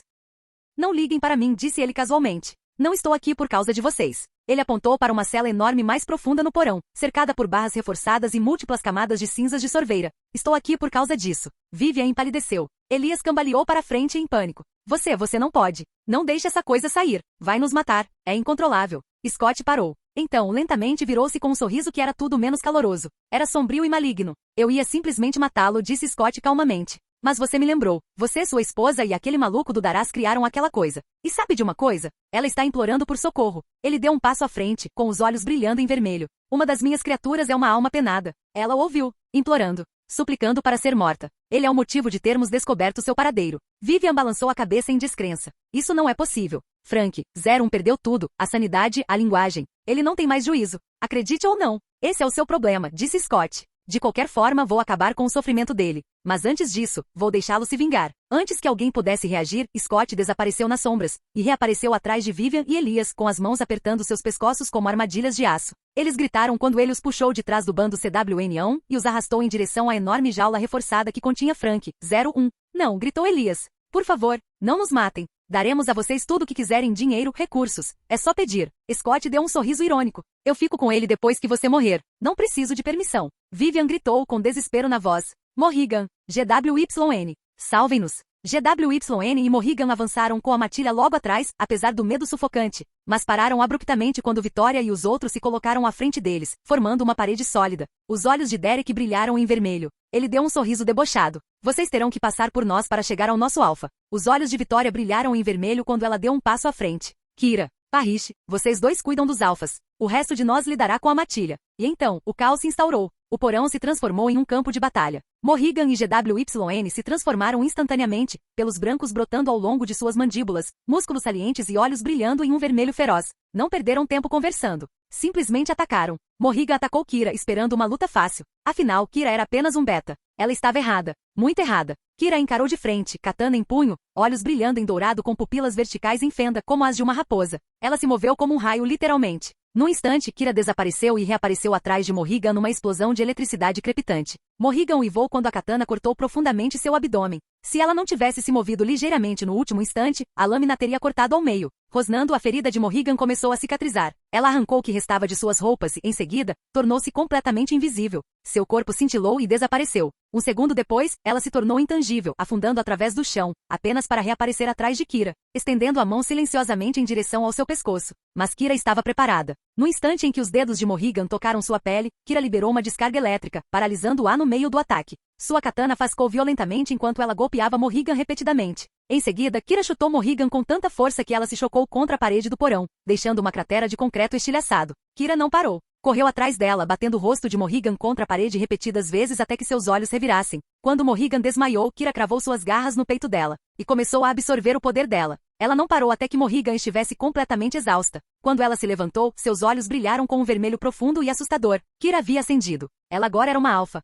Não liguem para mim, disse ele casualmente. Não estou aqui por causa de vocês. Ele apontou para uma cela enorme mais profunda no porão, cercada por barras reforçadas e múltiplas camadas de cinzas de sorveira. Estou aqui por causa disso. Vivian empalideceu. Elias cambaleou para frente em pânico. Você não pode. Não deixe essa coisa sair. Vai nos matar. É incontrolável. Scott parou. Então, lentamente virou-se com um sorriso que era tudo menos caloroso. Era sombrio e maligno. Eu ia simplesmente matá-lo, disse Scott calmamente. Mas você me lembrou. Você, sua esposa e aquele maluco do Darás criaram aquela coisa. E sabe de uma coisa? Ela está implorando por socorro. Ele deu um passo à frente, com os olhos brilhando em vermelho. Uma das minhas criaturas é uma alma penada. Ela o ouviu, implorando, suplicando para ser morta. Ele é o motivo de termos descoberto seu paradeiro. Vivian balançou a cabeça em descrença. Isso não é possível. Frank, 01 perdeu tudo, a sanidade, a linguagem. Ele não tem mais juízo. Acredite ou não. Esse é o seu problema, disse Scott. De qualquer forma, vou acabar com o sofrimento dele. Mas antes disso, vou deixá-lo se vingar. Antes que alguém pudesse reagir, Scott desapareceu nas sombras, e reapareceu atrás de Vivian e Elias, com as mãos apertando seus pescoços como armadilhas de aço. Eles gritaram quando ele os puxou de trás do bando CWN1 e os arrastou em direção à enorme jaula reforçada que continha Frank, 01. Não, gritou Elias. Por favor, não nos matem. Daremos a vocês tudo o que quiserem, dinheiro, recursos. É só pedir. Scott deu um sorriso irônico. Eu fico com ele depois que você morrer. Não preciso de permissão. Vivian gritou com desespero na voz. Morrigan, GWYN. Salvem-nos. GWYN e Morrigan avançaram com a matilha logo atrás, apesar do medo sufocante, mas pararam abruptamente quando Vitória e os outros se colocaram à frente deles, formando uma parede sólida. Os olhos de Derek brilharam em vermelho. Ele deu um sorriso debochado. Vocês terão que passar por nós para chegar ao nosso alfa. Os olhos de Vitória brilharam em vermelho quando ela deu um passo à frente. Kira, Parrish, vocês dois cuidam dos alfas. O resto de nós lidará com a matilha. E então, o caos se instaurou. O porão se transformou em um campo de batalha. Morrigan e GWYN se transformaram instantaneamente, pelos brancos brotando ao longo de suas mandíbulas, músculos salientes e olhos brilhando em um vermelho feroz. Não perderam tempo conversando. Simplesmente atacaram. Morrigan atacou Kira esperando uma luta fácil. Afinal, Kira era apenas um beta. Ela estava errada. Muito errada. Kira encarou de frente, katana em punho, olhos brilhando em dourado com pupilas verticais em fenda como as de uma raposa. Ela se moveu como um raio literalmente. Num instante, Kira desapareceu e reapareceu atrás de Morrigan numa explosão de eletricidade crepitante. Morrigan uivou quando a katana cortou profundamente seu abdômen. Se ela não tivesse se movido ligeiramente no último instante, a lâmina teria cortado ao meio. Rosnando, a ferida de Morrigan começou a cicatrizar. Ela arrancou o que restava de suas roupas e, em seguida, tornou-se completamente invisível. Seu corpo cintilou e desapareceu. Um segundo depois, ela se tornou intangível, afundando através do chão, apenas para reaparecer atrás de Kira, estendendo a mão silenciosamente em direção ao seu pescoço. Mas Kira estava preparada. No instante em que os dedos de Morrigan tocaram sua pele, Kira liberou uma descarga elétrica, paralisando-a no meio do ataque. Sua katana fascou violentamente enquanto ela golpeava Morrigan repetidamente. Em seguida, Kira chutou Morrigan com tanta força que ela se chocou contra a parede do porão, deixando uma cratera de concreto estilhaçado. Kira não parou. Correu atrás dela, batendo o rosto de Morrigan contra a parede repetidas vezes até que seus olhos revirassem. Quando Morrigan desmaiou, Kira cravou suas garras no peito dela e começou a absorver o poder dela. Ela não parou até que Morrigan estivesse completamente exausta. Quando ela se levantou, seus olhos brilharam com um vermelho profundo e assustador. Kira havia acendido. Ela agora era uma alfa.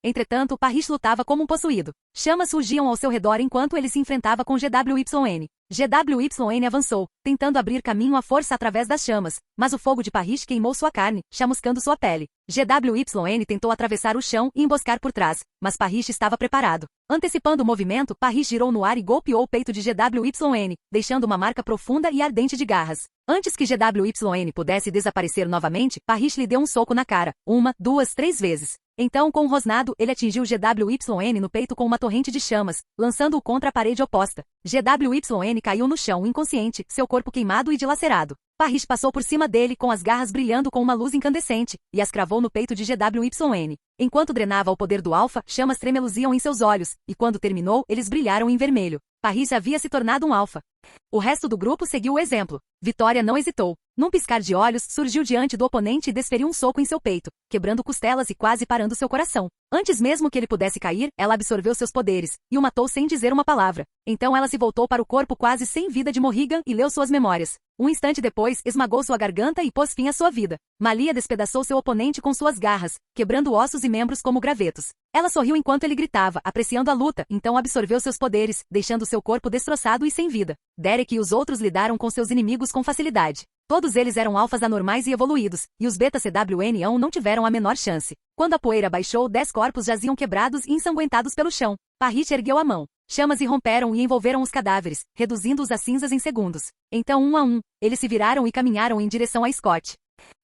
Entretanto, Parrish lutava como um possuído. Chamas surgiam ao seu redor enquanto ele se enfrentava com GWYN. GWYN avançou, tentando abrir caminho à força através das chamas, mas o fogo de Parrish queimou sua carne, chamuscando sua pele. GWYN tentou atravessar o chão e emboscar por trás, mas Parrish estava preparado. Antecipando o movimento, Parrish girou no ar e golpeou o peito de GWYN, deixando uma marca profunda e ardente de garras. Antes que GWYN pudesse desaparecer novamente, Parrish lhe deu um soco na cara, 1, 2, 3 vezes. Então, com um rosnado, ele atingiu GWYN no peito com uma torrente de chamas, lançando-o contra a parede oposta. GWYN caiu no chão inconsciente, seu corpo queimado e dilacerado. Parrish passou por cima dele com as garras brilhando com uma luz incandescente, e as cravou no peito de GWYN. Enquanto drenava o poder do alfa, chamas tremeluziam em seus olhos, e quando terminou, eles brilharam em vermelho. Parrish havia se tornado um alfa. O resto do grupo seguiu o exemplo. Vitória não hesitou. Num piscar de olhos, surgiu diante do oponente e desferiu um soco em seu peito, quebrando costelas e quase parando seu coração. Antes mesmo que ele pudesse cair, ela absorveu seus poderes, e o matou sem dizer uma palavra. Então ela se voltou para o corpo quase sem vida de Morrigan e leu suas memórias. Um instante depois, esmagou sua garganta e pôs fim à sua vida. Malia despedaçou seu oponente com suas garras, quebrando ossos e membros como gravetos. Ela sorriu enquanto ele gritava, apreciando a luta, então absorveu seus poderes, deixando seu corpo destroçado e sem vida. Derek e os outros lidaram com seus inimigos com facilidade. Todos eles eram alfas anormais e evoluídos, e os beta CWN não tiveram a menor chance. Quando a poeira baixou, 10 corpos jaziam quebrados e ensanguentados pelo chão. Parrish ergueu a mão. Chamas irromperam e envolveram os cadáveres, reduzindo-os a cinzas em segundos. Então, um a um, eles se viraram e caminharam em direção a Scott.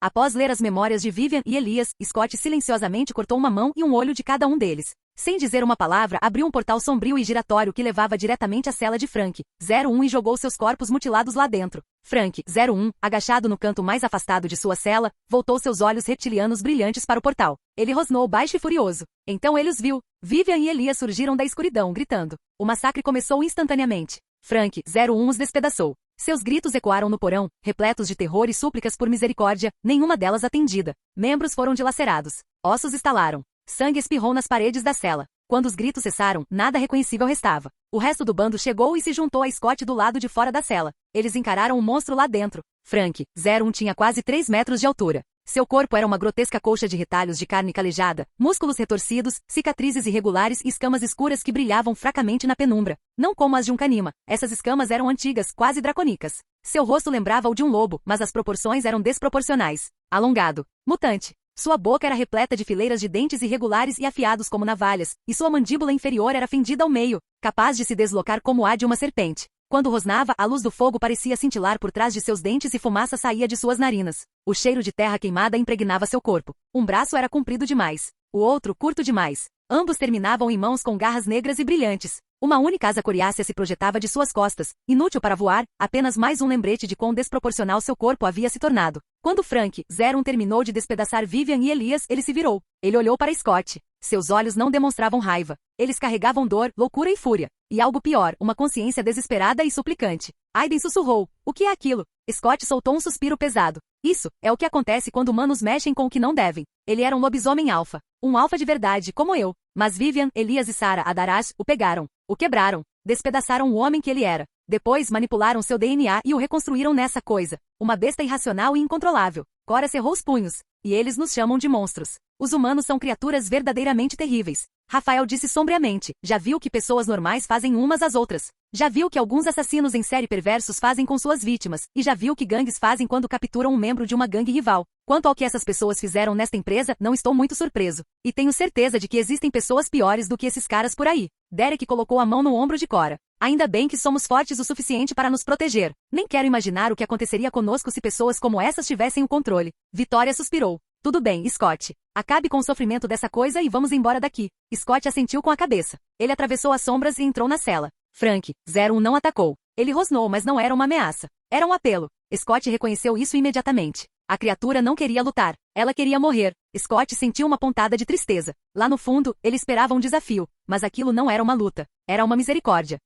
Após ler as memórias de Vivian e Elias, Scott silenciosamente cortou uma mão e um olho de cada um deles. Sem dizer uma palavra, abriu um portal sombrio e giratório que levava diretamente à cela de Frank, 01 e jogou seus corpos mutilados lá dentro. Frank, 01, agachado no canto mais afastado de sua cela, voltou seus olhos reptilianos brilhantes para o portal. Ele rosnou baixo e furioso. Então ele os viu. Vivian e Elias surgiram da escuridão, gritando. O massacre começou instantaneamente. Frank, 01 os despedaçou. Seus gritos ecoaram no porão, repletos de terror e súplicas por misericórdia, nenhuma delas atendida. Membros foram dilacerados. Ossos estalaram. Sangue espirrou nas paredes da cela. Quando os gritos cessaram, nada reconhecível restava. O resto do bando chegou e se juntou a Scott do lado de fora da cela. Eles encararam o monstro lá dentro. Frank, 01 tinha quase 3 metros de altura. Seu corpo era uma grotesca colcha de retalhos de carne calejada, músculos retorcidos, cicatrizes irregulares e escamas escuras que brilhavam fracamente na penumbra. Não como as de um canima. Essas escamas eram antigas, quase draconicas. Seu rosto lembrava o de um lobo, mas as proporções eram desproporcionais. Alongado. Mutante. Sua boca era repleta de fileiras de dentes irregulares e afiados como navalhas, e sua mandíbula inferior era fendida ao meio, capaz de se deslocar como a de uma serpente. Quando rosnava, a luz do fogo parecia cintilar por trás de seus dentes e fumaça saía de suas narinas. O cheiro de terra queimada impregnava seu corpo. Um braço era comprido demais. O outro curto demais. Ambos terminavam em mãos com garras negras e brilhantes. Uma única asa coriácea se projetava de suas costas, inútil para voar, apenas mais um lembrete de quão desproporcional seu corpo havia se tornado. Quando Frank, 01 terminou de despedaçar Vivian e Elias, ele se virou. Ele olhou para Scott. Seus olhos não demonstravam raiva. Eles carregavam dor, loucura e fúria. E algo pior, uma consciência desesperada e suplicante. Aiden sussurrou. O que é aquilo? Scott soltou um suspiro pesado. Isso é o que acontece quando humanos mexem com o que não devem. Ele era um lobisomem alfa. Um alfa de verdade, como eu. Mas Vivian, Elias e Sarah Adarash o pegaram. O quebraram. Despedaçaram o homem que ele era. Depois manipularam seu DNA e o reconstruíram nessa coisa. Uma besta irracional e incontrolável. Cora cerrou os punhos. E eles nos chamam de monstros. Os humanos são criaturas verdadeiramente terríveis. Rafael disse sombriamente. Já viu que pessoas normais fazem umas às outras. Já viu que alguns assassinos em série perversos fazem com suas vítimas. E já viu que gangues fazem quando capturam um membro de uma gangue rival. Quanto ao que essas pessoas fizeram nesta empresa, não estou muito surpreso. E tenho certeza de que existem pessoas piores do que esses caras por aí. Derek colocou a mão no ombro de Cora. Ainda bem que somos fortes o suficiente para nos proteger. Nem quero imaginar o que aconteceria conosco se pessoas como essas tivessem o controle. Vitória suspirou. Tudo bem, Scott. Acabe com o sofrimento dessa coisa e vamos embora daqui. Scott assentiu com a cabeça. Ele atravessou as sombras e entrou na cela. Frank, 01 não atacou. Ele rosnou, mas não era uma ameaça. Era um apelo. Scott reconheceu isso imediatamente. A criatura não queria lutar. Ela queria morrer. Scott sentiu uma pontada de tristeza. Lá no fundo, ele esperava um desafio. Mas aquilo não era uma luta. Era uma misericórdia.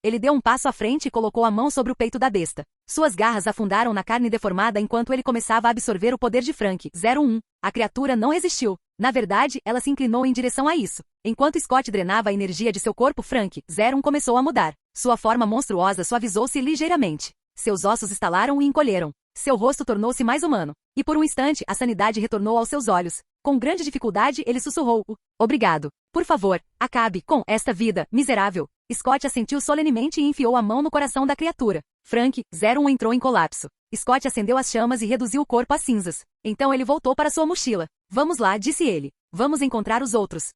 Ele deu um passo à frente e colocou a mão sobre o peito da besta. Suas garras afundaram na carne deformada enquanto ele começava a absorver o poder de Frank, 01. A criatura não resistiu. Na verdade, ela se inclinou em direção a isso. Enquanto Scott drenava a energia de seu corpo, Frank, 01 começou a mudar. Sua forma monstruosa suavizou-se ligeiramente. Seus ossos estalaram e encolheram. Seu rosto tornou-se mais humano. E por um instante, a sanidade retornou aos seus olhos. Com grande dificuldade, ele sussurrou. Obrigado. Por favor, acabe com esta vida miserável. Scott assentiu solenemente e enfiou a mão no coração da criatura. Frank, 01 entrou em colapso. Scott acendeu as chamas e reduziu o corpo a cinzas. Então ele voltou para sua mochila. Vamos lá, disse ele. Vamos encontrar os outros.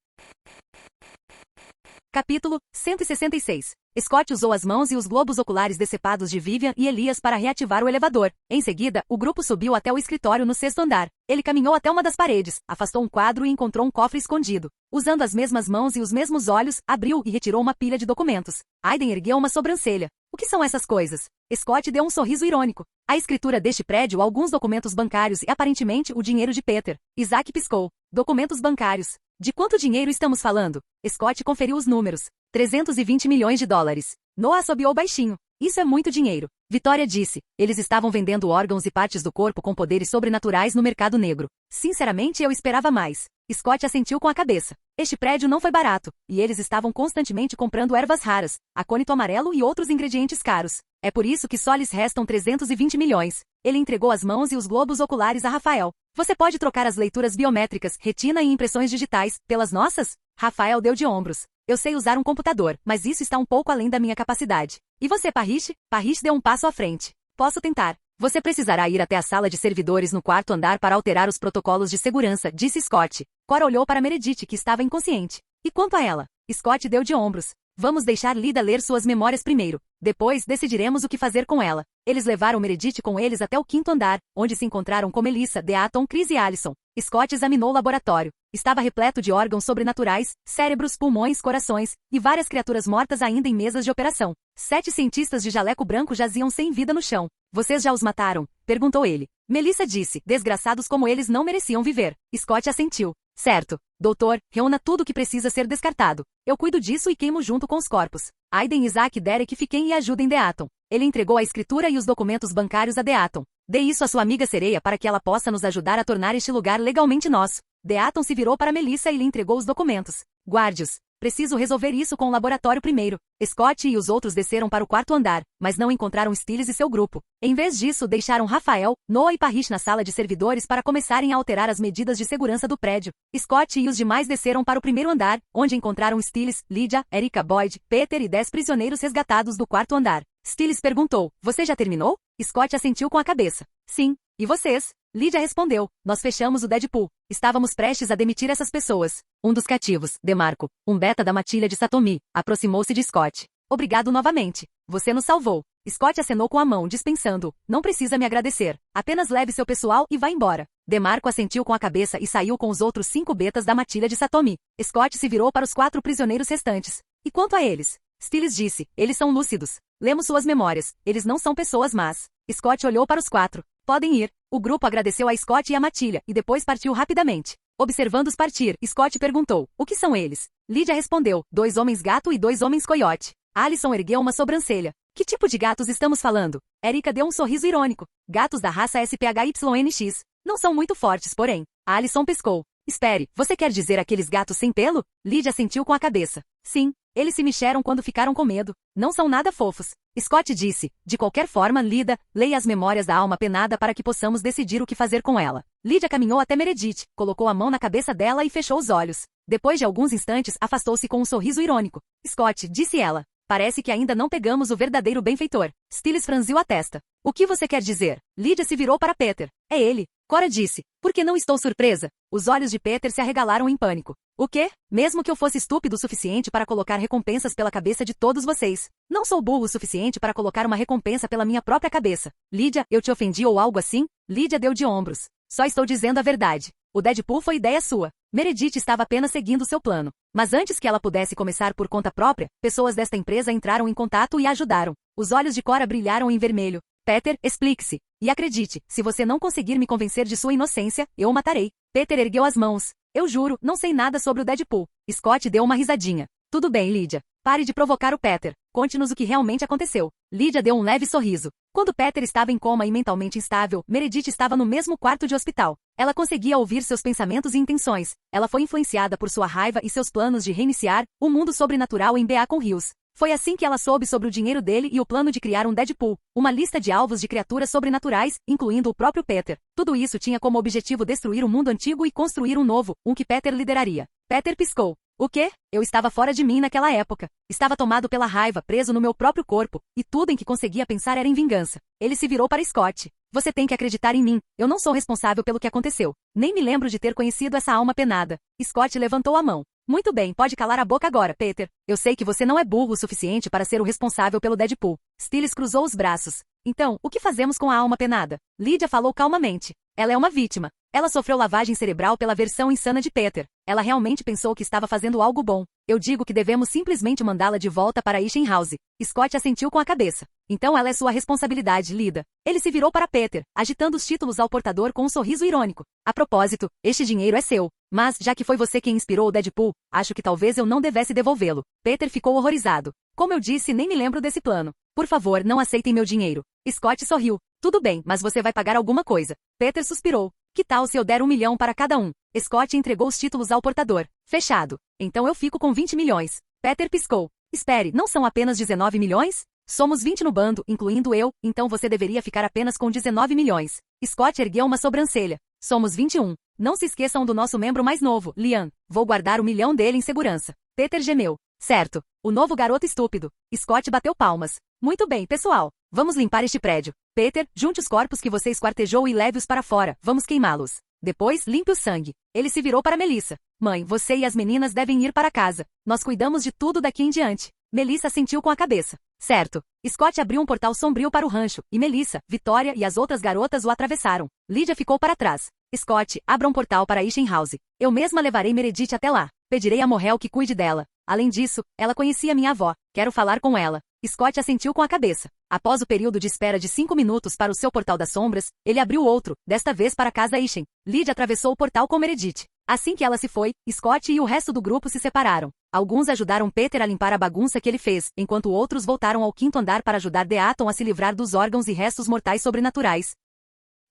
Capítulo 166. Scott usou as mãos e os globos oculares decepados de Vivian e Elias para reativar o elevador. Em seguida, o grupo subiu até o escritório no 6º andar. Ele caminhou até uma das paredes, afastou um quadro e encontrou um cofre escondido. Usando as mesmas mãos e os mesmos olhos, abriu e retirou uma pilha de documentos. Aiden ergueu uma sobrancelha. O que são essas coisas? Scott deu um sorriso irônico. A escritura deste prédio, alguns documentos bancários e aparentemente o dinheiro de Peter. Isaac piscou. Documentos bancários. De quanto dinheiro estamos falando? Scott conferiu os números. 320 milhões de dólares. Noah assobiou baixinho. Isso é muito dinheiro. Vitória disse. Eles estavam vendendo órgãos e partes do corpo com poderes sobrenaturais no mercado negro. Sinceramente, eu esperava mais. Scott assentiu com a cabeça. Este prédio não foi barato, e eles estavam constantemente comprando ervas raras, acônito amarelo e outros ingredientes caros. É por isso que só lhes restam 320 milhões. Ele entregou as mãos e os globos oculares a Rafael. Você pode trocar as leituras biométricas, retina e impressões digitais, pelas nossas? Rafael deu de ombros. Eu sei usar um computador, mas isso está um pouco além da minha capacidade. E você, Parrish? Parrish deu um passo à frente. Posso tentar. Você precisará ir até a sala de servidores no 4º andar para alterar os protocolos de segurança, disse Scott. Cora olhou para Meredith, que estava inconsciente. E quanto a ela? Scott deu de ombros. Vamos deixar Lida ler suas memórias primeiro. Depois, decidiremos o que fazer com ela. Eles levaram Meredith com eles até o 5º andar, onde se encontraram com Melissa, Deaton, Chris e Allison. Scott examinou o laboratório. Estava repleto de órgãos sobrenaturais, cérebros, pulmões, corações, e várias criaturas mortas ainda em mesas de operação. 7 cientistas de jaleco branco jaziam sem vida no chão. Vocês já os mataram? Perguntou ele. Melissa disse, desgraçados como eles não mereciam viver. Scott assentiu. Certo. Doutor, reúna tudo o que precisa ser descartado. Eu cuido disso e queimo junto com os corpos. Aiden, Isaac, Derek fiquem e ajudem Deaton. Ele entregou a escritura e os documentos bancários a Deaton. Dê isso à sua amiga sereia para que ela possa nos ajudar a tornar este lugar legalmente nosso. Deaton se virou para Melissa e lhe entregou os documentos. Guarde-os. Preciso resolver isso com o laboratório primeiro. Scott e os outros desceram para o 4º andar, mas não encontraram Stiles e seu grupo. Em vez disso, deixaram Rafael, Noah e Parrish na sala de servidores para começarem a alterar as medidas de segurança do prédio. Scott e os demais desceram para o 1º andar, onde encontraram Stiles, Lydia, Erica Boyd, Peter e 10 prisioneiros resgatados do 4º andar. Stiles perguntou, você já terminou? Scott assentiu com a cabeça. Sim. E vocês? Lydia respondeu. Nós fechamos o Deadpool. Estávamos prestes a demitir essas pessoas. Um dos cativos, DeMarco, um beta da matilha de Satomi, aproximou-se de Scott. Obrigado novamente. Você nos salvou. Scott acenou com a mão, dispensando. Não precisa me agradecer. Apenas leve seu pessoal e vá embora. DeMarco assentiu com a cabeça e saiu com os outros 5 betas da matilha de Satomi. Scott se virou para os 4 prisioneiros restantes. E quanto a eles? Stiles disse, eles são lúcidos. Lemos suas memórias. Eles não são pessoas más. Scott olhou para os 4. Podem ir. O grupo agradeceu a Scott e a Matilha, e depois partiu rapidamente. Observando-os partir, Scott perguntou, o que são eles? Lydia respondeu, 2 homens gato e 2 homens coiote. Alison ergueu uma sobrancelha. Que tipo de gatos estamos falando? Erika deu um sorriso irônico. Gatos da raça SPHYNX. Não são muito fortes, porém. Alison piscou. Espere, você quer dizer aqueles gatos sem pelo? Lydia assentiu com a cabeça. Sim, eles se mexeram quando ficaram com medo. Não são nada fofos. Scott disse, de qualquer forma, Lydia, leia as memórias da alma penada para que possamos decidir o que fazer com ela. Lydia caminhou até Meredith, colocou a mão na cabeça dela e fechou os olhos. Depois de alguns instantes, afastou-se com um sorriso irônico. Scott, disse ela. Parece que ainda não pegamos o verdadeiro benfeitor. Stiles franziu a testa. O que você quer dizer? Lydia se virou para Peter. É ele. Cora disse. Por que não estou surpresa? Os olhos de Peter se arregalaram em pânico. O quê? Mesmo que eu fosse estúpido o suficiente para colocar recompensas pela cabeça de todos vocês. Não sou burro o suficiente para colocar uma recompensa pela minha própria cabeça. Lydia, eu te ofendi ou algo assim? Lydia deu de ombros. Só estou dizendo a verdade. O Deadpool foi ideia sua. Meredith estava apenas seguindo seu plano. Mas antes que ela pudesse começar por conta própria, pessoas desta empresa entraram em contato e a ajudaram. Os olhos de Cora brilharam em vermelho. Peter, explique-se. E acredite, se você não conseguir me convencer de sua inocência, eu o matarei. Peter ergueu as mãos. Eu juro, não sei nada sobre o Deadpool. Scott deu uma risadinha. Tudo bem, Lydia. Pare de provocar o Peter. Conte-nos o que realmente aconteceu. Lydia deu um leve sorriso. Quando Peter estava em coma e mentalmente instável, Meredith estava no mesmo quarto de hospital. Ela conseguia ouvir seus pensamentos e intenções. Ela foi influenciada por sua raiva e seus planos de reiniciar o mundo sobrenatural em Beacon Hills. Foi assim que ela soube sobre o dinheiro dele e o plano de criar um Deadpool, uma lista de alvos de criaturas sobrenaturais, incluindo o próprio Peter. Tudo isso tinha como objetivo destruir o mundo antigo e construir um novo, um que Peter lideraria. Peter piscou. O quê? Eu estava fora de mim naquela época. Estava tomado pela raiva, preso no meu próprio corpo, e tudo em que conseguia pensar era em vingança. Ele se virou para Scott. Você tem que acreditar em mim. Eu não sou responsável pelo que aconteceu. Nem me lembro de ter conhecido essa alma penada. Scott levantou a mão. Muito bem, pode calar a boca agora, Peter. Eu sei que você não é burro o suficiente para ser o responsável pelo Deadpool. Stiles cruzou os braços. Então, o que fazemos com a alma penada? Lydia falou calmamente. Ela é uma vítima. Ela sofreu lavagem cerebral pela versão insana de Peter. Ela realmente pensou que estava fazendo algo bom. Eu digo que devemos simplesmente mandá-la de volta para Ishen House. Scott assentiu com a cabeça. Então ela é sua responsabilidade, Lydia. Ele se virou para Peter, agitando os títulos ao portador com um sorriso irônico. A propósito, este dinheiro é seu. Mas, já que foi você quem inspirou o Deadpool, acho que talvez eu não devesse devolvê-lo. Peter ficou horrorizado. Como eu disse, nem me lembro desse plano. Por favor, não aceitem meu dinheiro. Scott sorriu. Tudo bem, mas você vai pagar alguma coisa. Peter suspirou. Que tal se eu der 1 milhão para cada um? Scott entregou os títulos ao portador. Fechado. Então eu fico com 20 milhões. Peter piscou. Espere, não são apenas 19 milhões? Somos 20 no bando, incluindo eu, então você deveria ficar apenas com 19 milhões. Scott ergueu uma sobrancelha. Somos 21. Não se esqueçam do nosso membro mais novo, Liam. Vou guardar 1 milhão dele em segurança. Peter gemeu. Certo. O novo garoto estúpido. Scott bateu palmas. Muito bem, pessoal. Vamos limpar este prédio. Peter, junte os corpos que você esquartejou e leve-os para fora. Vamos queimá-los. Depois, limpe o sangue. Ele se virou para Melissa. Mãe, você e as meninas devem ir para casa. Nós cuidamos de tudo daqui em diante. Melissa assentiu com a cabeça. Certo. Scott abriu um portal sombrio para o rancho, e Melissa, Vitória e as outras garotas o atravessaram. Lydia ficou para trás. Scott, abra um portal para Ishen House. Eu mesma levarei Meredith até lá. Pedirei a Morrel que cuide dela. Além disso, ela conhecia minha avó. Quero falar com ela. Scott assentiu com a cabeça. Após o período de espera de 5 minutos para o seu portal das sombras, ele abriu outro, desta vez para a casa Ishen. Lydia atravessou o portal com Meredith. Assim que ela se foi, Scott e o resto do grupo se separaram. Alguns ajudaram Peter a limpar a bagunça que ele fez, enquanto outros voltaram ao 5º andar para ajudar Deaton a se livrar dos órgãos e restos mortais sobrenaturais.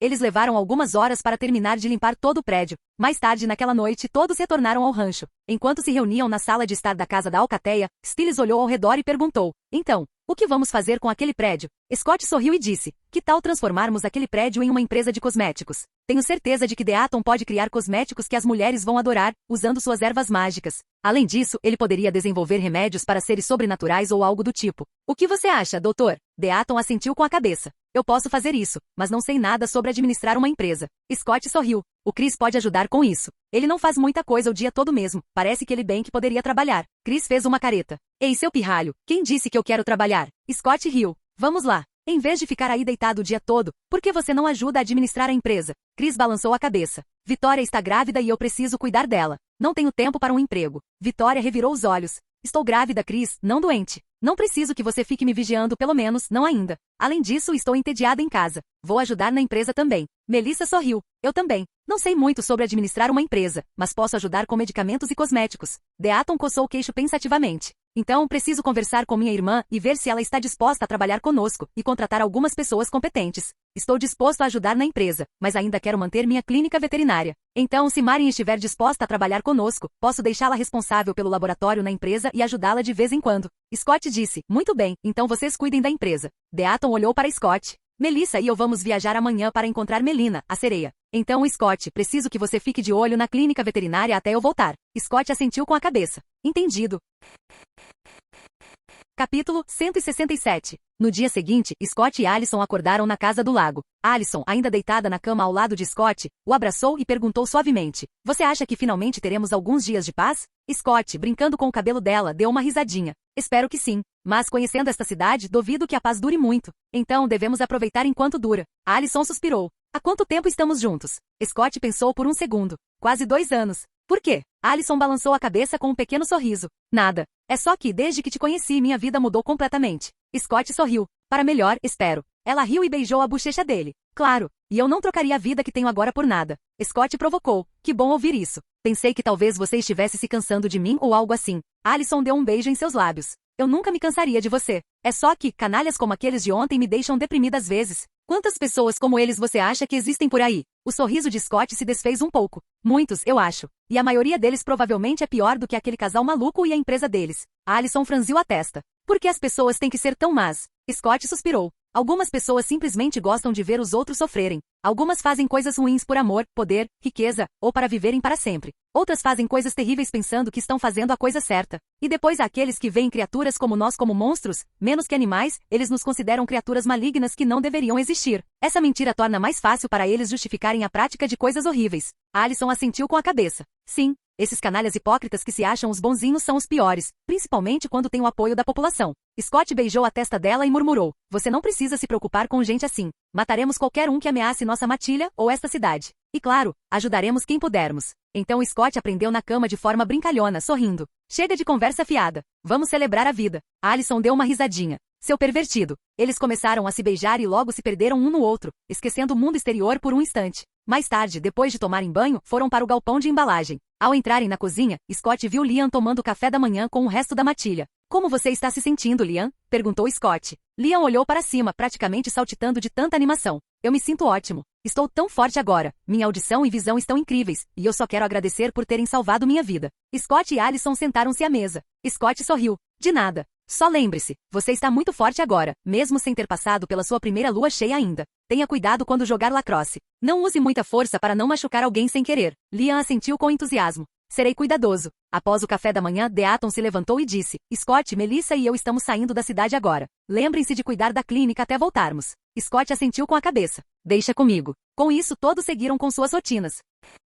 Eles levaram algumas horas para terminar de limpar todo o prédio. Mais tarde naquela noite, todos retornaram ao rancho. Enquanto se reuniam na sala de estar da casa da Alcateia, Stiles olhou ao redor e perguntou. Então, o que vamos fazer com aquele prédio? Scott sorriu e disse. Que tal transformarmos aquele prédio em uma empresa de cosméticos? Tenho certeza de que Deaton pode criar cosméticos que as mulheres vão adorar, usando suas ervas mágicas. Além disso, ele poderia desenvolver remédios para seres sobrenaturais ou algo do tipo. O que você acha, doutor? Deaton assentiu com a cabeça. Eu posso fazer isso, mas não sei nada sobre administrar uma empresa. Scott sorriu. O Chris pode ajudar com isso. Ele não faz muita coisa o dia todo mesmo. Parece que ele bem que poderia trabalhar. Chris fez uma careta. Ei, seu pirralho, quem disse que eu quero trabalhar? Scott riu. Vamos lá. Em vez de ficar aí deitado o dia todo, por que você não ajuda a administrar a empresa? Chris balançou a cabeça. Vitória está grávida e eu preciso cuidar dela. Não tenho tempo para um emprego. Vitória revirou os olhos. Estou grávida, Chris, não doente. Não preciso que você fique me vigiando, pelo menos, não ainda. Além disso, estou entediada em casa. Vou ajudar na empresa também. Melissa sorriu. Eu também. Não sei muito sobre administrar uma empresa, mas posso ajudar com medicamentos e cosméticos. Deaton coçou o queixo pensativamente. Então, preciso conversar com minha irmã e ver se ela está disposta a trabalhar conosco e contratar algumas pessoas competentes. Estou disposto a ajudar na empresa, mas ainda quero manter minha clínica veterinária. Então, se Marian estiver disposta a trabalhar conosco, posso deixá-la responsável pelo laboratório na empresa e ajudá-la de vez em quando. Scott disse, muito bem, então vocês cuidem da empresa. Deaton olhou para Scott. Melissa e eu vamos viajar amanhã para encontrar Melina, a sereia. Então, Scott, preciso que você fique de olho na clínica veterinária até eu voltar. Scott assentiu com a cabeça. Entendido. Capítulo 167. No dia seguinte, Scott e Alison acordaram na casa do lago. Alison, ainda deitada na cama ao lado de Scott, o abraçou e perguntou suavemente, você acha que finalmente teremos alguns dias de paz? Scott, brincando com o cabelo dela, deu uma risadinha. Espero que sim. Mas conhecendo esta cidade, duvido que a paz dure muito. Então devemos aproveitar enquanto dura. Alison suspirou. Há quanto tempo estamos juntos? Scott pensou por um segundo. Quase 2 anos. Por quê? Alison balançou a cabeça com um pequeno sorriso. Nada. É só que, desde que te conheci, minha vida mudou completamente. Scott sorriu. Para melhor, espero. Ela riu e beijou a bochecha dele. Claro. E eu não trocaria a vida que tenho agora por nada. Scott provocou. Que bom ouvir isso. Pensei que talvez você estivesse se cansando de mim ou algo assim. Alison deu um beijo em seus lábios. Eu nunca me cansaria de você. É só que, canalhas como aqueles de ontem me deixam deprimida às vezes. Quantas pessoas como eles você acha que existem por aí? O sorriso de Scott se desfez um pouco. Muitos, eu acho. E a maioria deles provavelmente é pior do que aquele casal maluco e a empresa deles. Alison franziu a testa. Por que as pessoas têm que ser tão más? Scott suspirou. Algumas pessoas simplesmente gostam de ver os outros sofrerem. Algumas fazem coisas ruins por amor, poder, riqueza, ou para viverem para sempre. Outras fazem coisas terríveis pensando que estão fazendo a coisa certa. E depois há aqueles que veem criaturas como nós como monstros, menos que animais, eles nos consideram criaturas malignas que não deveriam existir. Essa mentira torna mais fácil para eles justificarem a prática de coisas horríveis. Alison assentiu com a cabeça. Sim, esses canalhas hipócritas que se acham os bonzinhos são os piores, principalmente quando têm o apoio da população. Scott beijou a testa dela e murmurou. Você não precisa se preocupar com gente assim. Mataremos qualquer um que ameace nossa matilha ou esta cidade. E claro, ajudaremos quem pudermos. Então Scott aprendeu na cama de forma brincalhona, sorrindo. Chega de conversa fiada. Vamos celebrar a vida. Alison deu uma risadinha. Seu pervertido. Eles começaram a se beijar e logo se perderam um no outro, esquecendo o mundo exterior por um instante. Mais tarde, depois de tomarem banho, foram para o galpão de embalagem. Ao entrarem na cozinha, Scott viu Liam tomando café da manhã com o resto da matilha. Como você está se sentindo, Liam? Perguntou Scott. Liam olhou para cima, praticamente saltitando de tanta animação. Eu me sinto ótimo. Estou tão forte agora. Minha audição e visão estão incríveis, e eu só quero agradecer por terem salvado minha vida. Scott e Alison sentaram-se à mesa. Scott sorriu. De nada. Só lembre-se, você está muito forte agora, mesmo sem ter passado pela sua primeira lua cheia ainda. Tenha cuidado quando jogar lacrosse. Não use muita força para não machucar alguém sem querer. Liam assentiu com entusiasmo. Serei cuidadoso. Após o café da manhã, Deaton se levantou e disse, Scott, Melissa e eu estamos saindo da cidade agora. Lembrem-se de cuidar da clínica até voltarmos. Scott assentiu com a cabeça. Deixa comigo. Com isso, todos seguiram com suas rotinas.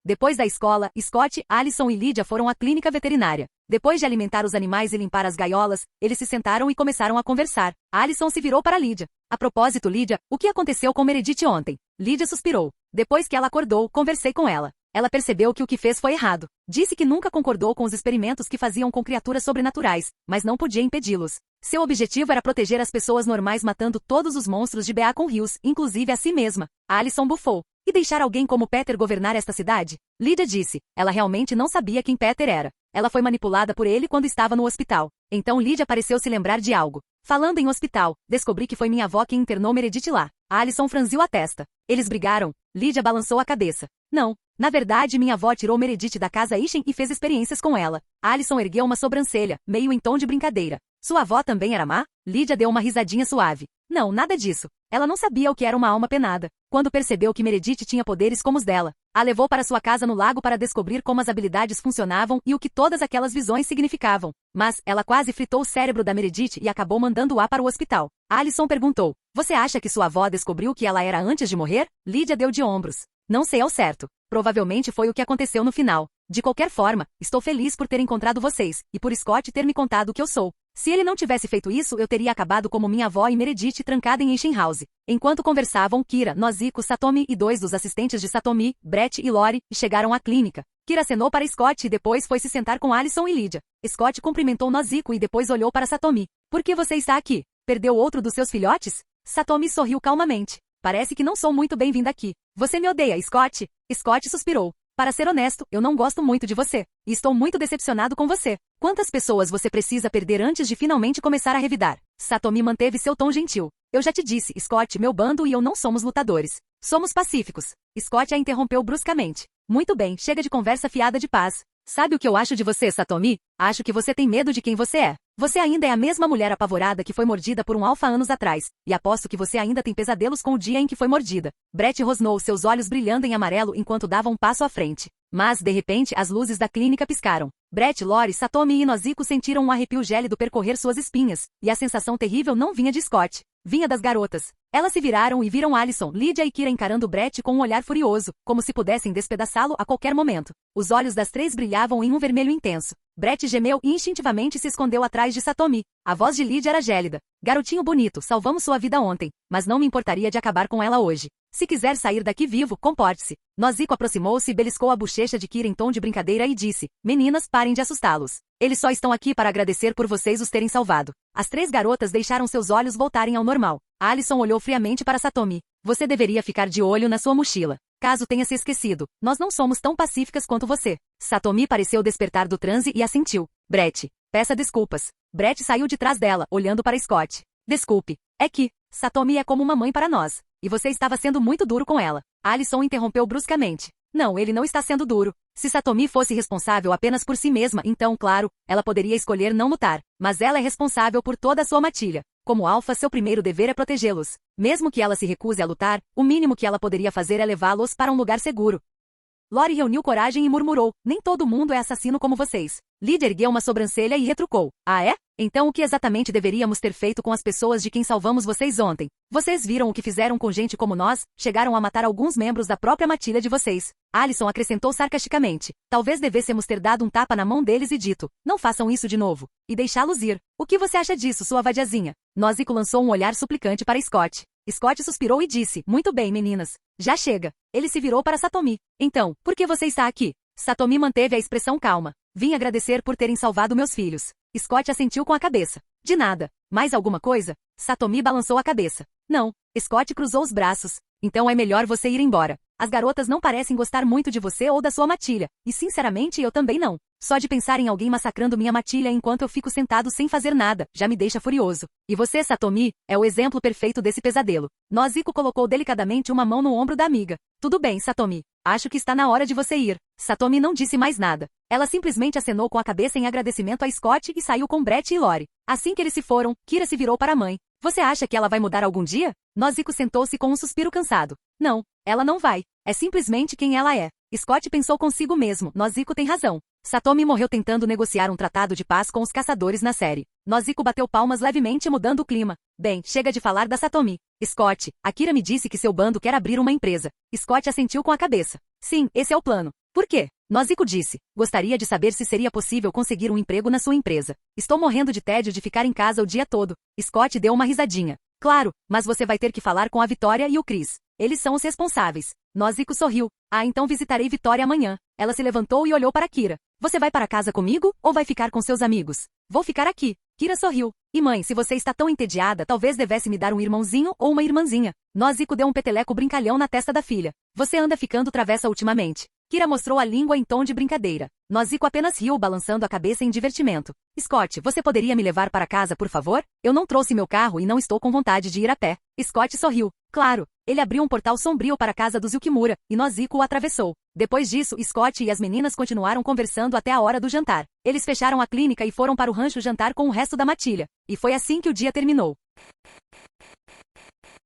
Depois da escola, Scott, Alison e Lydia foram à clínica veterinária. Depois de alimentar os animais e limpar as gaiolas, eles se sentaram e começaram a conversar. Alison se virou para Lydia. A propósito, Lydia, o que aconteceu com Meredith ontem? Lydia suspirou. Depois que ela acordou, conversei com ela. Ela percebeu que o que fez foi errado. Disse que nunca concordou com os experimentos que faziam com criaturas sobrenaturais, mas não podia impedi-los. Seu objetivo era proteger as pessoas normais matando todos os monstros de Beacon Hills, inclusive a si mesma. Alison bufou. E deixar alguém como Peter governar esta cidade? Lydia disse. Ela realmente não sabia quem Peter era. Ela foi manipulada por ele quando estava no hospital. Então Lydia pareceu se lembrar de algo. Falando em hospital, descobri que foi minha avó quem internou Meredith lá. Alison franziu a testa. Eles brigaram? Lydia balançou a cabeça. Não. Na verdade, minha avó tirou Meredith da casa Ishen e fez experiências com ela. Alison ergueu uma sobrancelha, meio em tom de brincadeira. Sua avó também era má? Lydia deu uma risadinha suave. Não, nada disso. Ela não sabia o que era uma alma penada. Quando percebeu que Meredith tinha poderes como os dela, a levou para sua casa no lago para descobrir como as habilidades funcionavam e o que todas aquelas visões significavam. Mas, ela quase fritou o cérebro da Meredith e acabou mandando-a para o hospital. Alison perguntou, você acha que sua avó descobriu o que ela era antes de morrer? Lydia deu de ombros. Não sei ao certo. Provavelmente foi o que aconteceu no final. De qualquer forma, estou feliz por ter encontrado vocês, e por Scott ter me contado o que eu sou. Se ele não tivesse feito isso, eu teria acabado como minha avó e Meredith trancada em Ishen House. Enquanto conversavam, Kira, Nozico, Satomi e 2 dos assistentes de Satomi, Brett e Lori, chegaram à clínica. Kira acenou para Scott e depois foi se sentar com Alison e Lydia. Scott cumprimentou Nozico e depois olhou para Satomi. Por que você está aqui? Perdeu outro dos seus filhotes? Satomi sorriu calmamente. Parece que não sou muito bem-vinda aqui. Você me odeia, Scott? Scott suspirou. Para ser honesto, eu não gosto muito de você. E estou muito decepcionado com você. Quantas pessoas você precisa perder antes de finalmente começar a revidar? Satomi manteve seu tom gentil. Eu já te disse, Scott, meu bando e eu não somos lutadores. Somos pacíficos. Scott a interrompeu bruscamente. Muito bem, chega de conversa fiada de paz. Sabe o que eu acho de você, Satomi? Acho que você tem medo de quem você é. Você ainda é a mesma mulher apavorada que foi mordida por um alfa anos atrás, e aposto que você ainda tem pesadelos com o dia em que foi mordida. Brett rosnou, seus olhos brilhando em amarelo enquanto dava um passo à frente. Mas, de repente, as luzes da clínica piscaram. Brett, Lori, Satomi e Nozico sentiram um arrepio gélido percorrer suas espinhas, e a sensação terrível não vinha de Scott. Vinha das garotas. Elas se viraram e viram Alison, Lydia e Kira encarando Brett com um olhar furioso, como se pudessem despedaçá-lo a qualquer momento. Os olhos das três brilhavam em um vermelho intenso. Brett gemeu e instintivamente se escondeu atrás de Satomi. A voz de Lydia era gélida. Garotinho bonito, salvamos sua vida ontem, mas não me importaria de acabar com ela hoje. Se quiser sair daqui vivo, comporte-se. Nozico aproximou-se e beliscou a bochecha de Kira em tom de brincadeira e disse, meninas, parem de assustá-los. Eles só estão aqui para agradecer por vocês os terem salvado. As três garotas deixaram seus olhos voltarem ao normal. Alison olhou friamente para Satomi. Você deveria ficar de olho na sua mochila. Caso tenha se esquecido, nós não somos tão pacíficas quanto você. Satomi pareceu despertar do transe e assentiu. Brett, peça desculpas. Brett saiu de trás dela, olhando para Scott. Desculpe. É que, Satomi é como uma mãe para nós. E você estava sendo muito duro com ela. Alison interrompeu bruscamente. Não, ele não está sendo duro. Se Satomi fosse responsável apenas por si mesma, então, claro, ela poderia escolher não lutar. Mas ela é responsável por toda a sua matilha. Como alfa, seu primeiro dever é protegê-los. Mesmo que ela se recuse a lutar, o mínimo que ela poderia fazer é levá-los para um lugar seguro. Lori reuniu coragem e murmurou, nem todo mundo é assassino como vocês. Lydia ergueu uma sobrancelha e retrucou. Ah é? Então o que exatamente deveríamos ter feito com as pessoas de quem salvamos vocês ontem? Vocês viram o que fizeram com gente como nós? Chegaram a matar alguns membros da própria matilha de vocês. Alison acrescentou sarcasticamente. Talvez devêssemos ter dado um tapa na mão deles e dito, não façam isso de novo. E deixá-los ir. O que você acha disso, sua vadiazinha? Nozico lançou um olhar suplicante para Scott. Scott suspirou e disse, muito bem, meninas. Já chega. Ele se virou para Satomi. Então, por que você está aqui? Satomi manteve a expressão calma. Vim agradecer por terem salvado meus filhos. Scott assentiu com a cabeça. De nada. Mais alguma coisa? Satomi balançou a cabeça. Não. Scott cruzou os braços. Então é melhor você ir embora. As garotas não parecem gostar muito de você ou da sua matilha. E sinceramente eu também não. Só de pensar em alguém massacrando minha matilha enquanto eu fico sentado sem fazer nada, já me deixa furioso. E você, Satomi, é o exemplo perfeito desse pesadelo. Nozico colocou delicadamente uma mão no ombro da amiga. Tudo bem, Satomi. Acho que está na hora de você ir. Satomi não disse mais nada. Ela simplesmente acenou com a cabeça em agradecimento a Scott e saiu com Brett e Lori. Assim que eles se foram, Kira se virou para a mãe. Você acha que ela vai mudar algum dia? Nozico sentou-se com um suspiro cansado. Não, ela não vai. É simplesmente quem ela é. Scott pensou consigo mesmo. Nozico tem razão. Satomi morreu tentando negociar um tratado de paz com os caçadores na série. Nozico bateu palmas levemente mudando o clima. Bem, chega de falar da Satomi. Scott, a Kira me disse que seu bando quer abrir uma empresa. Scott assentiu com a cabeça. Sim, esse é o plano. Por quê? Nozico disse. Gostaria de saber se seria possível conseguir um emprego na sua empresa. Estou morrendo de tédio de ficar em casa o dia todo. Scott deu uma risadinha. Claro, mas você vai ter que falar com a Vitória e o Chris. Eles são os responsáveis. Nozico sorriu. Ah, então visitarei Vitória amanhã. Ela se levantou e olhou para Kira. Você vai para casa comigo ou vai ficar com seus amigos? Vou ficar aqui. Kira sorriu. E mãe, se você está tão entediada, talvez devesse me dar um irmãozinho ou uma irmãzinha. Nozico deu um peteleco brincalhão na testa da filha. Você anda ficando travessa ultimamente. Kira mostrou a língua em tom de brincadeira. Nozico apenas riu, balançando a cabeça em divertimento. Scott, você poderia me levar para casa, por favor? Eu não trouxe meu carro e não estou com vontade de ir a pé. Scott sorriu. Claro. Ele abriu um portal sombrio para a casa dos Yukimura, e Nozico o atravessou. Depois disso, Scott e as meninas continuaram conversando até a hora do jantar. Eles fecharam a clínica e foram para o rancho jantar com o resto da matilha. E foi assim que o dia terminou.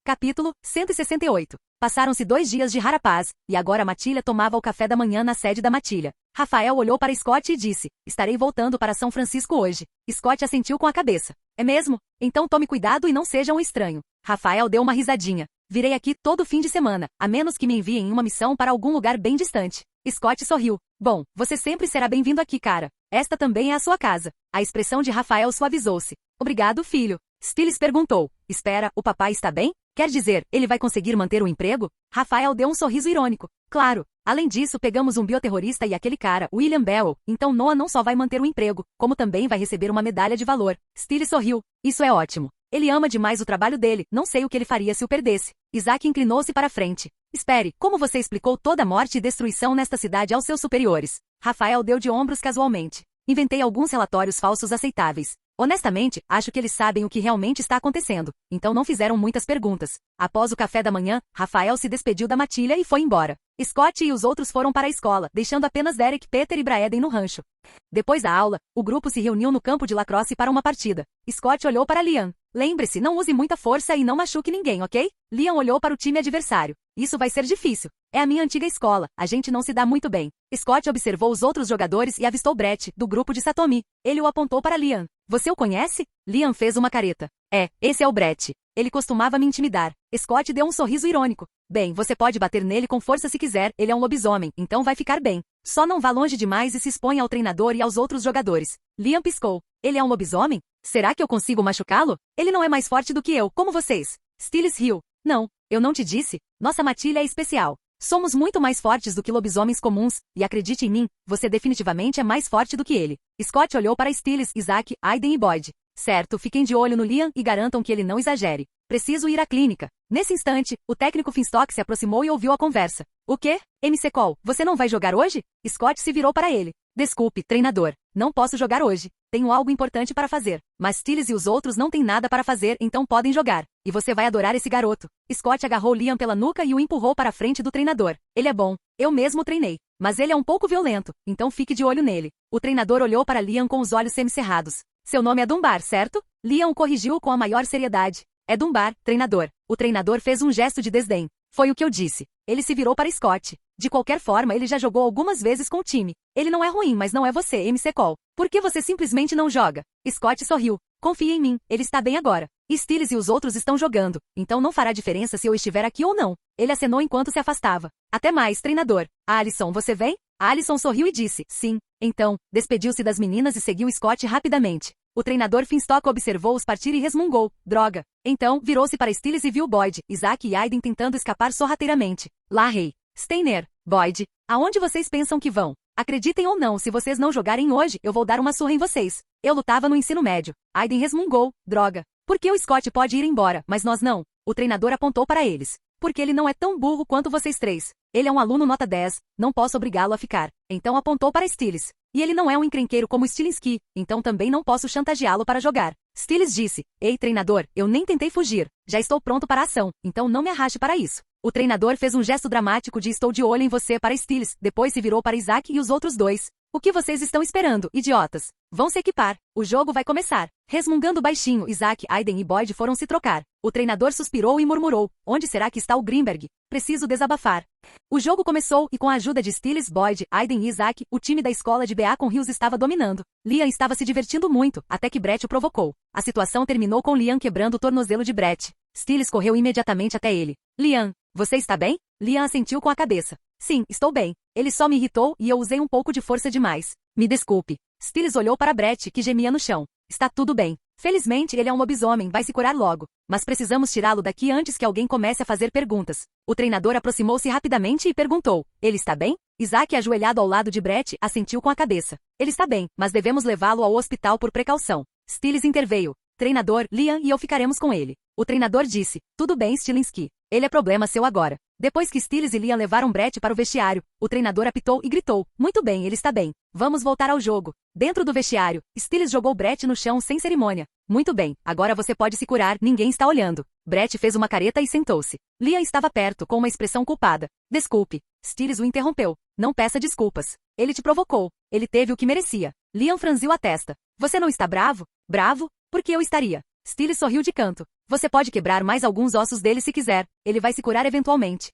Capítulo 168. Passaram-se 2 dias de rara paz, e agora a matilha tomava o café da manhã na sede da matilha. Rafael olhou para Scott e disse, estarei voltando para São Francisco hoje. Scott assentiu com a cabeça. É mesmo? Então tome cuidado e não seja um estranho. Rafael deu uma risadinha. Virei aqui todo fim de semana, a menos que me enviem em uma missão para algum lugar bem distante. Scott sorriu. Bom, você sempre será bem-vindo aqui, cara. Esta também é a sua casa. A expressão de Rafael suavizou-se. Obrigado, filho. Stiles perguntou. Espera, o papai está bem? Quer dizer, ele vai conseguir manter o emprego? Rafael deu um sorriso irônico. Claro. Além disso, pegamos um bioterrorista e aquele cara, William Bell, então Noah não só vai manter o emprego, como também vai receber uma medalha de valor. Steele sorriu. Isso é ótimo. Ele ama demais o trabalho dele, não sei o que ele faria se o perdesse. Isaac inclinou-se para a frente. Espere, como você explicou toda a morte e destruição nesta cidade aos seus superiores? Rafael deu de ombros casualmente. Inventei alguns relatórios falsos aceitáveis. Honestamente, acho que eles sabem o que realmente está acontecendo, então não fizeram muitas perguntas. Após o café da manhã, Rafael se despediu da matilha e foi embora. Scott e os outros foram para a escola, deixando apenas Derek, Peter e Braeden no rancho. Depois da aula, o grupo se reuniu no campo de lacrosse para uma partida. Scott olhou para Liam. Lembre-se, não use muita força e não machuque ninguém, ok? Liam olhou para o time adversário. Isso vai ser difícil. É a minha antiga escola, a gente não se dá muito bem. Scott observou os outros jogadores e avistou Brett, do grupo de Satomi. Ele o apontou para Liam. Você o conhece? Liam fez uma careta. Esse é o Brett. Ele costumava me intimidar. Scott deu um sorriso irônico. Bem, você pode bater nele com força se quiser, ele é um lobisomem, então vai ficar bem. Só não vá longe demais e se exponha ao treinador e aos outros jogadores. Liam piscou. Ele é um lobisomem? Será que eu consigo machucá-lo? Ele não é mais forte do que eu, como vocês. Stiles riu. Não, eu não te disse? Nossa matilha é especial. Somos muito mais fortes do que lobisomens comuns, e acredite em mim, você definitivamente é mais forte do que ele. Scott olhou para Stiles, Isaac, Aiden e Boyd. Certo, fiquem de olho no Liam e garantam que ele não exagere. Preciso ir à clínica. Nesse instante, o técnico Finstock se aproximou e ouviu a conversa. O quê? MC Cole, você não vai jogar hoje? Scott se virou para ele. Desculpe, treinador. Não posso jogar hoje. Tenho algo importante para fazer. Mas Stiles e os outros não têm nada para fazer, então podem jogar. E você vai adorar esse garoto. Scott agarrou Liam pela nuca e o empurrou para a frente do treinador. Ele é bom. Eu mesmo treinei. Mas ele é um pouco violento, então fique de olho nele. O treinador olhou para Liam com os olhos semicerrados. Seu nome é Dunbar, certo? Liam o corrigiu com a maior seriedade. É Dunbar, treinador. O treinador fez um gesto de desdém. Foi o que eu disse. Ele se virou para Scott. De qualquer forma, ele já jogou algumas vezes com o time. Ele não é ruim, mas não é você, MC Cole. Por que você simplesmente não joga? Scott sorriu. Confie em mim, ele está bem agora. Stiles e os outros estão jogando, então não fará diferença se eu estiver aqui ou não. Ele acenou enquanto se afastava. Até mais, treinador. Alison, você vem? Alison sorriu e disse, sim. Então, despediu-se das meninas e seguiu Scott rapidamente. O treinador Finstock observou-os partir e resmungou. Droga. Então, virou-se para Stiles e viu Boyd, Isaac e Aiden tentando escapar sorrateiramente. Larry. Steiner. Boyd. Aonde vocês pensam que vão? Acreditem ou não, se vocês não jogarem hoje, eu vou dar uma surra em vocês. Eu lutava no ensino médio. Aiden resmungou. Droga. Por que o Scott pode ir embora, mas nós não? O treinador apontou para eles. Porque ele não é tão burro quanto vocês três. Ele é um aluno nota 10, não posso obrigá-lo a ficar. Então apontou para Stiles. E ele não é um encrenqueiro como Stilinski, então também não posso chantageá-lo para jogar. Stiles disse, ei treinador, eu nem tentei fugir. Já estou pronto para a ação, então não me arraste para isso. O treinador fez um gesto dramático de estou de olho em você para Stiles, depois se virou para Isaac e os outros dois. O que vocês estão esperando, idiotas? Vão se equipar. O jogo vai começar. Resmungando baixinho, Isaac, Aiden e Boyd foram se trocar. O treinador suspirou e murmurou. Onde será que está o Grimberg? Preciso desabafar. O jogo começou e com a ajuda de Stiles, Boyd, Aiden e Isaac, o time da escola de Beacon Hills estava dominando. Liam estava se divertindo muito, até que Brett o provocou. A situação terminou com Liam quebrando o tornozelo de Brett. Stiles correu imediatamente até ele. Liam, você está bem? Liam assentiu com a cabeça. Sim, estou bem. Ele só me irritou e eu usei um pouco de força demais. Me desculpe. Stiles olhou para Brett, que gemia no chão. Está tudo bem. Felizmente ele é um lobisomem, vai se curar logo. Mas precisamos tirá-lo daqui antes que alguém comece a fazer perguntas. O treinador aproximou-se rapidamente e perguntou. Ele está bem? Isaac, ajoelhado ao lado de Brett, assentiu com a cabeça. Ele está bem, mas devemos levá-lo ao hospital por precaução. Stiles interveio. Treinador, Liam e eu ficaremos com ele. O treinador disse. Tudo bem, Stilinski. Ele é problema seu agora. Depois que Stiles e Liam levaram Brett para o vestiário, o treinador apitou e gritou. Muito bem, ele está bem. Vamos voltar ao jogo. Dentro do vestiário, Stiles jogou Brett no chão sem cerimônia. Muito bem, agora você pode se curar, ninguém está olhando. Brett fez uma careta e sentou-se. Liam estava perto, com uma expressão culpada. Desculpe. Stiles o interrompeu. Não peça desculpas. Ele te provocou. Ele teve o que merecia. Liam franziu a testa. Você não está bravo? Bravo? Por que eu estaria? Stiles sorriu de canto. Você pode quebrar mais alguns ossos dele se quiser. Ele vai se curar eventualmente.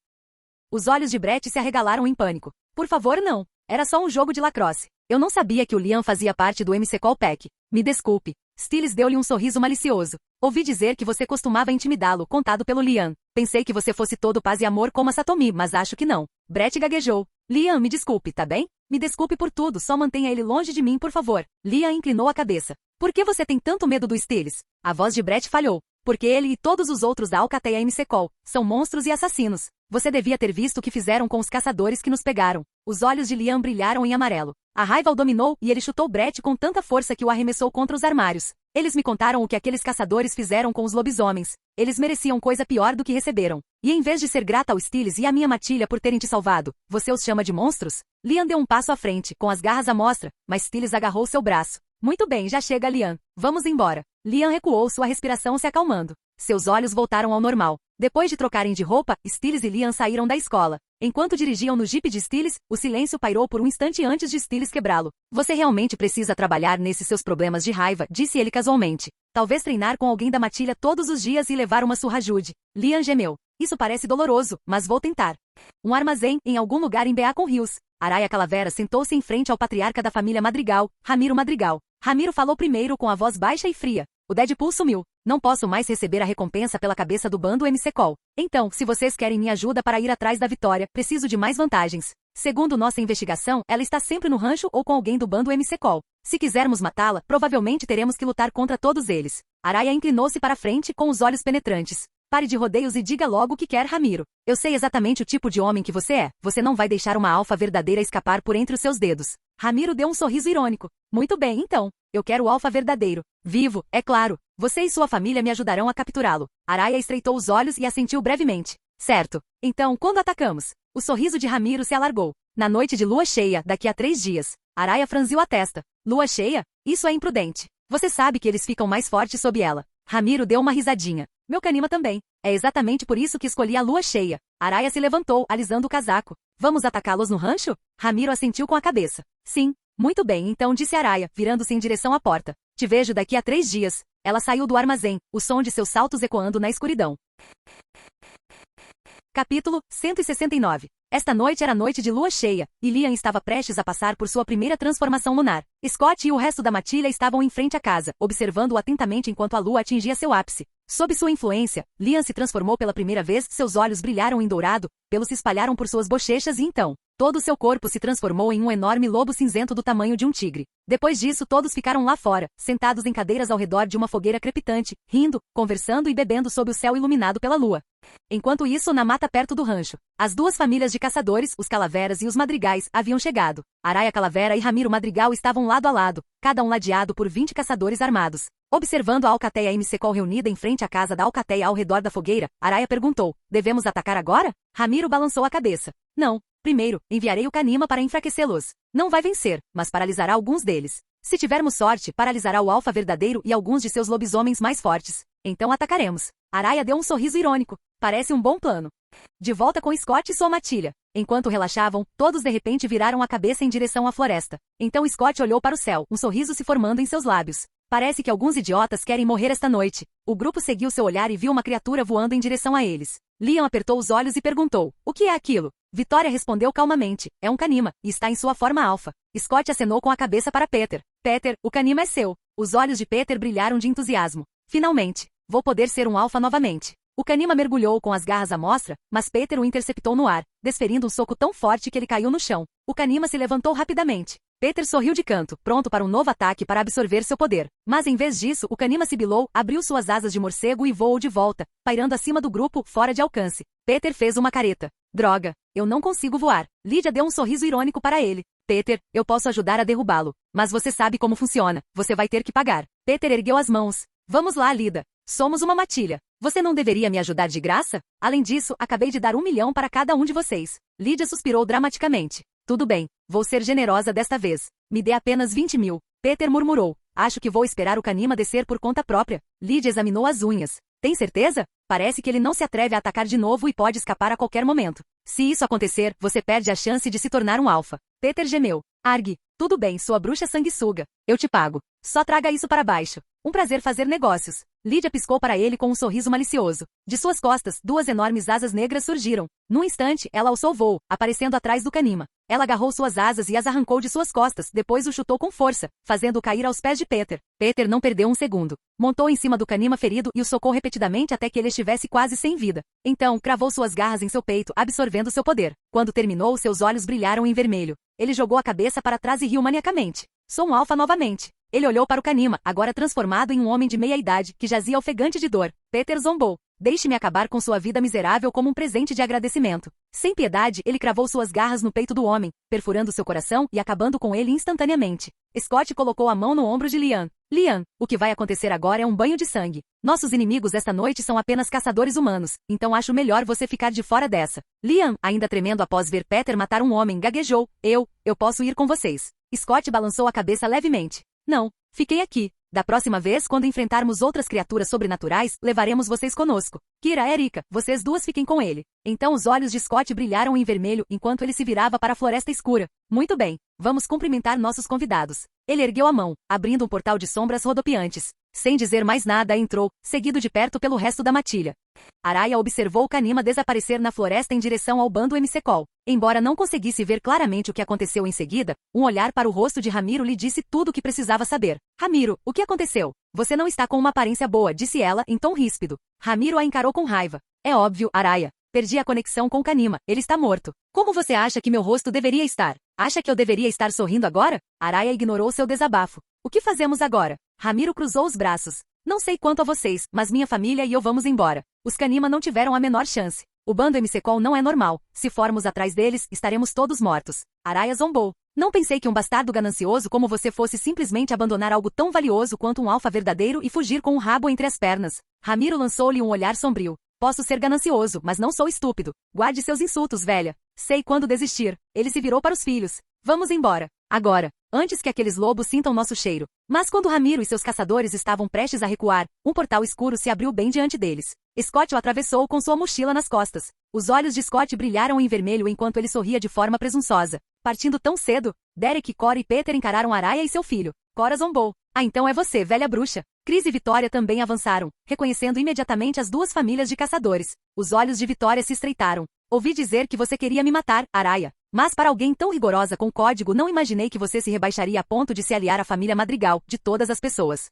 Os olhos de Brett se arregalaram em pânico. Por favor, não. Era só um jogo de lacrosse. Eu não sabia que o Liam fazia parte do MC Colpack. Me desculpe. Stiles deu-lhe um sorriso malicioso. Ouvi dizer que você costumava intimidá-lo, contado pelo Liam. Pensei que você fosse todo paz e amor como a Satomi, mas acho que não. Brett gaguejou. Liam, me desculpe, tá bem? Me desculpe por tudo, só mantenha ele longe de mim, por favor. Liam inclinou a cabeça. Por que você tem tanto medo do Stiles? A voz de Brett falhou. Porque ele e todos os outros da Alcateia MCCOL são monstros e assassinos. Você devia ter visto o que fizeram com os caçadores que nos pegaram. Os olhos de Liam brilharam em amarelo. A raiva o dominou e ele chutou Brett com tanta força que o arremessou contra os armários. Eles me contaram o que aqueles caçadores fizeram com os lobisomens. Eles mereciam coisa pior do que receberam. E em vez de ser grata ao Stiles e à minha matilha por terem te salvado, você os chama de monstros? Liam deu um passo à frente, com as garras à mostra, mas Stiles agarrou seu braço. Muito bem, já chega, Liam. Vamos embora. Liam recuou, sua respiração se acalmando. Seus olhos voltaram ao normal. Depois de trocarem de roupa, Stiles e Liam saíram da escola. Enquanto dirigiam no jipe de Stiles, o silêncio pairou por um instante antes de Stiles quebrá-lo. Você realmente precisa trabalhar nesses seus problemas de raiva, disse ele casualmente. Talvez treinar com alguém da matilha todos os dias e levar uma surra ajude. Liam gemeu. Isso parece doloroso, mas vou tentar. Um armazém, em algum lugar em Beacon Hills. Araya Calavera sentou-se em frente ao patriarca da família Madrigal, Ramiro Madrigal. Ramiro falou primeiro com a voz baixa e fria. O Deadpool sumiu. Não posso mais receber a recompensa pela cabeça do bando MCCOL. Então, se vocês querem minha ajuda para ir atrás da vitória, preciso de mais vantagens. Segundo nossa investigação, ela está sempre no rancho ou com alguém do bando MCCOL. Se quisermos matá-la, provavelmente teremos que lutar contra todos eles. Araya inclinou-se para frente com os olhos penetrantes. Pare de rodeios e diga logo o que quer, Ramiro. Eu sei exatamente o tipo de homem que você é. Você não vai deixar uma alfa verdadeira escapar por entre os seus dedos. Ramiro deu um sorriso irônico. Muito bem, então. Eu quero o alfa verdadeiro. Vivo, é claro. Você e sua família me ajudarão a capturá-lo. Araya estreitou os olhos e assentiu brevemente. Certo. Então, quando atacamos? O sorriso de Ramiro se alargou. Na noite de lua cheia, daqui a 3 dias. Araya franziu a testa. Lua cheia? Isso é imprudente. Você sabe que eles ficam mais fortes sob ela. Ramiro deu uma risadinha. Meu Kanima também. É exatamente por isso que escolhi a lua cheia. Araya se levantou, alisando o casaco. Vamos atacá-los no rancho? Ramiro assentiu com a cabeça. Sim. Muito bem, então disse Araya, virando-se em direção à porta. Te vejo daqui a 3 dias. Ela saiu do armazém, o som de seus saltos ecoando na escuridão. Capítulo 169. Esta noite era noite de lua cheia, e Liam estava prestes a passar por sua primeira transformação lunar. Scott e o resto da matilha estavam em frente à casa, observando-o atentamente enquanto a lua atingia seu ápice. Sob sua influência, Liam se transformou pela primeira vez, seus olhos brilharam em dourado, pelos se espalharam por suas bochechas e então, todo o seu corpo se transformou em um enorme lobo cinzento do tamanho de um tigre. Depois disso, todos ficaram lá fora, sentados em cadeiras ao redor de uma fogueira crepitante, rindo, conversando e bebendo sob o céu iluminado pela lua. Enquanto isso, na mata perto do rancho, as duas famílias de caçadores, os Calaveras e os Madrigais, haviam chegado. Araya Calavera e Ramiro Madrigal estavam lado a lado, cada um ladeado por 20 caçadores armados. Observando a Alcateia MCCOL reunida em frente à casa da Alcateia ao redor da fogueira, Araya perguntou, devemos atacar agora? Ramiro balançou a cabeça. Não. Primeiro, enviarei o Kanima para enfraquecê-los. Não vai vencer, mas paralisará alguns deles. Se tivermos sorte, paralisará o alfa verdadeiro e alguns de seus lobisomens mais fortes. Então atacaremos. Araya deu um sorriso irônico. Parece um bom plano. De volta com Scott e sua matilha. Enquanto relaxavam, todos de repente viraram a cabeça em direção à floresta. Então Scott olhou para o céu, um sorriso se formando em seus lábios. Parece que alguns idiotas querem morrer esta noite. O grupo seguiu seu olhar e viu uma criatura voando em direção a eles. Liam apertou os olhos e perguntou, o que é aquilo? Vitória respondeu calmamente, é um Kanima, e está em sua forma alfa. Scott acenou com a cabeça para Peter. Peter, o Kanima é seu. Os olhos de Peter brilharam de entusiasmo. Finalmente, vou poder ser um alfa novamente. O Kanima mergulhou com as garras à mostra, mas Peter o interceptou no ar, desferindo um soco tão forte que ele caiu no chão. O Kanima se levantou rapidamente. Peter sorriu de canto, pronto para um novo ataque para absorver seu poder. Mas em vez disso, o Kanima sibilou, abriu suas asas de morcego e voou de volta, pairando acima do grupo, fora de alcance. Peter fez uma careta. Droga, eu não consigo voar. Lydia deu um sorriso irônico para ele. Peter, eu posso ajudar a derrubá-lo. Mas você sabe como funciona. Você vai ter que pagar. Peter ergueu as mãos. Vamos lá, Lida. Somos uma matilha. Você não deveria me ajudar de graça? Além disso, acabei de dar 1 milhão para cada um de vocês. Lydia suspirou dramaticamente. Tudo bem, vou ser generosa desta vez. Me dê apenas 20 mil. Peter murmurou. Acho que vou esperar o Kanima descer por conta própria. Lydia examinou as unhas. Tem certeza? Parece que ele não se atreve a atacar de novo e pode escapar a qualquer momento. Se isso acontecer, você perde a chance de se tornar um alfa. Peter gemeu. Arg, tudo bem, sua bruxa sanguessuga. Eu te pago. Só traga isso para baixo. Um prazer fazer negócios. Lydia piscou para ele com um sorriso malicioso. De suas costas, 2 enormes asas negras surgiram. Num instante, ela alçou voo, aparecendo atrás do Kanima. Ela agarrou suas asas e as arrancou de suas costas, depois o chutou com força, fazendo-o cair aos pés de Peter. Peter não perdeu um segundo. Montou em cima do Kanima ferido e o socou repetidamente até que ele estivesse quase sem vida. Então, cravou suas garras em seu peito, absorvendo seu poder. Quando terminou, seus olhos brilharam em vermelho. Ele jogou a cabeça para trás e riu maniacamente. Sou um alfa novamente. Ele olhou para o Kanima, agora transformado em um homem de meia-idade, que jazia ofegante de dor. Peter zombou. Deixe-me acabar com sua vida miserável como um presente de agradecimento. Sem piedade, ele cravou suas garras no peito do homem, perfurando seu coração e acabando com ele instantaneamente. Scott colocou a mão no ombro de Liam. Liam, o que vai acontecer agora é um banho de sangue. Nossos inimigos esta noite são apenas caçadores humanos, então acho melhor você ficar de fora dessa. Liam, ainda tremendo após ver Peter matar um homem, gaguejou. Eu posso ir com vocês. Scott balançou a cabeça levemente. Não, fiquei aqui. Da próxima vez, quando enfrentarmos outras criaturas sobrenaturais, levaremos vocês conosco. Kira, Erika, vocês duas fiquem com ele. Então os olhos de Scott brilharam em vermelho enquanto ele se virava para a floresta escura. Muito bem, vamos cumprimentar nossos convidados. Ele ergueu a mão, abrindo um portal de sombras rodopiantes. Sem dizer mais nada, entrou, seguido de perto pelo resto da matilha. Araya observou o Kanima desaparecer na floresta em direção ao bando MC-Call. Embora não conseguisse ver claramente o que aconteceu em seguida, um olhar para o rosto de Ramiro lhe disse tudo o que precisava saber. Ramiro, o que aconteceu? Você não está com uma aparência boa, disse ela, em tom ríspido. Ramiro a encarou com raiva. É óbvio, Araya. Perdi a conexão com o Kanima. Ele está morto. Como você acha que meu rosto deveria estar? Acha que eu deveria estar sorrindo agora? Araya ignorou seu desabafo. O que fazemos agora? Ramiro cruzou os braços. Não sei quanto a vocês, mas minha família e eu vamos embora. Os Kanima não tiveram a menor chance. O bando MC-Call não é normal. Se formos atrás deles, estaremos todos mortos. Araya zombou. Não pensei que um bastardo ganancioso como você fosse simplesmente abandonar algo tão valioso quanto um alfa verdadeiro e fugir com o rabo entre as pernas. Ramiro lançou-lhe um olhar sombrio. Posso ser ganancioso, mas não sou estúpido. Guarde seus insultos, velha. Sei quando desistir. Ele se virou para os filhos. Vamos embora. Agora. Antes que aqueles lobos sintam nosso cheiro. Mas quando Ramiro e seus caçadores estavam prestes a recuar, um portal escuro se abriu bem diante deles. Scott o atravessou com sua mochila nas costas. Os olhos de Scott brilharam em vermelho enquanto ele sorria de forma presunçosa. Partindo tão cedo, Derek, Cora e Peter encararam Araya e seu filho. Cora zombou. Ah, então é você, velha bruxa. Chris e Vitória também avançaram, reconhecendo imediatamente as duas famílias de caçadores. Os olhos de Vitória se estreitaram. Ouvi dizer que você queria me matar, Araya. Mas para alguém tão rigorosa com código não imaginei que você se rebaixaria a ponto de se aliar à família Madrigal, de todas as pessoas.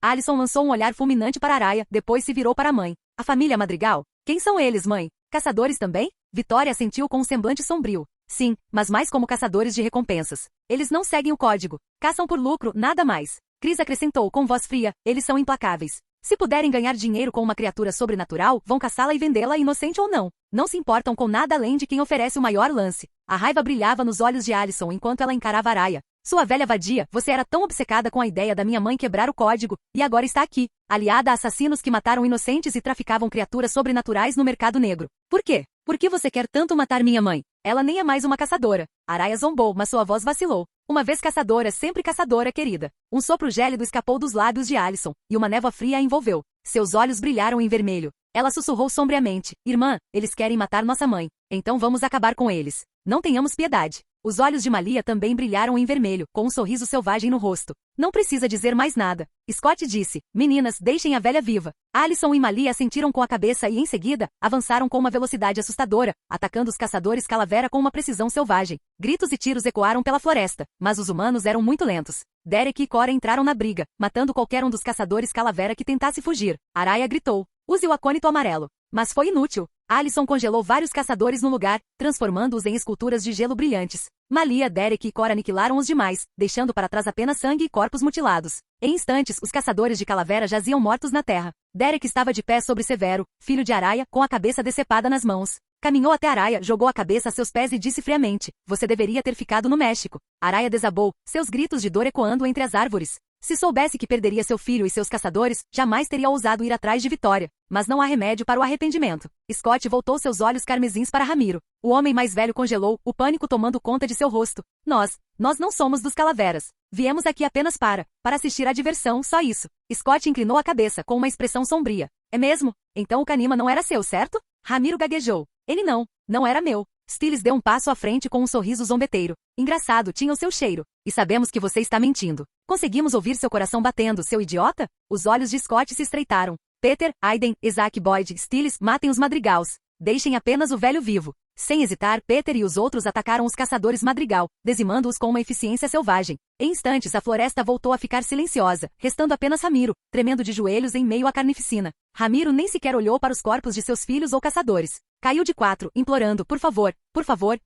Alison lançou um olhar fulminante para Araya, depois se virou para a mãe. A família Madrigal? Quem são eles, mãe? Caçadores também? Vitória assentiu com um semblante sombrio. Sim, mas mais como caçadores de recompensas. Eles não seguem o código. Caçam por lucro, nada mais. Chris acrescentou com voz fria, eles são implacáveis. Se puderem ganhar dinheiro com uma criatura sobrenatural, vão caçá-la e vendê-la, inocente ou não. Não se importam com nada além de quem oferece o maior lance. A raiva brilhava nos olhos de Alison enquanto ela encarava Araya. Sua velha vadia, você era tão obcecada com a ideia da minha mãe quebrar o código, e agora está aqui, aliada a assassinos que mataram inocentes e traficavam criaturas sobrenaturais no mercado negro. Por quê? Por que você quer tanto matar minha mãe? Ela nem é mais uma caçadora. Araya zombou, mas sua voz vacilou. Uma vez caçadora, sempre caçadora, querida. Um sopro gélido escapou dos lábios de Alison, e uma névoa fria a envolveu. Seus olhos brilharam em vermelho. Ela sussurrou sombriamente. Irmã, eles querem matar nossa mãe. Então vamos acabar com eles. Não tenhamos piedade. Os olhos de Malia também brilharam em vermelho, com um sorriso selvagem no rosto. Não precisa dizer mais nada. Scott disse, meninas, deixem a velha viva. Alison e Malia assentiram com a cabeça e, em seguida, avançaram com uma velocidade assustadora, atacando os caçadores calavera com uma precisão selvagem. Gritos e tiros ecoaram pela floresta, mas os humanos eram muito lentos. Derek e Cora entraram na briga, matando qualquer um dos caçadores calavera que tentasse fugir. Araya gritou, use o acônito amarelo. Mas foi inútil. Alison congelou vários caçadores no lugar, transformando-os em esculturas de gelo brilhantes. Malia, Derek e Cora aniquilaram os demais, deixando para trás apenas sangue e corpos mutilados. Em instantes, os caçadores de calavera jaziam mortos na terra. Derek estava de pé sobre Severo, filho de Araya, com a cabeça decepada nas mãos. Caminhou até Araya, jogou a cabeça a seus pés e disse friamente, você deveria ter ficado no México. Araya desabou, seus gritos de dor ecoando entre as árvores. Se soubesse que perderia seu filho e seus caçadores, jamais teria ousado ir atrás de Vitória. Mas não há remédio para o arrependimento. Scott voltou seus olhos carmesins para Ramiro. O homem mais velho congelou, o pânico tomando conta de seu rosto. Nós não somos dos calaveras. Viemos aqui apenas para assistir à diversão, só isso. Scott inclinou a cabeça com uma expressão sombria. É mesmo? Então o Kanima não era seu, certo? Ramiro gaguejou. Ele não era meu. Stiles deu um passo à frente com um sorriso zombeteiro. Engraçado, tinha o seu cheiro. E sabemos que você está mentindo. Conseguimos ouvir seu coração batendo, seu idiota? Os olhos de Scott se estreitaram. Peter, Aiden, Isaac Boyd, Stiles, matem os Madrigals. Deixem apenas o velho vivo. Sem hesitar, Peter e os outros atacaram os caçadores Madrigal, dizimando-os com uma eficiência selvagem. Em instantes a floresta voltou a ficar silenciosa, restando apenas Ramiro, tremendo de joelhos em meio à carnificina. Ramiro nem sequer olhou para os corpos de seus filhos ou caçadores. Caiu de quatro, implorando, por favor,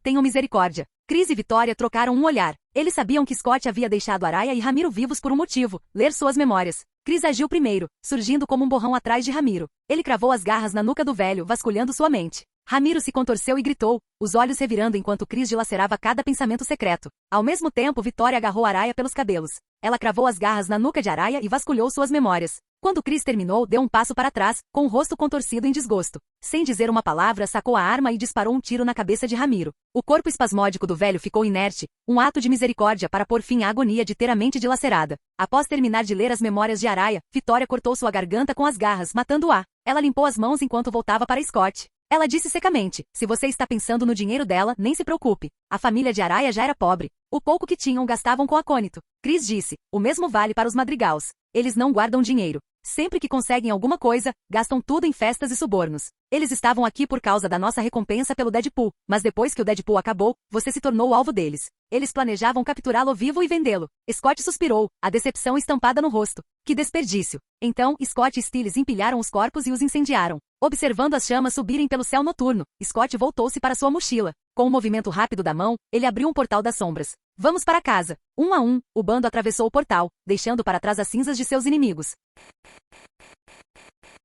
tenham misericórdia. Chris e Vitória trocaram um olhar. Eles sabiam que Scott havia deixado Araya e Ramiro vivos por um motivo, ler suas memórias. Chris agiu primeiro, surgindo como um borrão atrás de Ramiro. Ele cravou as garras na nuca do velho, vasculhando sua mente. Ramiro se contorceu e gritou, os olhos revirando enquanto Chris dilacerava cada pensamento secreto. Ao mesmo tempo, Vitória agarrou Araya pelos cabelos. Ela cravou as garras na nuca de Araya e vasculhou suas memórias. Quando Chris terminou, deu um passo para trás, com o rosto contorcido em desgosto. Sem dizer uma palavra, sacou a arma e disparou um tiro na cabeça de Ramiro. O corpo espasmódico do velho ficou inerte, um ato de misericórdia para pôr fim à agonia de ter a mente dilacerada. Após terminar de ler as memórias de Araya, Vitória cortou sua garganta com as garras, matando-a. Ela limpou as mãos enquanto voltava para Scott. Ela disse secamente, se você está pensando no dinheiro dela, nem se preocupe. A família de Araya já era pobre. O pouco que tinham gastavam com acônito. Chris disse, o mesmo vale para os madrigals. Eles não guardam dinheiro. Sempre que conseguem alguma coisa, gastam tudo em festas e subornos. Eles estavam aqui por causa da nossa recompensa pelo Deadpool, mas depois que o Deadpool acabou, você se tornou o alvo deles. Eles planejavam capturá-lo vivo e vendê-lo. Scott suspirou, a decepção estampada no rosto. Que desperdício. Então, Scott e Stiles empilharam os corpos e os incendiaram. Observando as chamas subirem pelo céu noturno, Scott voltou-se para sua mochila. Com um movimento rápido da mão, ele abriu um portal das sombras. Vamos para casa. Um a um, o bando atravessou o portal, deixando para trás as cinzas de seus inimigos.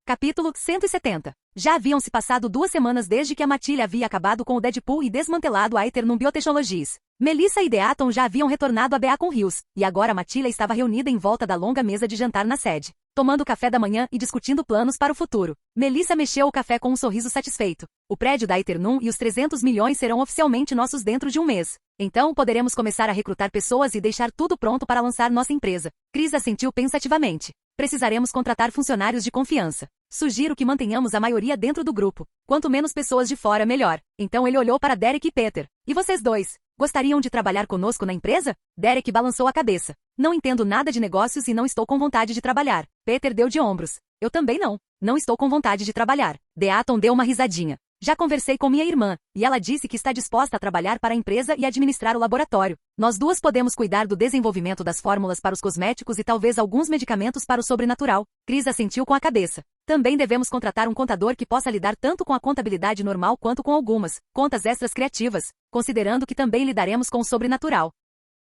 Capítulo 170. Já haviam se passado 2 semanas desde que a matilha havia acabado com o Deadpool e desmantelado a Eternum Biotechnologies. Melissa e Deaton já haviam retornado a Beacon Hills, e agora a matilha estava reunida em volta da longa mesa de jantar na sede, tomando café da manhã e discutindo planos para o futuro. Melissa mexeu o café com um sorriso satisfeito. O prédio da Eternum e os 300 milhões serão oficialmente nossos dentro de um mês. Então poderemos começar a recrutar pessoas e deixar tudo pronto para lançar nossa empresa. Chris assentiu pensativamente. Precisaremos contratar funcionários de confiança. Sugiro que mantenhamos a maioria dentro do grupo. Quanto menos pessoas de fora, melhor. Então ele olhou para Derek e Peter. E vocês dois? Gostariam de trabalhar conosco na empresa? Derek balançou a cabeça. Não entendo nada de negócios e não estou com vontade de trabalhar. Peter deu de ombros. Eu também não. Não estou com vontade de trabalhar. Deaton deu uma risadinha. Já conversei com minha irmã, e ela disse que está disposta a trabalhar para a empresa e administrar o laboratório. Nós duas podemos cuidar do desenvolvimento das fórmulas para os cosméticos e talvez alguns medicamentos para o sobrenatural. Chris assentiu com a cabeça. Também devemos contratar um contador que possa lidar tanto com a contabilidade normal quanto com algumas contas extras criativas, considerando que também lidaremos com o sobrenatural.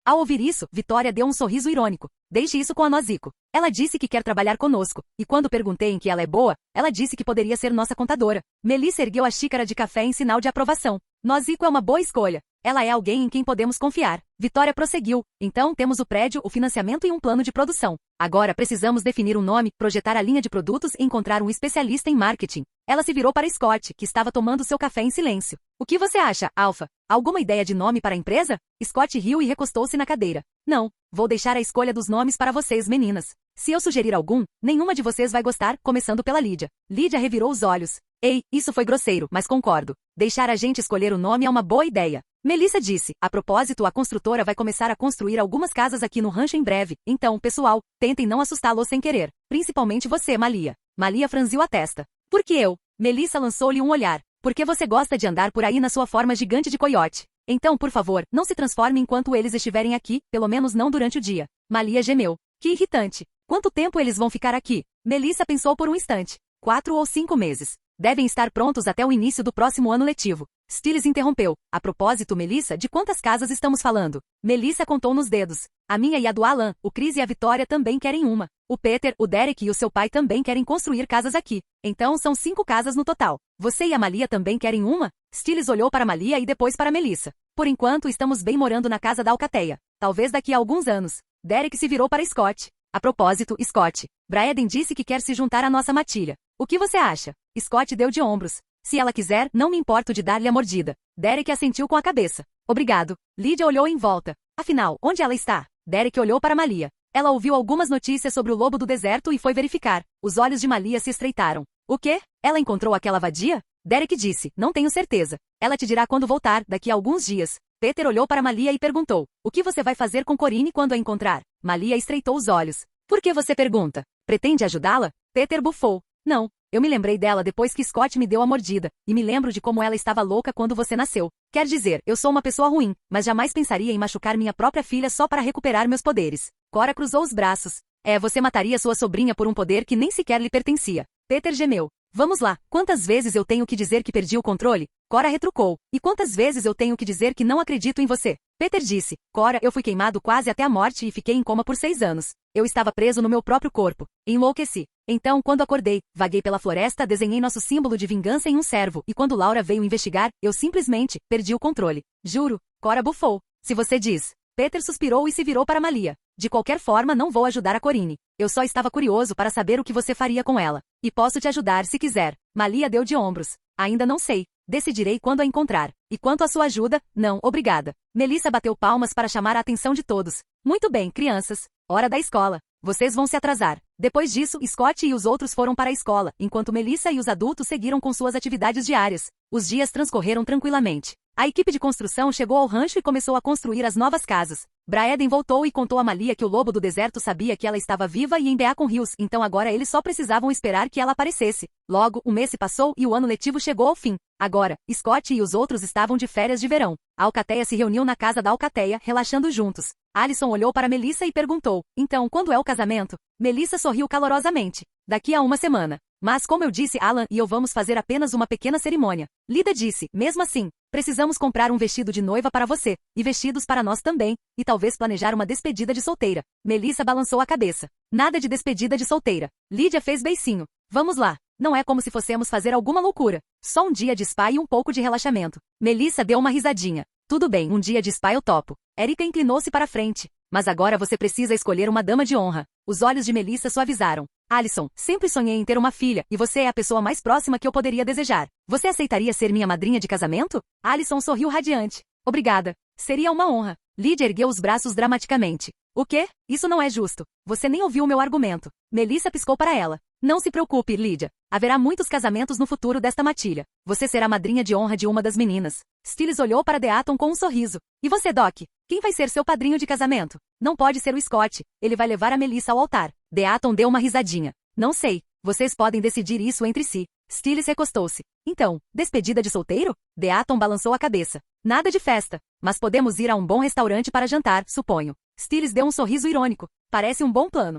Ao ouvir isso, Vitória deu um sorriso irônico. Deixe isso com a Nozico. Ela disse que quer trabalhar conosco, e quando perguntei em que ela é boa, ela disse que poderia ser nossa contadora. Melissa ergueu a xícara de café em sinal de aprovação. Nozico é uma boa escolha. Ela é alguém em quem podemos confiar. Vitória prosseguiu. Então temos o prédio, o financiamento e um plano de produção. Agora precisamos definir um nome, projetar a linha de produtos e encontrar um especialista em marketing. Ela se virou para Scott, que estava tomando seu café em silêncio. O que você acha, Alpha? Alguma ideia de nome para a empresa? Scott riu e recostou-se na cadeira. Não, vou deixar a escolha dos nomes para vocês, meninas. Se eu sugerir algum, nenhuma de vocês vai gostar, começando pela Lídia. Lídia revirou os olhos. Ei, isso foi grosseiro, mas concordo. Deixar a gente escolher o nome é uma boa ideia. Melissa disse, a propósito, a construtora vai começar a construir algumas casas aqui no rancho em breve. Então, pessoal, tentem não assustá-lo sem querer. Principalmente você, Malia. Malia franziu a testa. Por que eu? Melissa lançou-lhe um olhar. Porque você gosta de andar por aí na sua forma gigante de coiote. Então, por favor, não se transforme enquanto eles estiverem aqui, pelo menos não durante o dia. Malia gemeu. Que irritante. Quanto tempo eles vão ficar aqui? Melissa pensou por um instante. 4 ou 5 meses. Devem estar prontos até o início do próximo ano letivo. Stiles interrompeu. A propósito, Melissa, de quantas casas estamos falando? Melissa contou nos dedos. A minha e a do Alan, o Chris e a Vitória também querem uma. O Peter, o Derek e o seu pai também querem construir casas aqui. Então são 5 casas no total. Você e a Malia também querem uma? Stiles olhou para Malia e depois para Melissa. Por enquanto estamos bem morando na casa da Alcateia. Talvez daqui a alguns anos. Derek se virou para Scott. A propósito, Scott. Braeden disse que quer se juntar à nossa matilha. O que você acha? Scott deu de ombros. Se ela quiser, não me importo de dar-lhe a mordida. Derek assentiu com a cabeça. Obrigado. Lydia olhou em volta. Afinal, onde ela está? Derek olhou para Malia. Ela ouviu algumas notícias sobre o lobo do deserto e foi verificar. Os olhos de Malia se estreitaram. O quê? Ela encontrou aquela vadia? Derek disse, não tenho certeza. Ela te dirá quando voltar, daqui a alguns dias. Peter olhou para Malia e perguntou, o que você vai fazer com Corinne quando a encontrar? Malia estreitou os olhos. Por que você pergunta? Pretende ajudá-la? Peter bufou. Não. Eu me lembrei dela depois que Scott me deu a mordida, e me lembro de como ela estava louca quando você nasceu. Quer dizer, eu sou uma pessoa ruim, mas jamais pensaria em machucar minha própria filha só para recuperar meus poderes. Cora cruzou os braços. Você mataria sua sobrinha por um poder que nem sequer lhe pertencia. Peter gemeu. Vamos lá, quantas vezes eu tenho que dizer que perdi o controle? Cora retrucou. E quantas vezes eu tenho que dizer que não acredito em você? Peter disse. Cora, eu fui queimado quase até a morte e fiquei em coma por 6 anos. Eu estava preso no meu próprio corpo. Enlouqueci. Então, quando acordei, vaguei pela floresta, desenhei nosso símbolo de vingança em um cervo, e quando Laura veio investigar, eu simplesmente perdi o controle. Juro. Cora bufou. Se você diz. Peter suspirou e se virou para Malia. De qualquer forma, não vou ajudar a Corinne. Eu só estava curioso para saber o que você faria com ela. E posso te ajudar se quiser. Malia deu de ombros. Ainda não sei. Decidirei quando a encontrar. E quanto à sua ajuda, não, obrigada. Melissa bateu palmas para chamar a atenção de todos. Muito bem, crianças. Hora da escola. Vocês vão se atrasar. Depois disso, Scott e os outros foram para a escola, enquanto Melissa e os adultos seguiram com suas atividades diárias. Os dias transcorreram tranquilamente. A equipe de construção chegou ao rancho e começou a construir as novas casas. Braeden voltou e contou a Malia que o lobo do deserto sabia que ela estava viva e em Beacon Hills, então agora eles só precisavam esperar que ela aparecesse. Logo, o mês se passou e o ano letivo chegou ao fim. Agora, Scott e os outros estavam de férias de verão. A alcateia se reuniu na casa da alcateia, relaxando juntos. Alison olhou para Melissa e perguntou, então, quando é o casamento? Melissa sorriu calorosamente. Daqui a uma semana. Mas como eu disse, Alan e eu vamos fazer apenas uma pequena cerimônia. Lida disse, mesmo assim, precisamos comprar um vestido de noiva para você, e vestidos para nós também, e talvez planejar uma despedida de solteira. Melissa balançou a cabeça. Nada de despedida de solteira. Lídia fez beicinho. Vamos lá. Não é como se fossemos fazer alguma loucura. Só um dia de spa e um pouco de relaxamento. Melissa deu uma risadinha. Tudo bem, um dia de spa eu topo. Erika inclinou-se para frente. Mas agora você precisa escolher uma dama de honra. Os olhos de Melissa suavizaram. Alison, sempre sonhei em ter uma filha, e você é a pessoa mais próxima que eu poderia desejar. Você aceitaria ser minha madrinha de casamento? Alison sorriu radiante. Obrigada. Seria uma honra. Lydia ergueu os braços dramaticamente. O quê? Isso não é justo. Você nem ouviu o meu argumento. Melissa piscou para ela. Não se preocupe, Lydia. Haverá muitos casamentos no futuro desta matilha. Você será madrinha de honra de uma das meninas. Stiles olhou para Deaton com um sorriso. E você, Doc? Quem vai ser seu padrinho de casamento? Não pode ser o Scott. Ele vai levar a Melissa ao altar. Deaton deu uma risadinha. Não sei. Vocês podem decidir isso entre si. Stiles recostou-se. Então, despedida de solteiro? Deaton balançou a cabeça. Nada de festa. Mas podemos ir a um bom restaurante para jantar, suponho. Stiles deu um sorriso irônico. Parece um bom plano.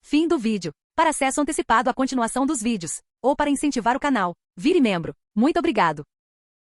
Fim do vídeo. Para acesso antecipado à continuação dos vídeos, ou para incentivar o canal, vire membro. Muito obrigado.